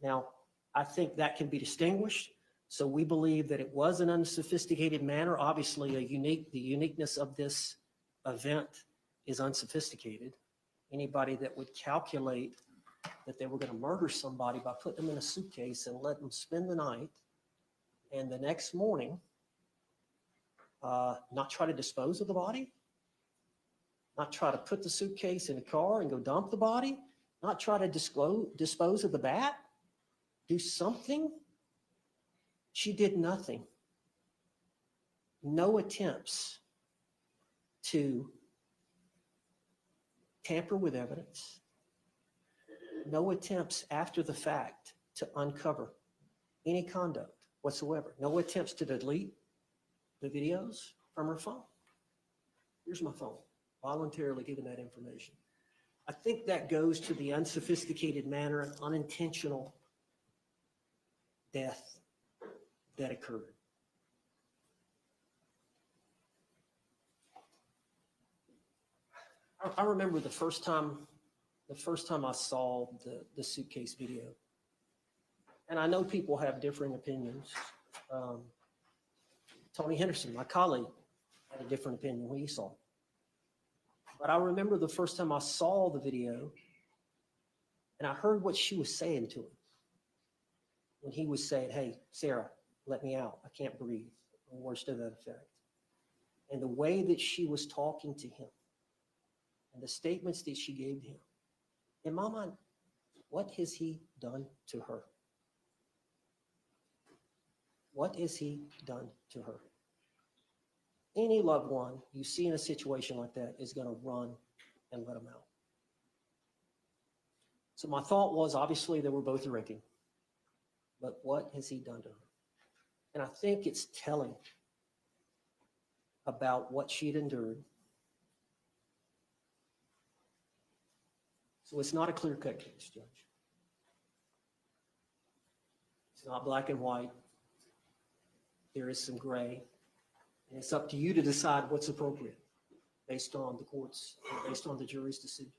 Now, I think that can be distinguished. So we believe that it was an unsophisticated manner. Obviously, the uniqueness of this event is unsophisticated. Anybody that would calculate that they were going to murder somebody by putting them in a suitcase and let them spend the night, and the next morning, not try to dispose of the body, not try to put the suitcase in a car and go dump the body, not try to dispose of the bat, do something. She did nothing. No attempts to tamper with evidence. No attempts after the fact to uncover any conduct whatsoever. No attempts to delete the videos from her phone. Here's my phone, voluntarily given that information. I think that goes to the unsophisticated manner and unintentional death that occurred. I remember the first time I saw the suitcase video. And I know people have differing opinions. Tony Henderson, my colleague, had a different opinion when he saw it. But I remember the first time I saw the video and I heard what she was saying to him. When he was saying, "Hey, Sarah, let me out. I can't breathe," or words to that effect. And the way that she was talking to him and the statements that she gave him, in my mind, what has he done to her? What has he done to her? Any loved one you see in a situation like that is going to run and let them out. So my thought was, obviously, they were both drinking. But what has he done to her? And I think it's telling about what she'd endured. So it's not a clear-cut case, Judge. It's not black and white. There is some gray. And it's up to you to decide what's appropriate based on the court's, based on the jury's decision.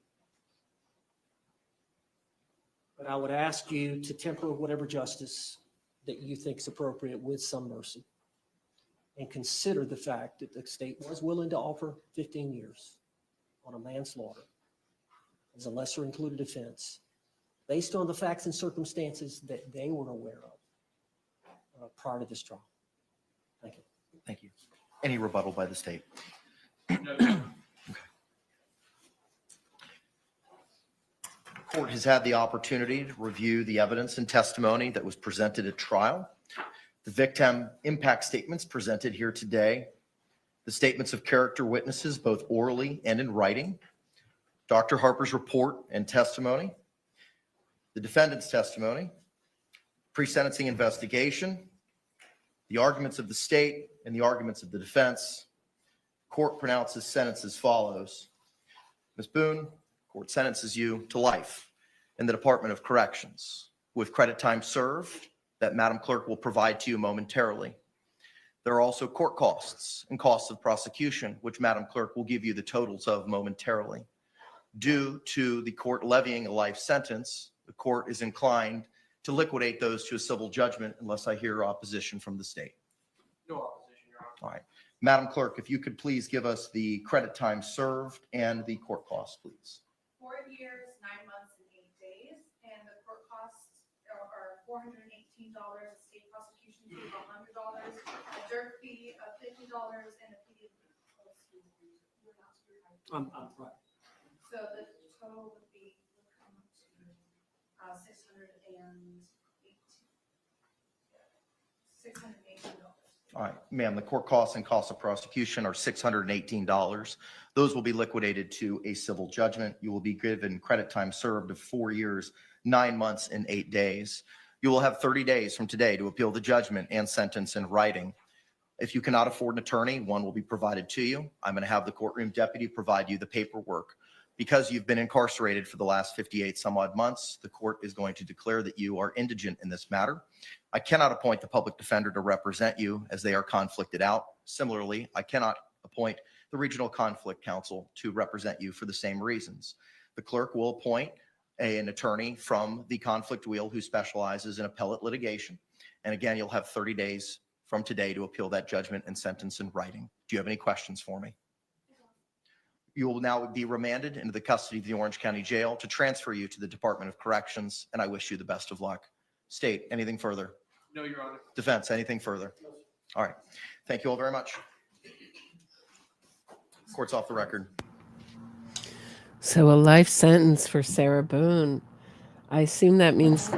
But I would ask you to temper whatever justice that you think is appropriate with some mercy, and consider the fact that the state was willing to offer 15 years on a manslaughter as a lesser included offense based on the facts and circumstances that they were aware of prior to this trial. Thank you. Thank you. Any rebuttal by the state? Court has had the opportunity to review the evidence and testimony that was presented at trial. The victim impact statements presented here today, the statements of character witnesses, both orally and in writing, Dr. Harper's report and testimony, the defendant's testimony, pre-sentencing investigation, the arguments of the state and the arguments of the defense. Court pronounces sentence as follows. Ms. Boone, court sentences you to life in the Department of Corrections with credit time served that Madam Clerk will provide to you momentarily. There are also court costs and costs of prosecution, which Madam Clerk will give you the totals of momentarily. Due to the court levying a life sentence, the court is inclined to liquidate those to a civil judgment unless I hear opposition from the state. No opposition, Your Honor. All right. Madam Clerk, if you could please give us the credit time served and the court costs, please. 4 years, 9 months, and 8 days, and the court costs are $418, a state prosecution fee of $100, a jerk fee of $50, and a fee of Right. So the total would be $618. All right, ma'am, the court costs and costs of prosecution are $618. Those will be liquidated to a civil judgment. You will be given credit time served of 4 years, 9 months, and 8 days. You will have 30 days from today to appeal the judgment and sentence in writing. If you cannot afford an attorney, one will be provided to you. I'm going to have the courtroom deputy provide you the paperwork. Because you've been incarcerated for the last 58 some odd months, the court is going to declare that you are indigent in this matter. I cannot appoint the public defender to represent you as they are conflicted out. Similarly, I cannot appoint the regional conflict counsel to represent you for the same reasons. The clerk will appoint an attorney from the conflict wheel who specializes in appellate litigation. And again, you'll have 30 days from today to appeal that judgment and sentence in writing. Do you have any questions for me? You will now be remanded into the custody of the Orange County Jail to transfer you to the Department of Corrections, and I wish you the best of luck. State, anything further? No, Your Honor. Defense, anything further? All right. Thank you all very much. Court's off the record. So a life sentence for Sarah Boone. I assume that means...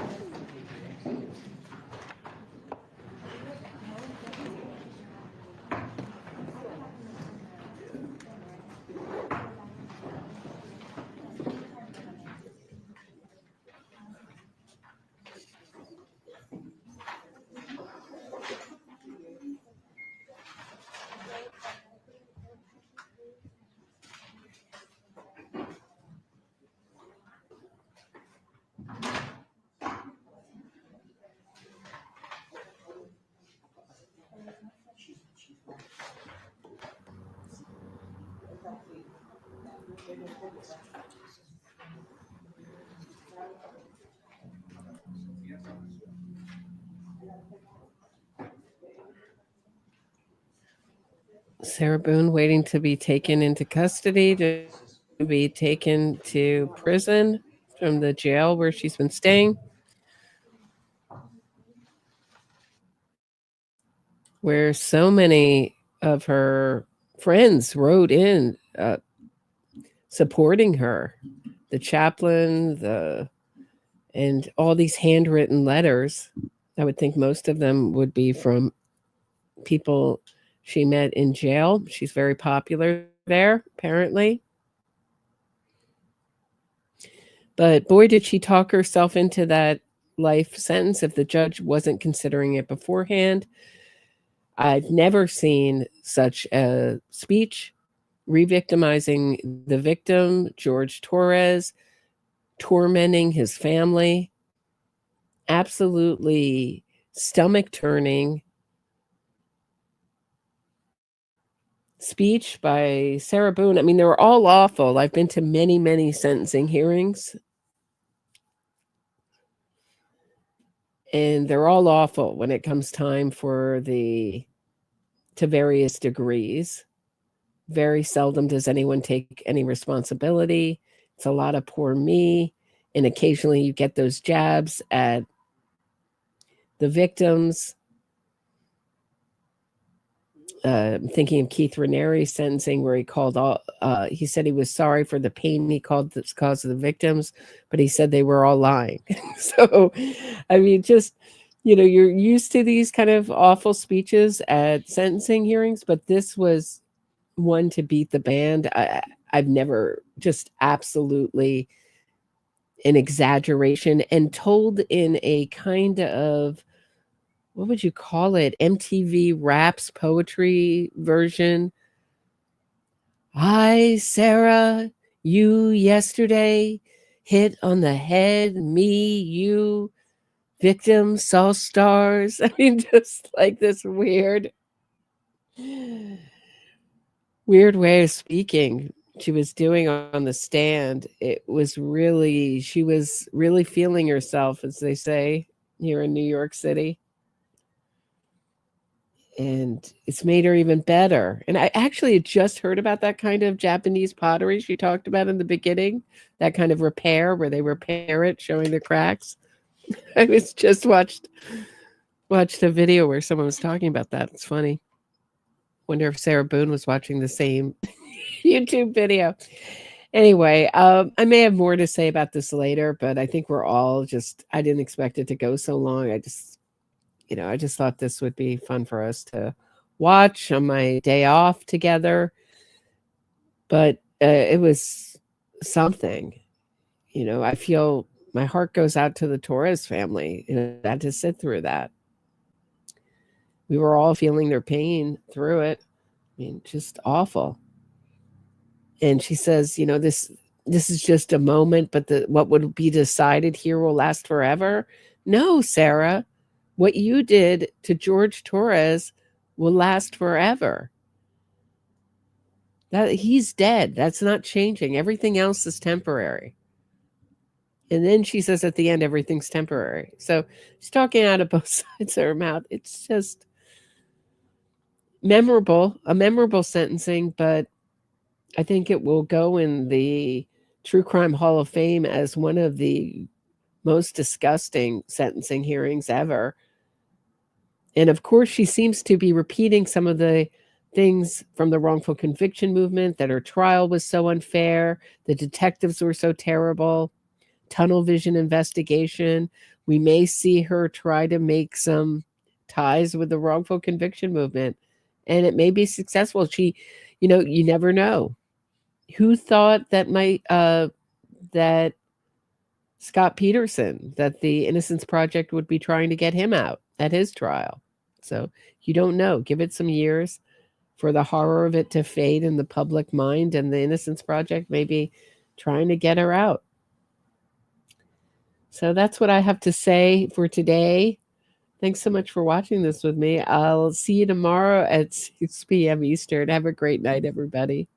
Sarah Boone waiting to be taken into custody, to be taken to prison from the jail where she's been staying, where so many of her friends wrote in supporting her. The chaplain, and all these handwritten letters. I would think most of them would be from people she met in jail. She's very popular there, apparently. But boy, did she talk herself into that life sentence if the judge wasn't considering it beforehand. I've never seen such a speech re-victimizing the victim, Jorge Torres, tormenting his family. Absolutely stomach-turning speech by Sarah Boone. I mean, they were all awful. I've been to many, many sentencing hearings, and they're all awful when it comes time to various degrees. Very seldom does anyone take any responsibility. It's a lot of poor me, and occasionally you get those jabs at the victims. Thinking of Keith Ranieri's sentencing, where he said he was sorry for the pain he caused the victims, but he said they were all lying. So, I mean, just, you're used to these kind of awful speeches at sentencing hearings, but this was one to beat the band. I've never, just absolutely an exaggeration, and told in a kind of, what would you call it? MTV Raps poetry version. Hi, Sarah, you yesterday hit on the head, me, you, victim, saw stars. I mean, just like this weird way of speaking she was doing on the stand. It was really, she was really feeling herself, as they say here in New York City. And it's made her even better. And I actually had just heard about that kind of Japanese pottery she talked about in the beginning, that kind of repair where they repair it, showing the cracks. I was just watched a video where someone was talking about that. It's funny. Wonder if Sarah Boone was watching the same YouTube video. Anyway, I may have more to say about this later, but I think we're all I didn't expect it to go so long. I just thought this would be fun for us to watch on my day off together. But it was something. You know, I feel my heart goes out to the Torres family who had to sit through that. We were all feeling their pain through it. I mean, just awful. And she says, you know, this is just a moment, but what would be decided here will last forever. No, Sarah, what you did to George Torres will last forever. That he's dead. That's not changing. Everything else is temporary. And then she says at the end, everything's temporary. So she's talking out of both sides of her mouth. It's just a memorable sentencing, but I think it will go in the True Crime Hall of Fame as one of the most disgusting sentencing hearings ever. And of course, she seems to be repeating some of the things from the wrongful conviction movement, that her trial was so unfair, the detectives were so terrible, tunnel vision investigation. We may see her try to make some ties with the wrongful conviction movement, and it may be successful. She, you know, you never know. Who thought that that Scott Peterson, that the Innocence Project would be trying to get him out at his trial? So you don't know. Give it some years for the horror of it to fade in the public mind, and the Innocence Project may be trying to get her out. So that's what I have to say for today. Thanks so much for watching this with me. I'll see you tomorrow at 6 p.m. Eastern. Have a great night, everybody.